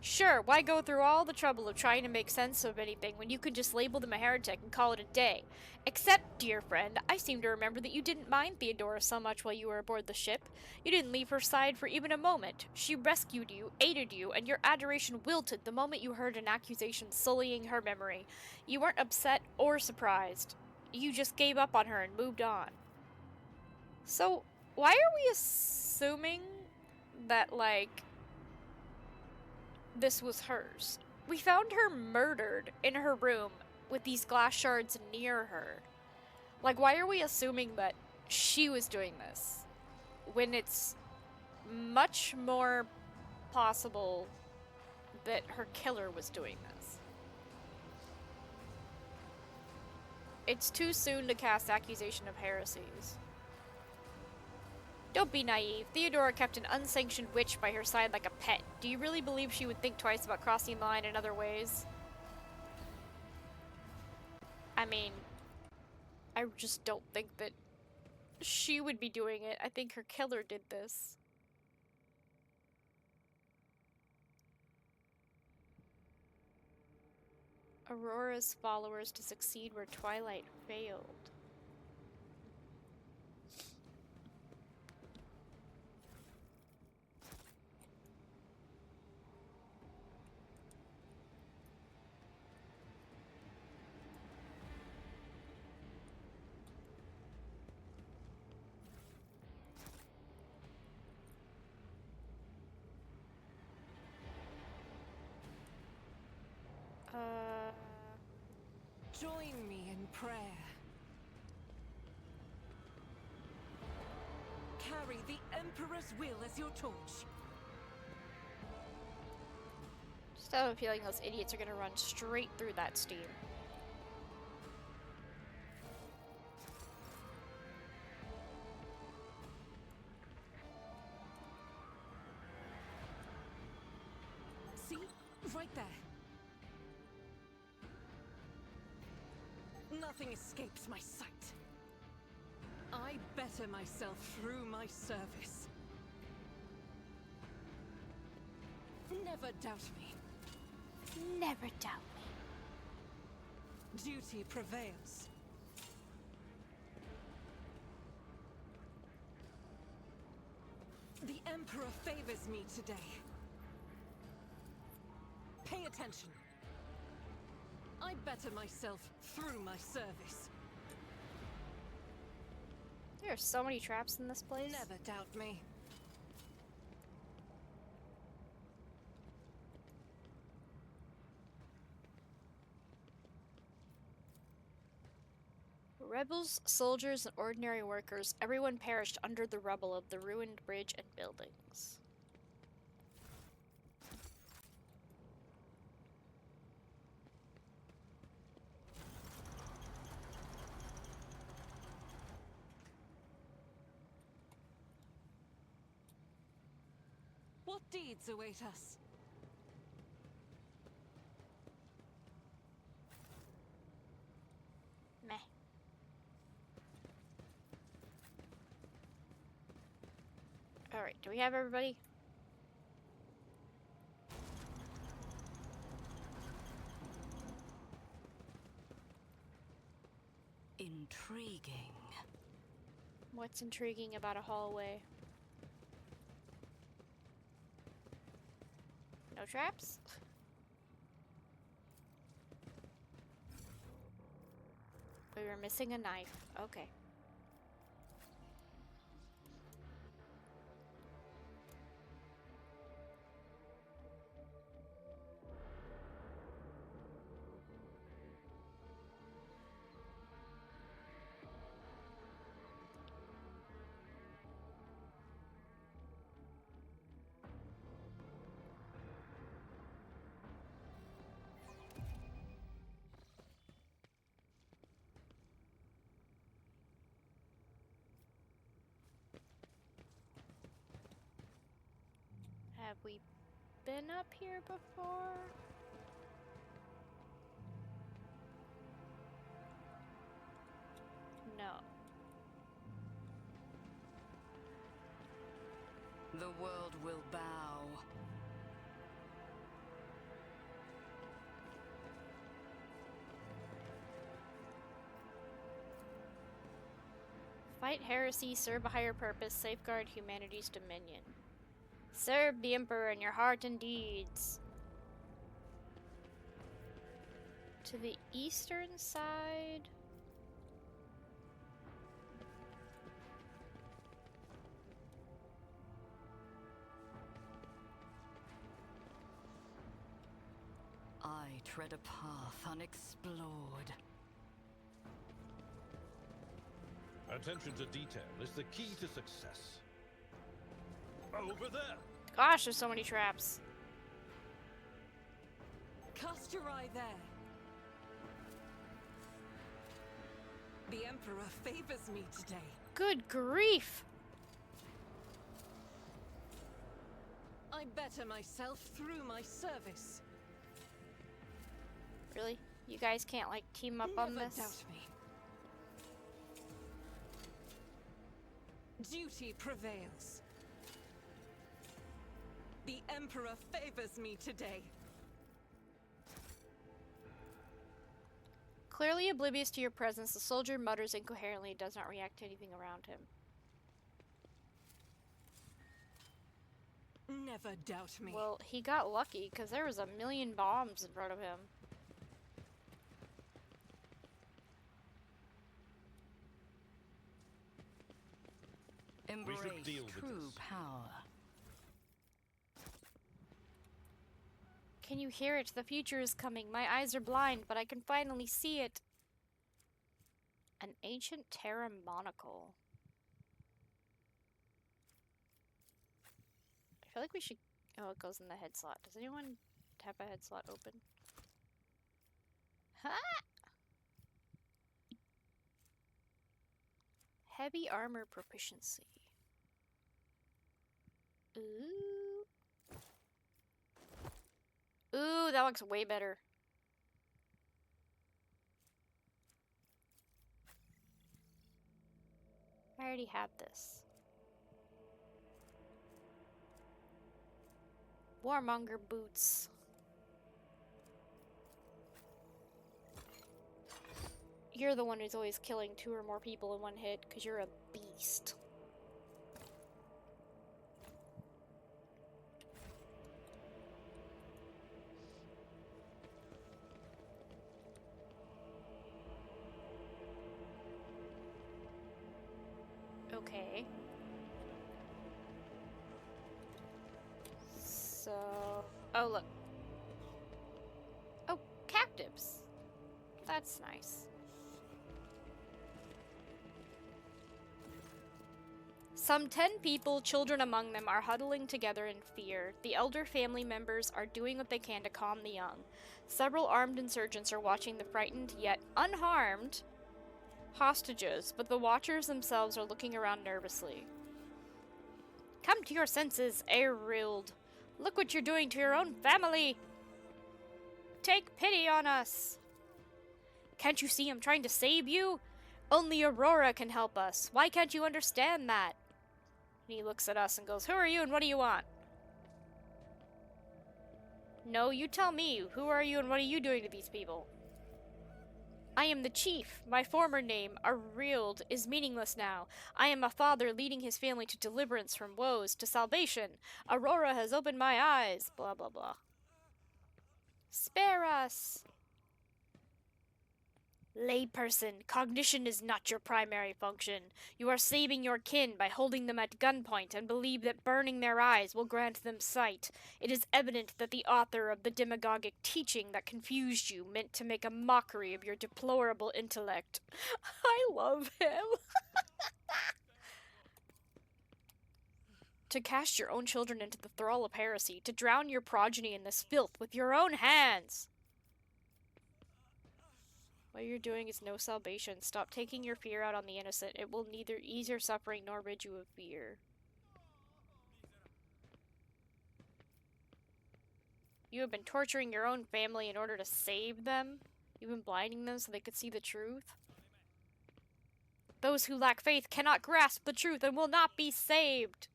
Sure, why go through all the trouble of trying to make sense of anything when you can just label them a heretic and call it a day? Except, dear friend, I seem to remember that you didn't mind Theodora so much while you were aboard the ship. You didn't leave her side for even a moment. She rescued you, aided you, and your adoration wilted the moment you heard an accusation sullying her memory. You weren't upset or surprised. You just gave up on her and moved on. So, why are we assuming that, like, this was hers? We found her murdered in her room with these glass shards near her. Like, why are we assuming that she was doing this when it's much more possible that her killer was doing this? It's too soon to cast accusation of heresies. Don't be naive. Theodora kept an unsanctioned witch by her side like a pet. Do you really believe she would think twice about crossing the line in other ways? I mean, I just don't think that she would be doing it. I think her killer did this. Aurora's followers to succeed where Twilight failed. Join me in prayer. Carry the Emperor's will as your torch. Just have a feeling those idiots are gonna run straight through that steam. See? Right there. Nothing escapes my sight. I better myself through my service. Never doubt me. Never doubt me. Duty prevails. The Emperor favors me today. Pay attention. I better myself through my service. There are so many traps in this place. Never doubt me. Rebels, soldiers, and ordinary workers, everyone perished under the rubble of the ruined bridge and buildings. What deeds await us? Meh. Alright, do we have everybody? Intriguing. What's intriguing about a hallway? No traps? We were missing a knife. Okay. Have we been up here before? No. The world will bow. Fight heresy, serve a higher purpose, safeguard humanity's dominion. Serve the Emperor in your heart and deeds. To the eastern side. I tread a path unexplored. Attention to detail is the key to success. Over there! Gosh, there's so many traps. Cast your eye there. The Emperor favors me today. Good grief! I better myself through my service. Really? You guys can't, like, team up on Never this? doubt me. Duty prevails. The Emperor favors me today. Clearly oblivious to your presence, the soldier mutters incoherently and does not react to anything around him. Never doubt me. Well, he got lucky, because there was a million bombs in front of him. Embrace deal with true this. power. Can you hear it? The future is coming. My eyes are blind, but I can finally see it. An ancient Terra monocle. I feel like we should... Oh, it goes in the head slot. Does anyone have a head slot open? Ha! Heavy armor proficiency. Ooh. Ooh, that looks way better. I already had this. Warmonger boots. You're the one who's always killing 2 or more people in one hit, because you're a beast. Okay. So... Oh, look. Oh, captives. That's nice. Some 10 people, children among them, are huddling together in fear. The elder family members are doing what they can to calm the young. Several armed insurgents are watching the frightened, yet unharmed, hostages, but the watchers themselves are looking around nervously. Come to your senses, Erilde. Look what you're doing to your own family. Take pity on us. Can't you see I'm trying to save you? Only Aurora can help us. Why can't you understand that? And he looks at us and goes, who are you and what do you want? No, you tell me. Who are you and what are you doing to these people? I am the chief. My former name, Erilde, is meaningless now. I am a father leading his family to deliverance from woes, to salvation. Aurora has opened my eyes. Blah, blah, blah. Spare us. Layperson, cognition is not your primary function. You are saving your kin by holding them at gunpoint and believe that burning their eyes will grant them sight. It is evident that the author of the demagogic teaching that confused you meant to make a mockery of your deplorable intellect. I love him. To cast your own children into the thrall of heresy, to drown your progeny in this filth with your own hands. What you're doing is no salvation. Stop taking your fear out on the innocent. It will neither ease your suffering nor rid you of fear. You have been torturing your own family in order to save them. You've been blinding them so they could see the truth. Those who lack faith cannot grasp the truth and will not be saved.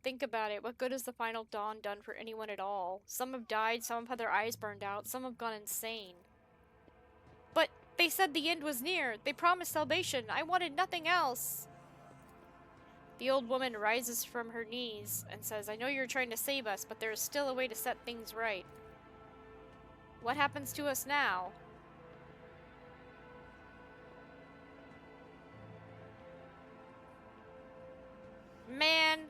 Think about it. What good has the final dawn done for anyone at all? Some have died, some have had their eyes burned out, some have gone insane. But they said the end was near. They promised salvation. I wanted nothing else. The old woman rises from her knees and says, I know you're trying to save us, but there is still a way to set things right. What happens to us now? Man.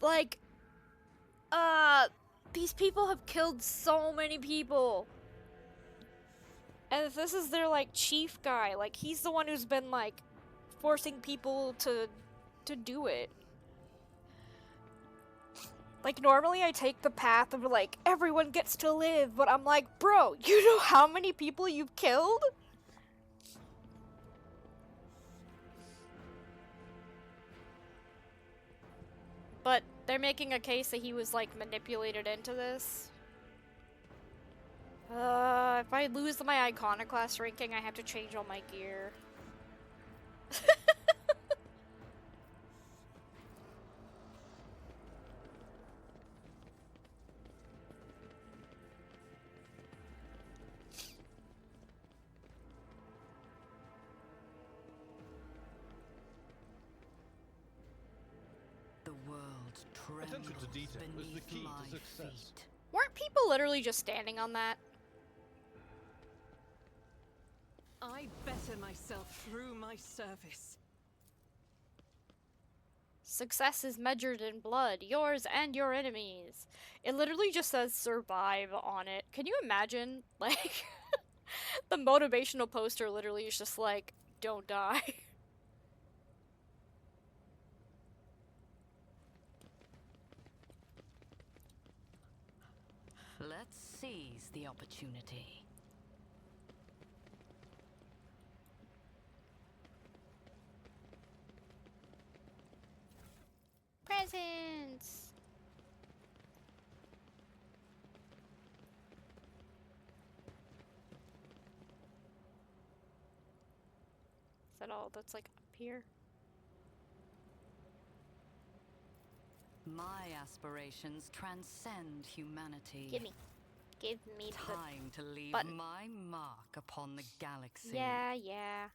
Like, these people have killed so many people. And if this is their, like, chief guy, like, he's the one who's been, like, forcing people to do it. Like, normally I take the path of, like, everyone gets to live, but I'm like, bro, you know how many people you've killed? But they're making a case that he was, like, manipulated into this. If I lose my Iconoclast ranking, I have to change all my gear. The world trembles Attention to detail is the beneath key my to success. feet. Weren't people literally just standing on that? I better myself through my service. Success is measured in blood, yours and your enemies. It literally just says survive on it. Can you imagine? Like, the motivational poster literally is just like, don't die. Let's seize the opportunity. Presents! Is that all that's like up here? My aspirations transcend humanity. Give me the Time to leave button. my mark upon the galaxy. Yeah, yeah.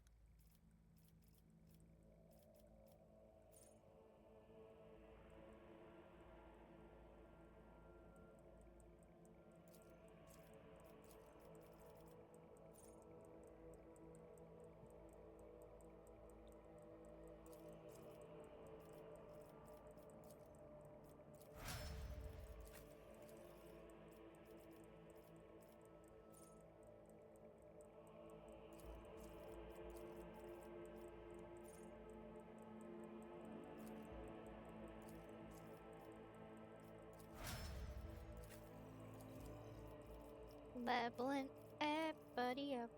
Leveling everybody up.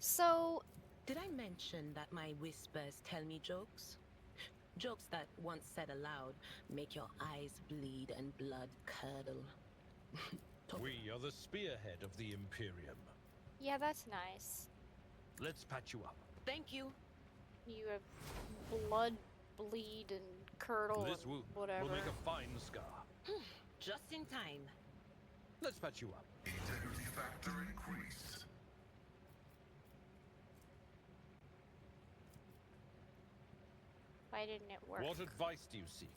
So, Did I mention that my whispers tell me jokes? Jokes that, once said aloud, make your eyes bleed and blood curdle. We are the spearhead of the Imperium. yeah, that's nice. Let's patch you up. Thank you. You have blood, bleed, and curdle This and wound whatever. will make a fine scar. Just in time. Let's patch you up. Integrity factor increased. Why didn't it work? What advice do you seek?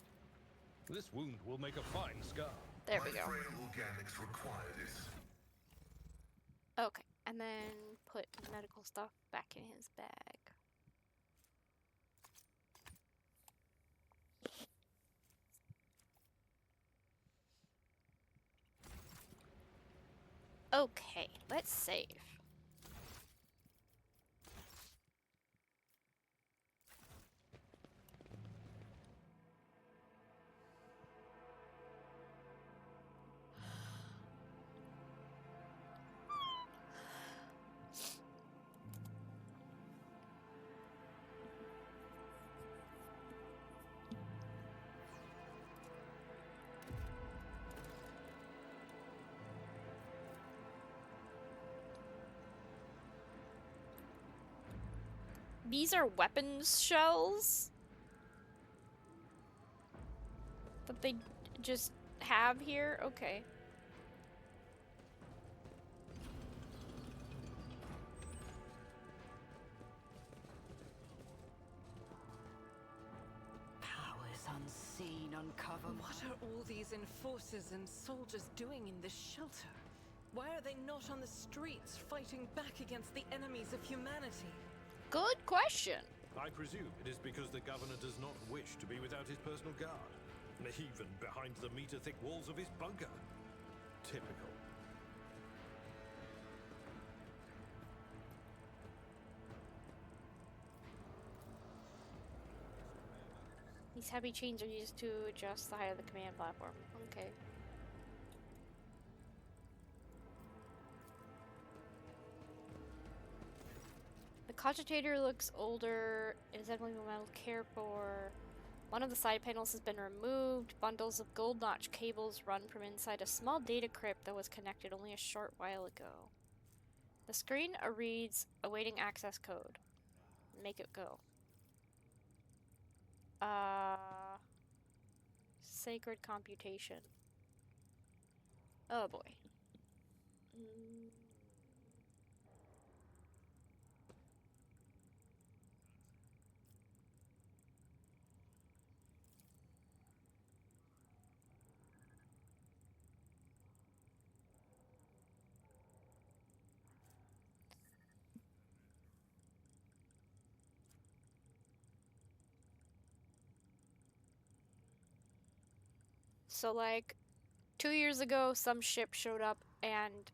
This wound will make a fine scar. There My we go. frail organics required it. Okay, and then put medical stuff back in his bag. Okay, let's save. These are weapons shells that they just have here? Okay. Powers unseen uncover. What are all these enforcers and soldiers doing in this shelter? Why are they not on the streets fighting back against the enemies of humanity? Good question. I presume it is because the governor does not wish to be without his personal guard, even behind the meter-thick walls of his bunker. Typical. These heavy chains are used to adjust the height of the command platform. Okay. The cogitator looks older. It is evidently well cared for. One of the side panels has been removed. Bundles of gold notch cables run from inside a small data crypt that was connected only a short while ago. The screen reads awaiting access code. Make it go. Sacred computation. Oh boy. So, like, 2 years ago, some ship showed up and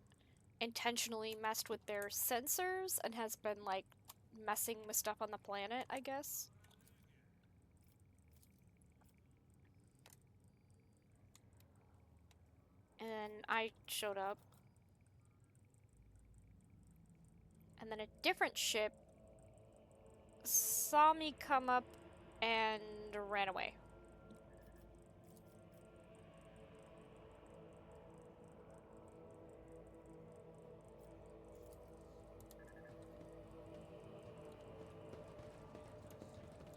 intentionally messed with their sensors and has been, like, messing with stuff on the planet, I guess. And I showed up. And then a different ship saw me come up and ran away.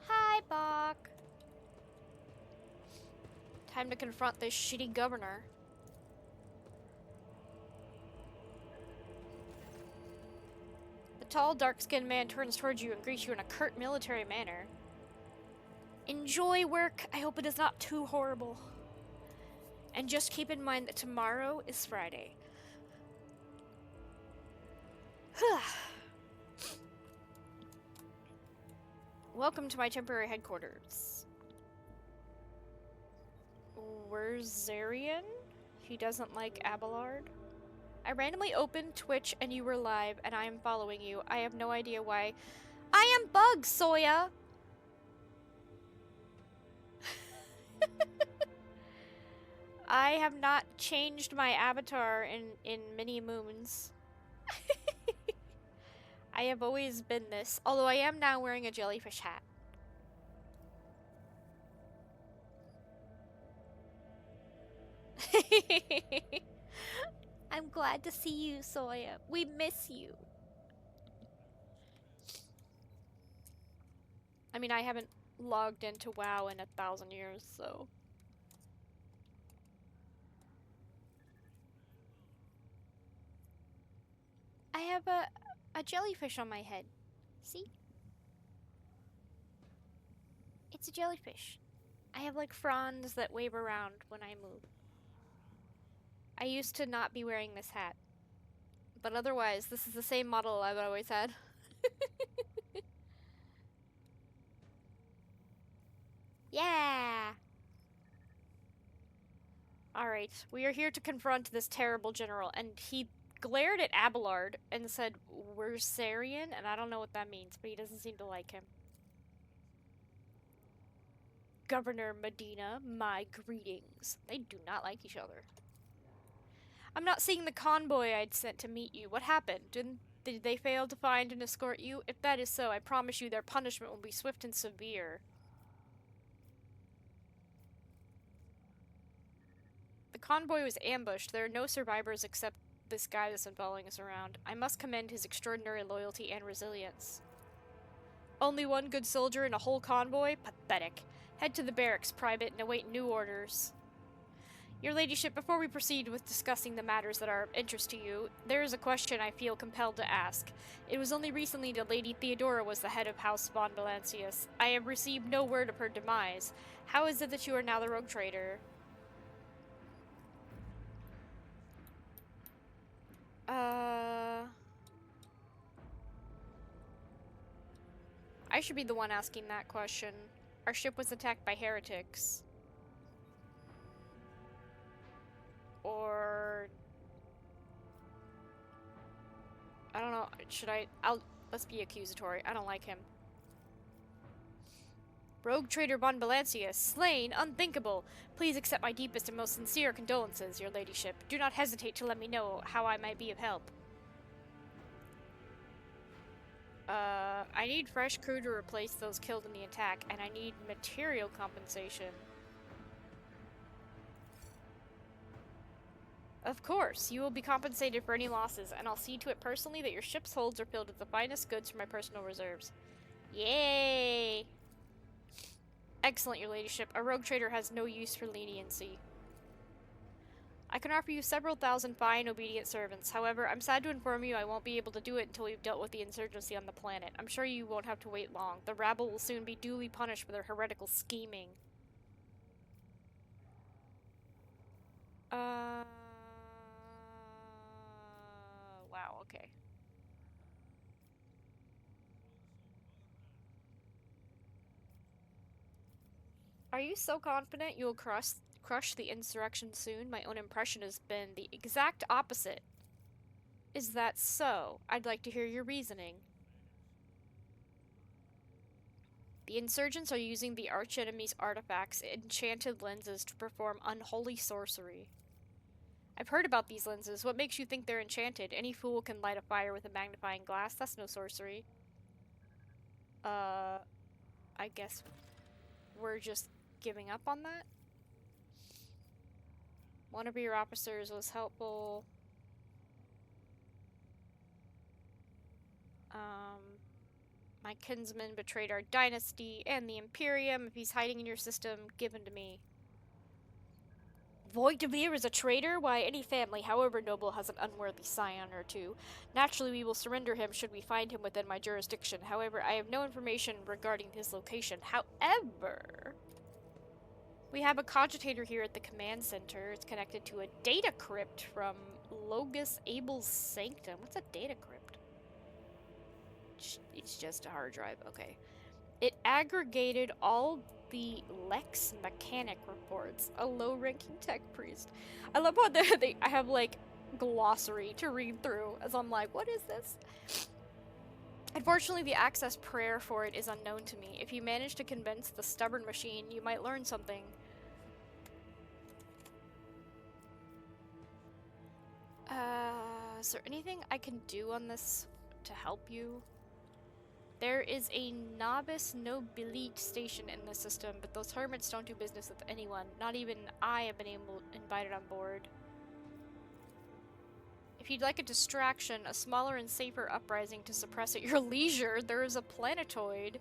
Hi, Bach. Time to confront this shitty governor. The tall, dark-skinned man turns towards you and greets you in a curt military manner. Enjoy work. I hope it is not too horrible. And just keep in mind that tomorrow is Friday. Welcome to my temporary headquarters. Where's Zarian? He doesn't like Abelard. I randomly opened Twitch and you were live, and I am following you. I have no idea why. I am Bug, Soya! I have not changed my avatar in many moons. I have always been this, although I am now wearing a jellyfish hat. I'm glad to see you, Soya. We miss you. I mean, I haven't logged into WoW in 1,000 years, so. I have a jellyfish on my head. See? It's a jellyfish. I have like fronds that wave around when I move. I used to not be wearing this hat. But otherwise, this is the same model I've always had. Yeah! Alright, we are here to confront this terrible general, and he glared at Abelard and said, "We're Sarian," and I don't know what that means, but he doesn't seem to like him. Governor Medina, my greetings. They do not like each other. I'm not seeing the convoy I'd sent to meet you. What happened? Did they fail to find and escort you? If that is so, I promise you their punishment will be swift and severe. The convoy was ambushed. There are no survivors except this guy that's been following us around. I must commend his extraordinary loyalty and resilience. Only one good soldier in a whole convoy? Pathetic. Head to the barracks, Private, and await new orders. Your ladyship, before we proceed with discussing the matters that are of interest to you, there is a question I feel compelled to ask. It was only recently that Lady Theodora was the head of House von Valancius. I have received no word of her demise. How is it that you are now the rogue trader? I should be the one asking that question. Our ship was attacked by heretics. Or... I don't know. Should I... Let's be accusatory. I don't like him. Rogue trader von Valancius, slain, unthinkable. Please accept my deepest and most sincere condolences, your ladyship. Do not hesitate to let me know how I might be of help. I need fresh crew to replace those killed in the attack, and I need material compensation. Of course, you will be compensated for any losses, and I'll see to it personally that your ship's holds are filled with the finest goods from my personal reserves. Yay! Excellent, your ladyship. A rogue trader has no use for leniency. I can offer you several thousand fine, obedient servants. However, I'm sad to inform you I won't be able to do it until we've dealt with the insurgency on the planet. I'm sure you won't have to wait long. The rabble will soon be duly punished for their heretical scheming. Wow, okay. Are you so confident you will crush the insurrection soon? My own impression has been the exact opposite. Is that so? I'd like to hear your reasoning. The insurgents are using the archenemy's artifacts, enchanted lenses, to perform unholy sorcery. I've heard about these lenses. What makes you think they're enchanted? Any fool can light a fire with a magnifying glass. That's no sorcery. I guess we're just giving up on that? One of your officers was helpful. My kinsman betrayed our dynasty and the Imperium. If he's hiding in your system, give him to me. Voidemir is a traitor? Why, any family, however noble, has an unworthy scion or two. Naturally, we will surrender him should we find him within my jurisdiction. However, I have no information regarding his location. However, we have a cogitator here at the command center. It's connected to a data crypt from Logus Abel's Sanctum. What's a data crypt? It's just a hard drive. Okay. It aggregated all the Lex Mechanic reports. A low-ranking tech priest. I love how I have, like, glossary to read through as I'm like, what is this? Unfortunately, the access prayer for it is unknown to me. If you manage to convince the stubborn machine, you might learn something. Is there anything I can do on this to help you? There is a novice nobilite station in the system, but those hermits don't do business with anyone. Not even I have been invited on board. If you'd like a distraction, a smaller and safer uprising to suppress at your leisure, there is a planetoid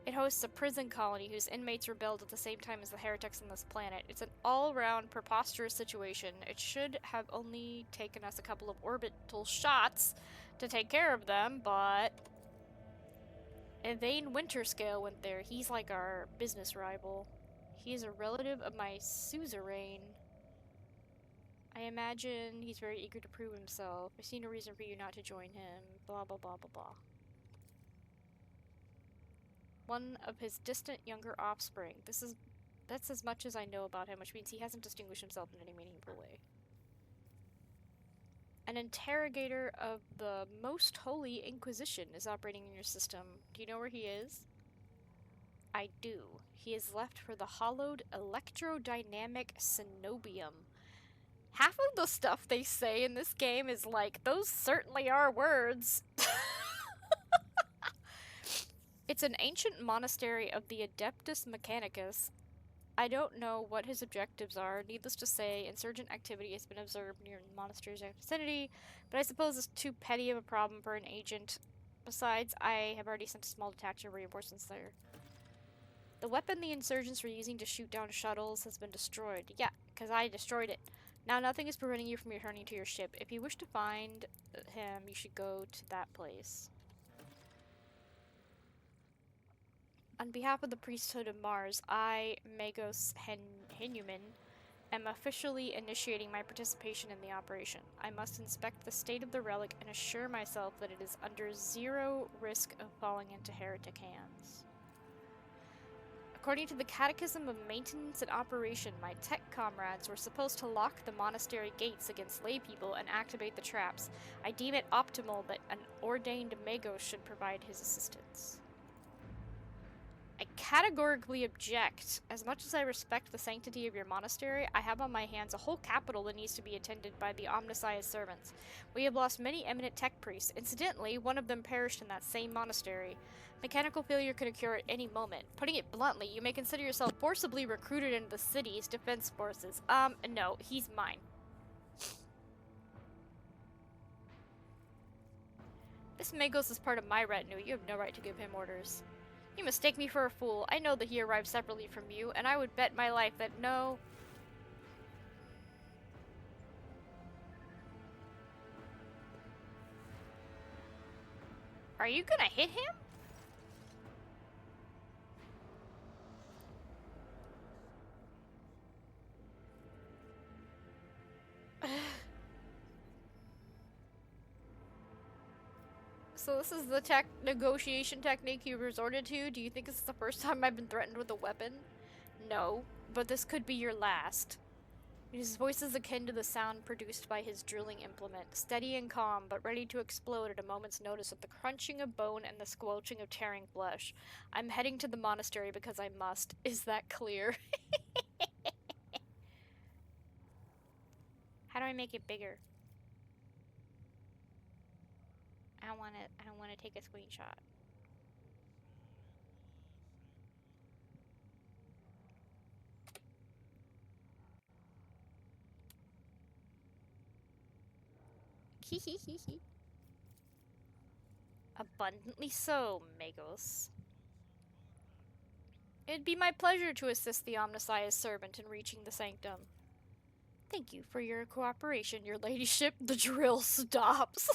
It hosts a prison colony whose inmates rebelled at the same time as the heretics on this planet. It's an all-around preposterous situation. It should have only taken us a couple of orbital shots to take care of them, but Evane Winterscale went there. He's like our business rival. He is a relative of my suzerain. I imagine he's very eager to prove himself. I see no reason for you not to join him. Blah, blah, blah, blah, blah. One of his distant younger offspring. That's as much as I know about him, which means he hasn't distinguished himself in any meaningful way. An interrogator of the Most Holy Inquisition is operating in your system. Do you know where he is? I do. He is left for the hollowed electrodynamic cenobium. Half of the stuff they say in this game is like, those certainly are words. It's an ancient monastery of the Adeptus Mechanicus. I don't know what his objectives are. Needless to say, insurgent activity has been observed near the monastery's vicinity, but I suppose it's too petty of a problem for an agent. Besides, I have already sent a small detachment of reinforcements there. The weapon the insurgents were using to shoot down shuttles has been destroyed. Yeah, because I destroyed it. Now nothing is preventing you from returning to your ship. If you wish to find him, you should go to that place. On behalf of the priesthood of Mars, I, Magos Henuman, am officially initiating my participation in the operation. I must inspect the state of the relic and assure myself that it is under zero risk of falling into heretic hands. According to the Catechism of Maintenance and Operation, my tech comrades were supposed to lock the monastery gates against laypeople and activate the traps. I deem it optimal that an ordained Magos should provide his assistance. I categorically object. As much as I respect the sanctity of your monastery, I have on my hands a whole capital that needs to be attended by the Omnissiah's servants. We have lost many eminent tech priests. Incidentally, one of them perished in that same monastery. Mechanical failure could occur at any moment. Putting it bluntly, you may consider yourself forcibly recruited into the city's defense forces. No, he's mine. This Magos is part of my retinue. You have no right to give him orders. You mistake me for a fool. I know that he arrived separately from you, and I would bet my life that no... Are you gonna hit him? So this is the negotiation technique you resorted to? Do you think this is the first time I've been threatened with a weapon? No, but this could be your last. His voice is akin to the sound produced by his drilling implement, steady and calm, but ready to explode at a moment's notice with the crunching of bone and the squelching of tearing flesh. I'm heading to the monastery because I must. Is that clear? How do I make it bigger? I don't want to take a screenshot. Abundantly so, Magos. It'd be my pleasure to assist the Omnissiah's servant in reaching the sanctum. Thank you for your cooperation, your ladyship. The drill stops.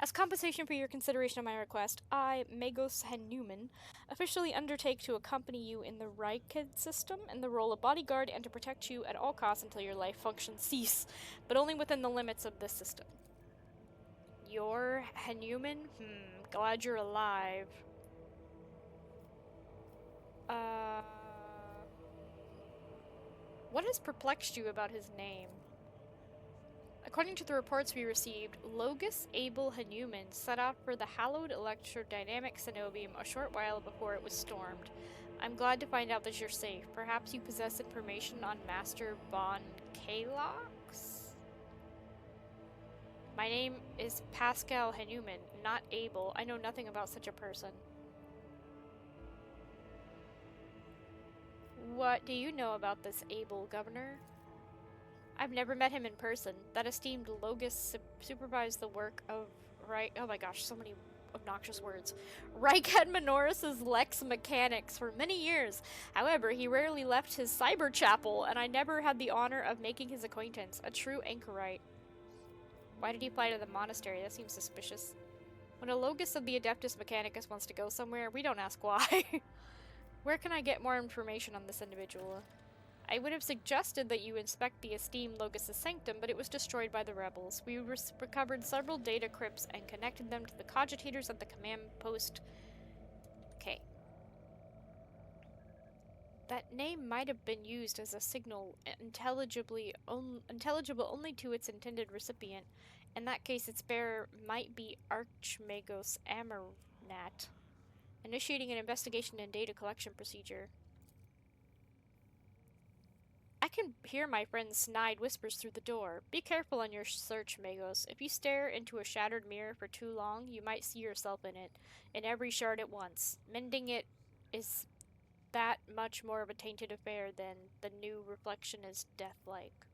As compensation for your consideration of my request, I, Magos Henuman, officially undertake to accompany you in the Rykad system in the role of bodyguard and to protect you at all costs until your life functions cease, but only within the limits of this system. You're Henuman? Glad you're alive. What has perplexed you about his name? According to the reports we received, Logus Abel Henuman set out for the hallowed electrodynamic cenobium a short while before it was stormed. I'm glad to find out that you're safe. Perhaps you possess information on Master Von Kalox? My name is Pasqal Henuman, not Abel. I know nothing about such a person. What do you know about this Abel, Governor? I've never met him in person. That esteemed Logus supervised the work of oh my gosh, so many obnoxious words. Rykad Minoris' Lex Mechanics for many years. However, he rarely left his cyber chapel, and I never had the honor of making his acquaintance. A true anchorite. Why did he fly to the monastery? That seems suspicious. When a Logus of the Adeptus Mechanicus wants to go somewhere, we don't ask why. Where can I get more information on this individual? I would have suggested that you inspect the esteemed Logus' sanctum, but it was destroyed by the rebels. We recovered several data crypts and connected them to the cogitators at the command post. Okay. That name might have been used as a signal intelligible only to its intended recipient. In that case, its bearer might be Archmagos Amarnat, initiating an investigation and data collection procedure. I can hear my friend's snide whispers through the door. Be careful on your search, Magos. If you stare into a shattered mirror for too long, you might see yourself in it, in every shard at once. Mending it is that much more of a tainted affair than the new reflection is death-like.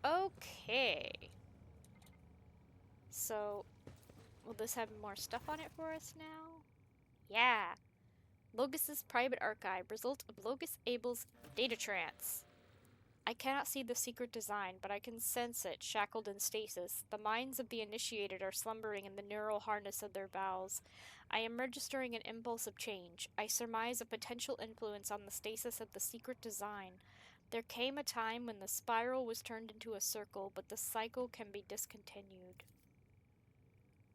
Okay. So, will this have more stuff on it for us now? Yeah. Logus's private archive, result of Logus Abel's data trance. I cannot see the secret design, but I can sense it, shackled in stasis. The minds of the initiated are slumbering in the neural harness of their bowels. I am registering an impulse of change. I surmise a potential influence on the stasis of the secret design. There came a time when the spiral was turned into a circle, but the cycle can be discontinued.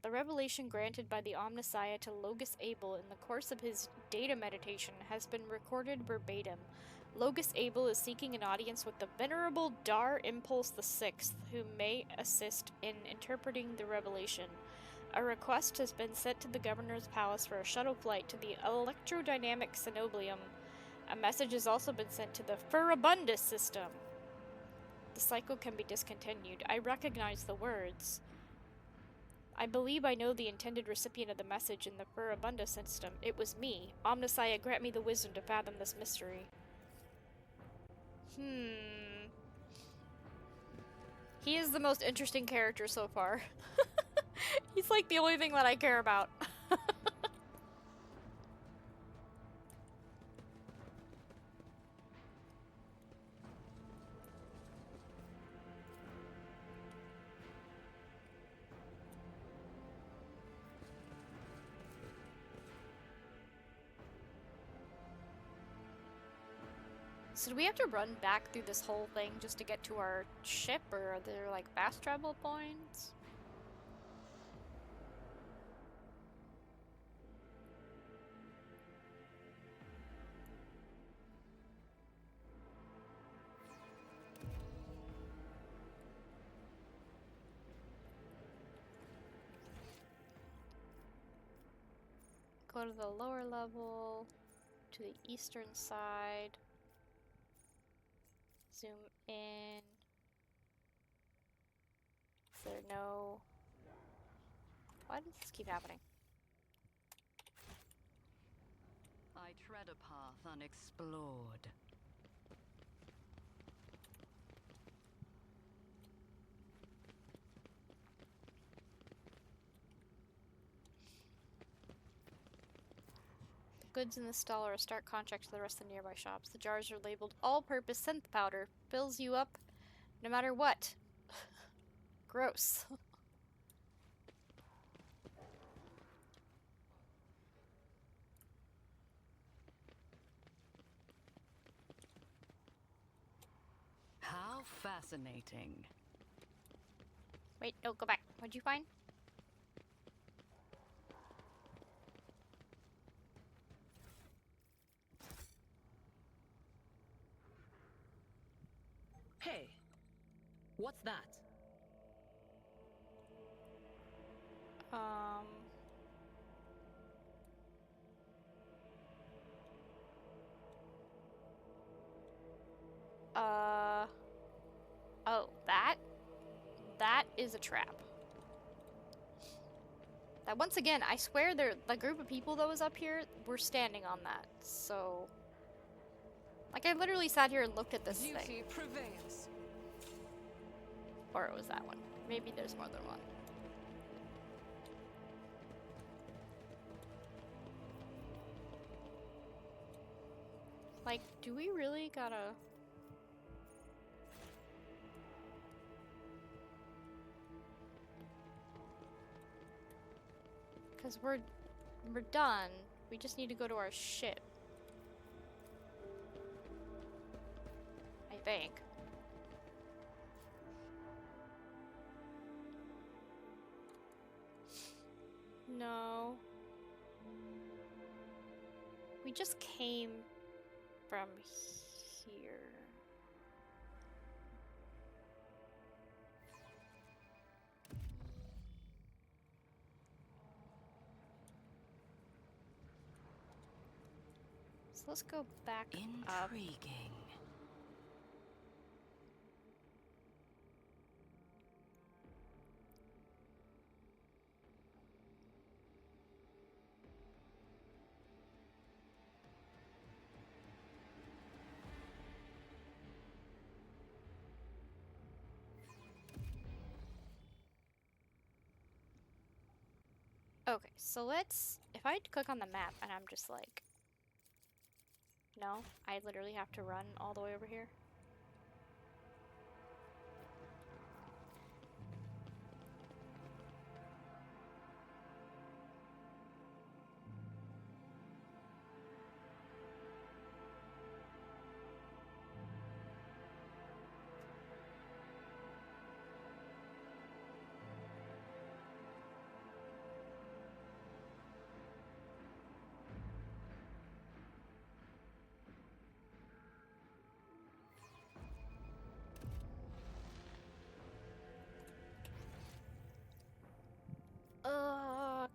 The revelation granted by the Omnissiah to Logus Abel in the course of his data meditation has been recorded verbatim. Logus Abel is seeking an audience with the Venerable Dar Impulse VI, who may assist in interpreting the revelation. A request has been sent to the Governor's Palace for a shuttle flight to the Electrodynamic Cenobium. A message has also been sent to the Furibundus system. The cycle can be discontinued. I recognize the words. I believe I know the intended recipient of the message in the Furibundus system. It was me. Omnissiah, grant me the wisdom to fathom this mystery. He is the most interesting character so far. He's like the only thing that I care about. So do we have to run back through this whole thing just to get to our ship, or are there like fast travel points? Go to the lower level, to the eastern side. Zoom in. Is there no... Why does this keep happening? I tread a path unexplored. Goods in the stall are a stark contrast to the rest of the nearby shops. The jars are labeled all-purpose synth powder. Fills you up no matter what. Gross. How fascinating. Wait, no, go back. What'd you find? Hey, what's that? Oh, that? That is a trap. That once again, I swear the group of people that was up here were standing on that. So, like, I literally sat here and looked at this thing. Duty prevails. Or it was that one. Maybe there's more than one. Like, do we really gotta... Because we're done. We just need to go to our ship. I think. No. We just came from here. So let's go back up. Intriguing. Okay, so let's... If I click on the map and I'm just like... No, I literally have to run all the way over here.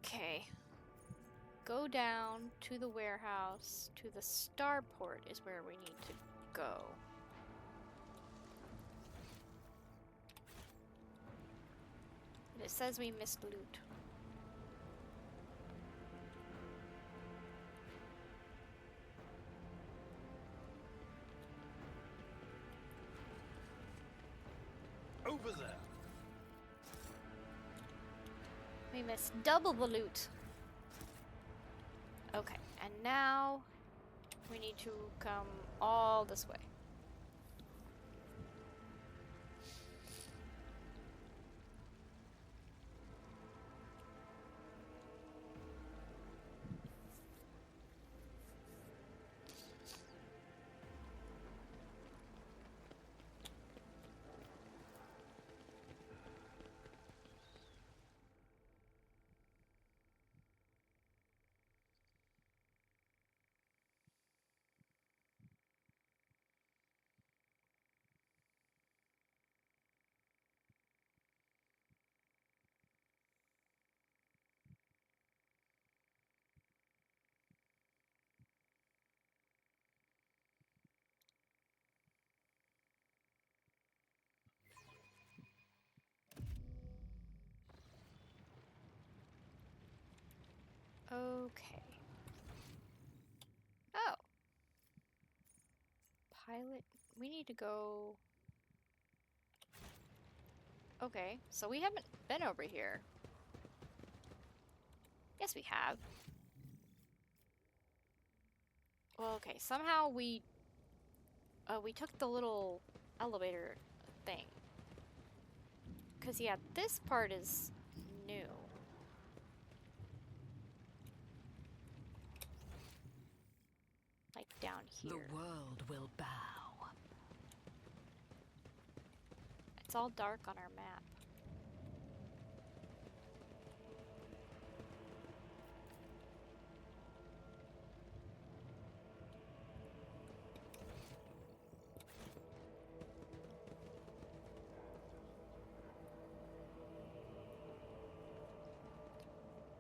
Okay. Go down to the warehouse, to the starport is where we need to go. And it says we missed loot. Over there. We missed double the loot. Okay, and now we need to come all this way. Okay. Oh. Pilot. We need to go... Okay, so we haven't been over here. Yes, we have. Well, okay, somehow we took the little elevator thing. 'Cause yeah, this part is new. Like down here. The world will bow. It's all dark on our map.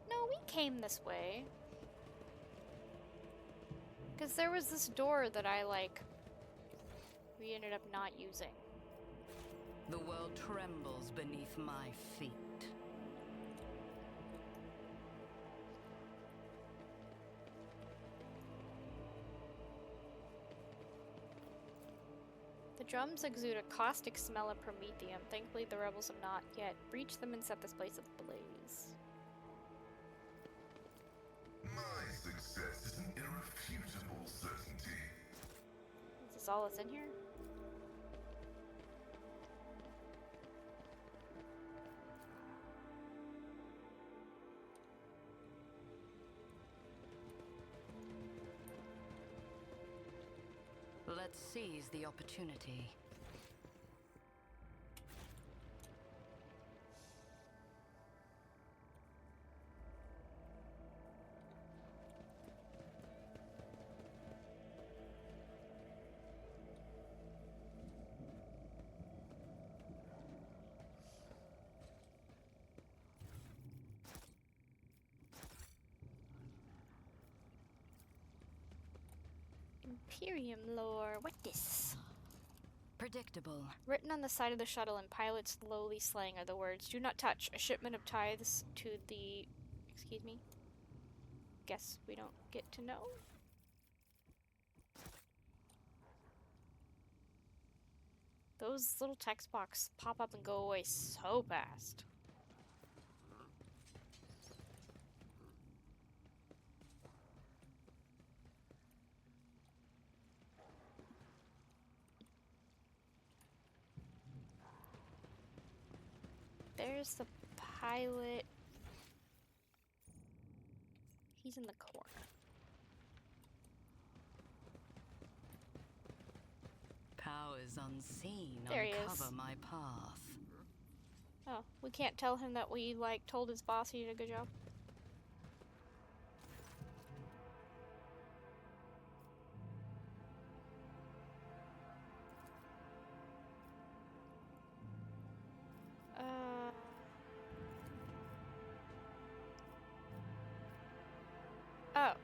No, we came this way. Because there was this door that we ended up not using. The world trembles beneath my feet. The drums exude a caustic smell of promethium. Thankfully, the rebels have not yet breached them and set this place ablaze. My success is an irrefutable certainty. Is this all that's in here? Let's seize the opportunity. Imperium lore. What this? Predictable. Written on the side of the shuttle in pilot's lowly slang are the words, "Do not touch. A shipment of tithes to the..." Excuse me? Guess we don't get to know. Those little text boxes pop up and go away so fast. There's the pilot. He's in the corner. Powers unseen There he uncover is. my path. Oh, we can't tell him that we, like, told his boss he did a good job. Oh.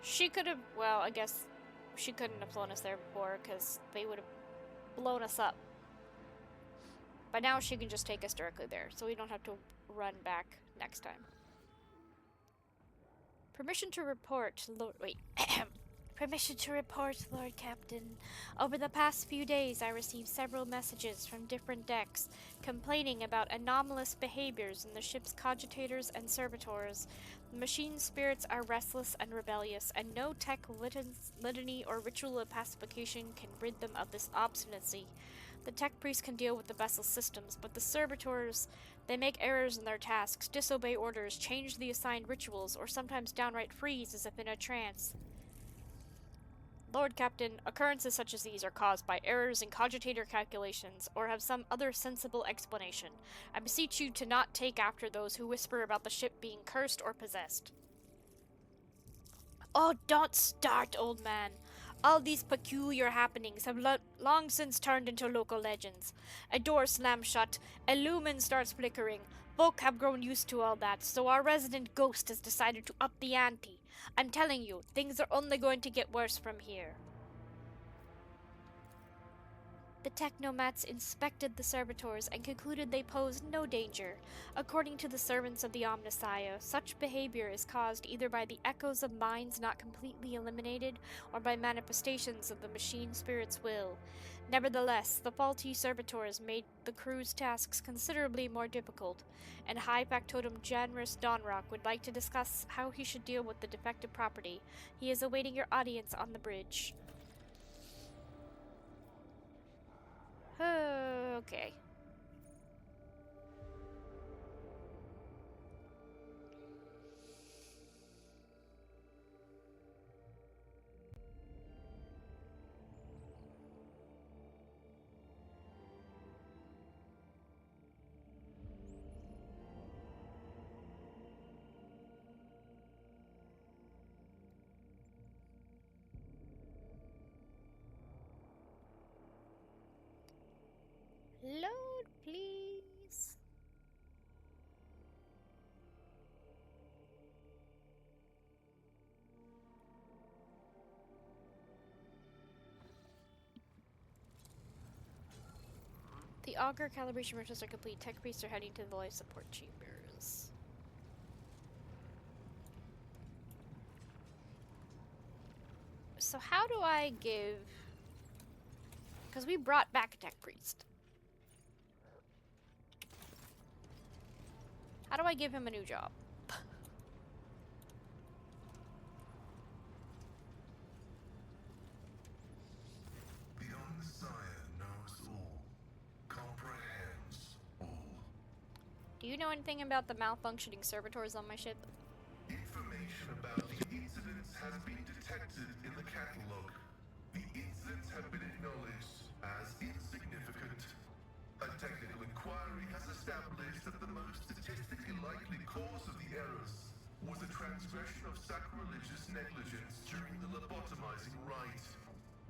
She could have, well, I guess she couldn't have flown us there before because they would have blown us up. But now she can just take us directly there, so we don't have to run back next time. Permission to report, Lord... Wait. Permission to report, Lord Captain. Over the past few days, I received several messages from different decks complaining about anomalous behaviors in the ship's cogitators and servitors. The machine spirits are restless and rebellious, and no tech litany or ritual of pacification can rid them of this obstinacy. The tech priests can deal with the vessel's systems, but the servitors, they make errors in their tasks, disobey orders, change the assigned rituals, or sometimes downright freeze as if in a trance. Lord Captain, occurrences such as these are caused by errors in cogitator calculations, or have some other sensible explanation. I beseech you to not take after those who whisper about the ship being cursed or possessed. Oh, don't start, old man. All these peculiar happenings have long since turned into local legends. A door slams shut, a lumen starts flickering. Folk have grown used to all that, so our resident ghost has decided to up the ante. I'm telling you, things are only going to get worse from here. The technomats inspected the servitors and concluded they posed no danger. According to the servants of the Omnissiah, such behavior is caused either by the echoes of minds not completely eliminated or by manifestations of the machine spirit's will. Nevertheless, the faulty servitors made the crew's tasks considerably more difficult, and High Factotum Janrus Donrock would like to discuss how he should deal with the defective property. He is awaiting your audience on the bridge. Okay. Load, please. The auger calibration rituals are complete. Tech priests are heading to the life support chambers. So how do I give Because we brought back a tech priest. How do I give him a new job? The Omnissiah knows all, comprehends all. Do you know anything about the malfunctioning servitors on my ship? Information about the incidents has been detected in the catalog. The incidents have been acknowledged as insignificant. A technical inquiry has established that the most statistically likely cause of the errors was a transgression of sacrilegious negligence during the lobotomizing rite.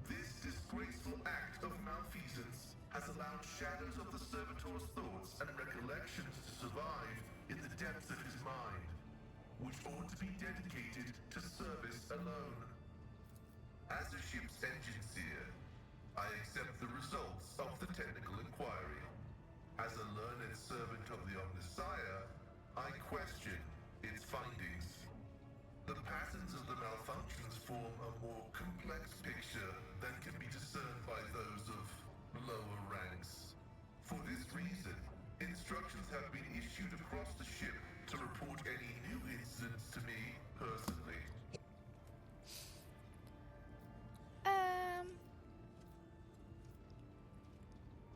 This disgraceful act of malfeasance has allowed shadows of the servitor's thoughts and recollections to survive in the depths of his mind, which ought to be dedicated to service alone. As a ship's engine seer, I accept the results of the technical inquiry. As a learned servant of the Omnissiah, I question its findings. The patterns of the malfunctions form a more complex picture than can be discerned by those of lower ranks. For this reason, instructions have been issued across the ship to report any new incidents to me personally.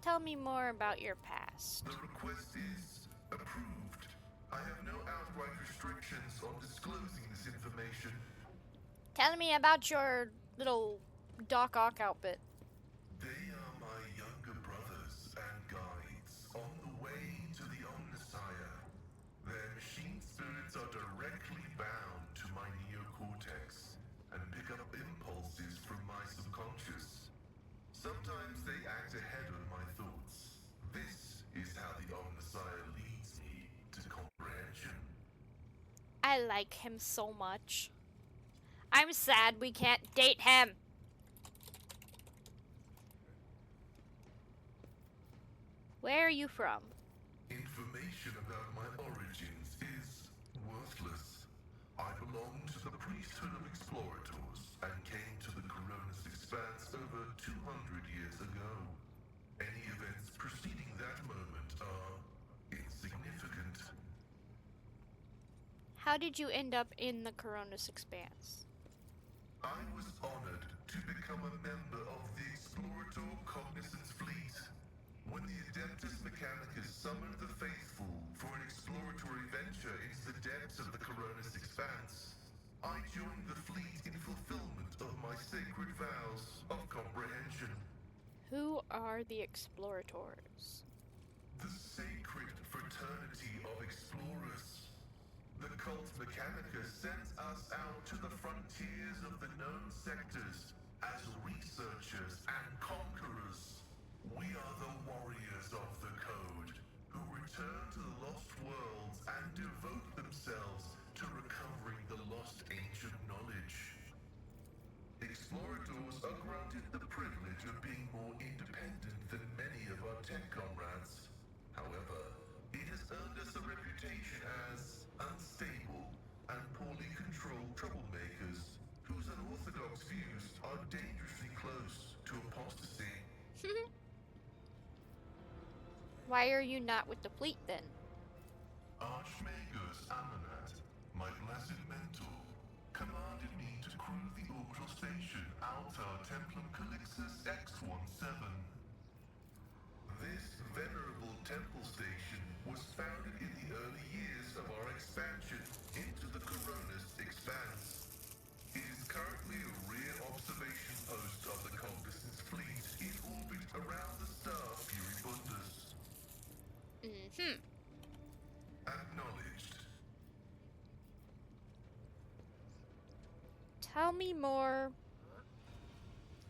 Tell me more about your past. The request is approved. I have no outright restrictions on disclosing this information. Tell me about your little Doc Ock outfit. They are my younger brothers and guides on the way to the Omnissiah. Their machine spirits are directly bound to my neocortex and pick up impulses from my subconscious. Sometimes they act ahead of my thoughts. This is how the Omnissiah leads me to comprehension. I like him so much. I'm sad we can't date him. Where are you from? Information about my origins is worthless. I belong to the priesthood of explorators and came to the Coronis Expanse over 200 years ago. Any events preceding that moment are insignificant. How did you end up in the Coronis Expanse? I was honored to become a member of the Explorator Cognizance Fleet. When the Adeptus Mechanicus summoned the faithful for an exploratory venture into the depths of the Coronis Expanse, I joined the fleet in fulfillment of my sacred vows of comprehension. Who are the Explorators? The sacred fraternity of explorers. The cult Mechanicus sends us out to the frontiers of the known sectors as researchers and conquerors. We are the warriors of the code, who return to the lost worlds and devote themselves to recovering the lost ancient knowledge. Explorators are granted the privilege of being more independent than many of our tech comrades. However, it has earned us a reputation as unstable and poorly controlled troublemakers whose unorthodox views are dangerously close to apostasy. Why are you not with the fleet then? Archmagus Amanat, my blessed mentor, commanded me to crew the orbital station Altar Templum Calixus X-17. This venerable temple station was founded in the early years of our expansion into the Coronis Expanse. It is currently a rear observation post of the Cognizance Fleet in orbit around the star Furibundus. Acknowledged. Tell me more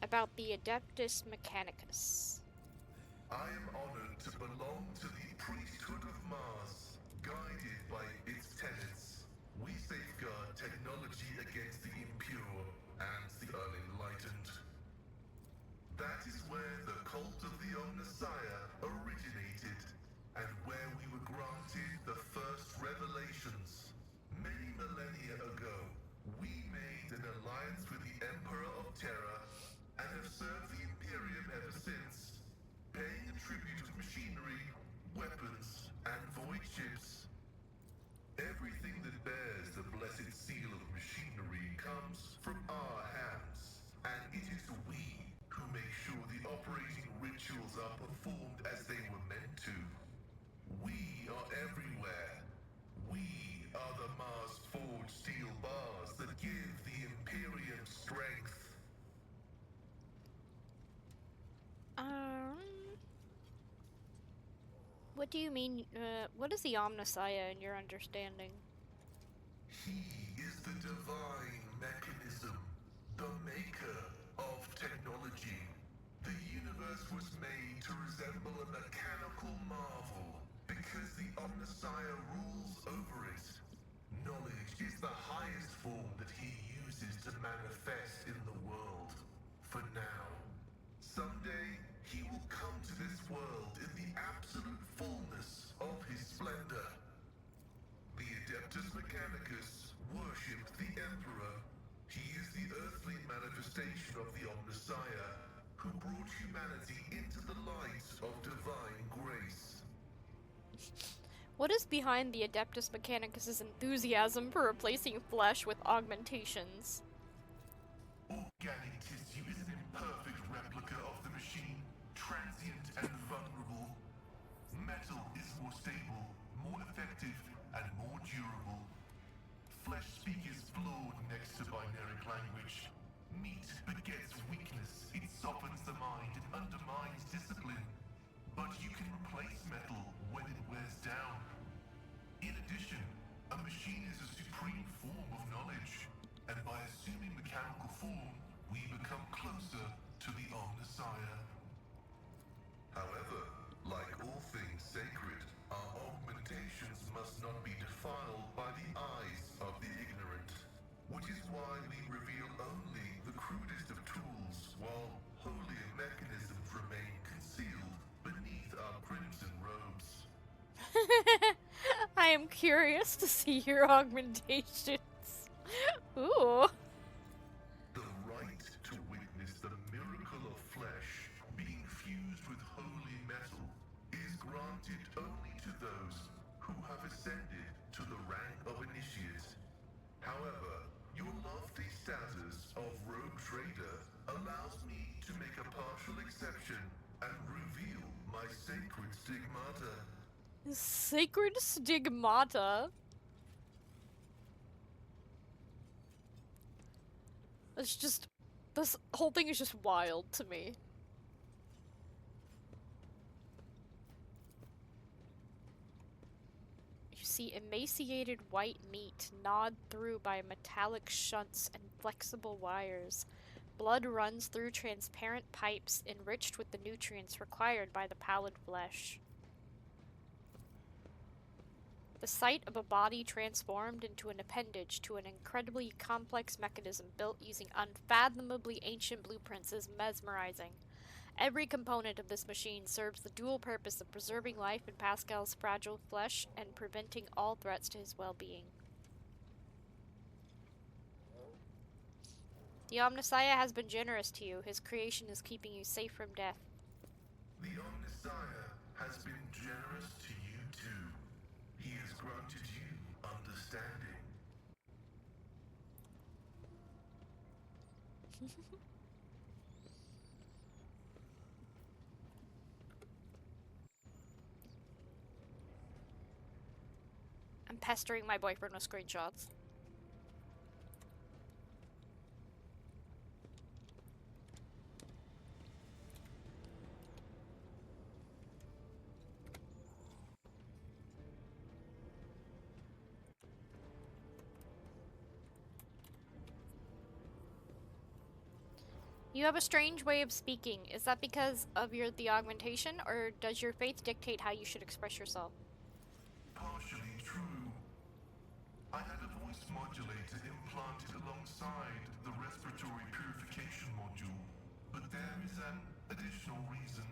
about the Adeptus Mechanicus. I am honored to belong to the priesthood of Mars, guided by its tenets. We safeguard technology against the impure and the unenlightened. That is where the cult of the Omnissiah originated, and where we were granted the first revelations. Many millennia ago, we made an alliance with the Emperor of Terra, and have served the Imperium ever since. machinery, weapons, and void ships. Everything that bears the blessed seal of machinery comes from our hands, and it is we who make sure the operating rituals are performed as they were meant to. We are everywhere. We are the Mars-forged steel bars that give the Imperium strength. What do you mean, what is the Omnissiah in your understanding? He is the divine mechanism, the maker of technology. The universe was made to resemble a mechanical marvel because the Omnissiah rules over it. Knowledge is the highest form that he uses to manifest in the world. For now. Someday, he will come to this world in the absolute fullness of his splendor. The Adeptus Mechanicus worshipped the Emperor. He is the earthly manifestation of the Omnissiah, who brought humanity into the light of divine grace. What is behind the Adeptus Mechanicus' enthusiasm for replacing flesh with augmentations? Organic tissue is an imperfect replica of the machine, transient and vulnerable. Metal is more stable, more effective, and more durable. Flesh speak is flawed next to binary language. Meat begets weakness, it softens the mind, it undermines discipline. But you can replace metal when it wears down. In addition, a machine is a supreme form of knowledge, and by assuming mechanical form, we become closer to the Omnissiah. However, like all things sacred, our augmentations must not be defiled by the eyes of the ignorant, which is why we reveal only the crudest of tools, while holier mechanisms remain concealed beneath our crimson robes. I am curious to see your augmentations. Ooh. The right to witness the miracle of flesh being fused with holy metal is granted only to those who have ascended to the rank of initiate. However, your lofty status of rogue trader allows me to make a partial exception and reveal my sacred stigmata. Sacred stigmata? It's just... this whole thing is just wild to me. You see emaciated white meat gnawed through by metallic shunts and flexible wires. Blood runs through transparent pipes enriched with the nutrients required by the pallid flesh. The sight of a body transformed into an appendage to an incredibly complex mechanism built using unfathomably ancient blueprints is mesmerizing. Every component of this machine serves the dual purpose of preserving life in Pasqal's fragile flesh and preventing all threats to his well-being. The Omnissiah has been generous to you. His creation is keeping you safe from death. The Omnissiah has been generous to you too. He has granted you understanding. I'm pestering my boyfriend with screenshots. You have a strange way of speaking. Is that because of the augmentation, or does your faith dictate how you should express yourself? Partially true. I had a voice modulator implanted alongside the respiratory purification module, but there is an additional reason.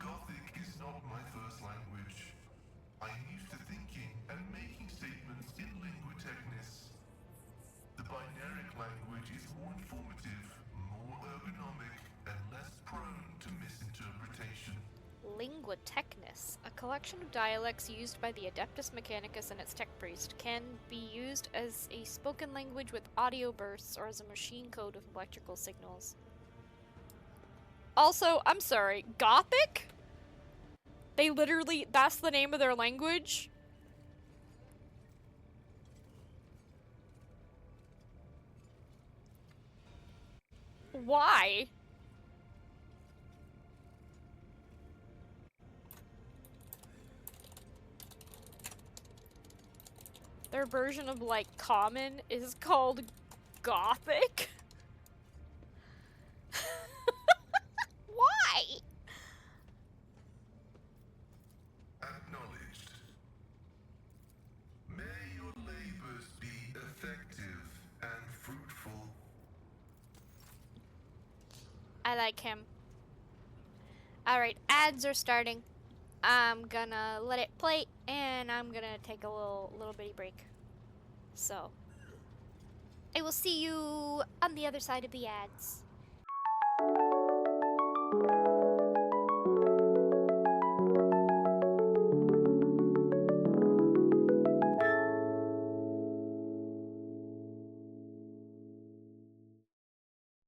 Gothic is not my first language. I am used to thinking and making statements in lingua technis. The binaric language is more informative, more ergonomic, and less prone to misinterpretation. Lingua Technis, a collection of dialects used by the Adeptus Mechanicus and its tech priest, can be used as a spoken language with audio bursts or as a machine code with electrical signals. Also, I'm sorry, Gothic? They literally, that's the name of their language? Why? Their version of, like, common is called Gothic? Why? Acknowledged. May your labors be effective and fruitful. I like him. Alright, ads are starting. I'm gonna let it play, and I'm gonna take a little bitty break. So, I will see you on the other side of the ads.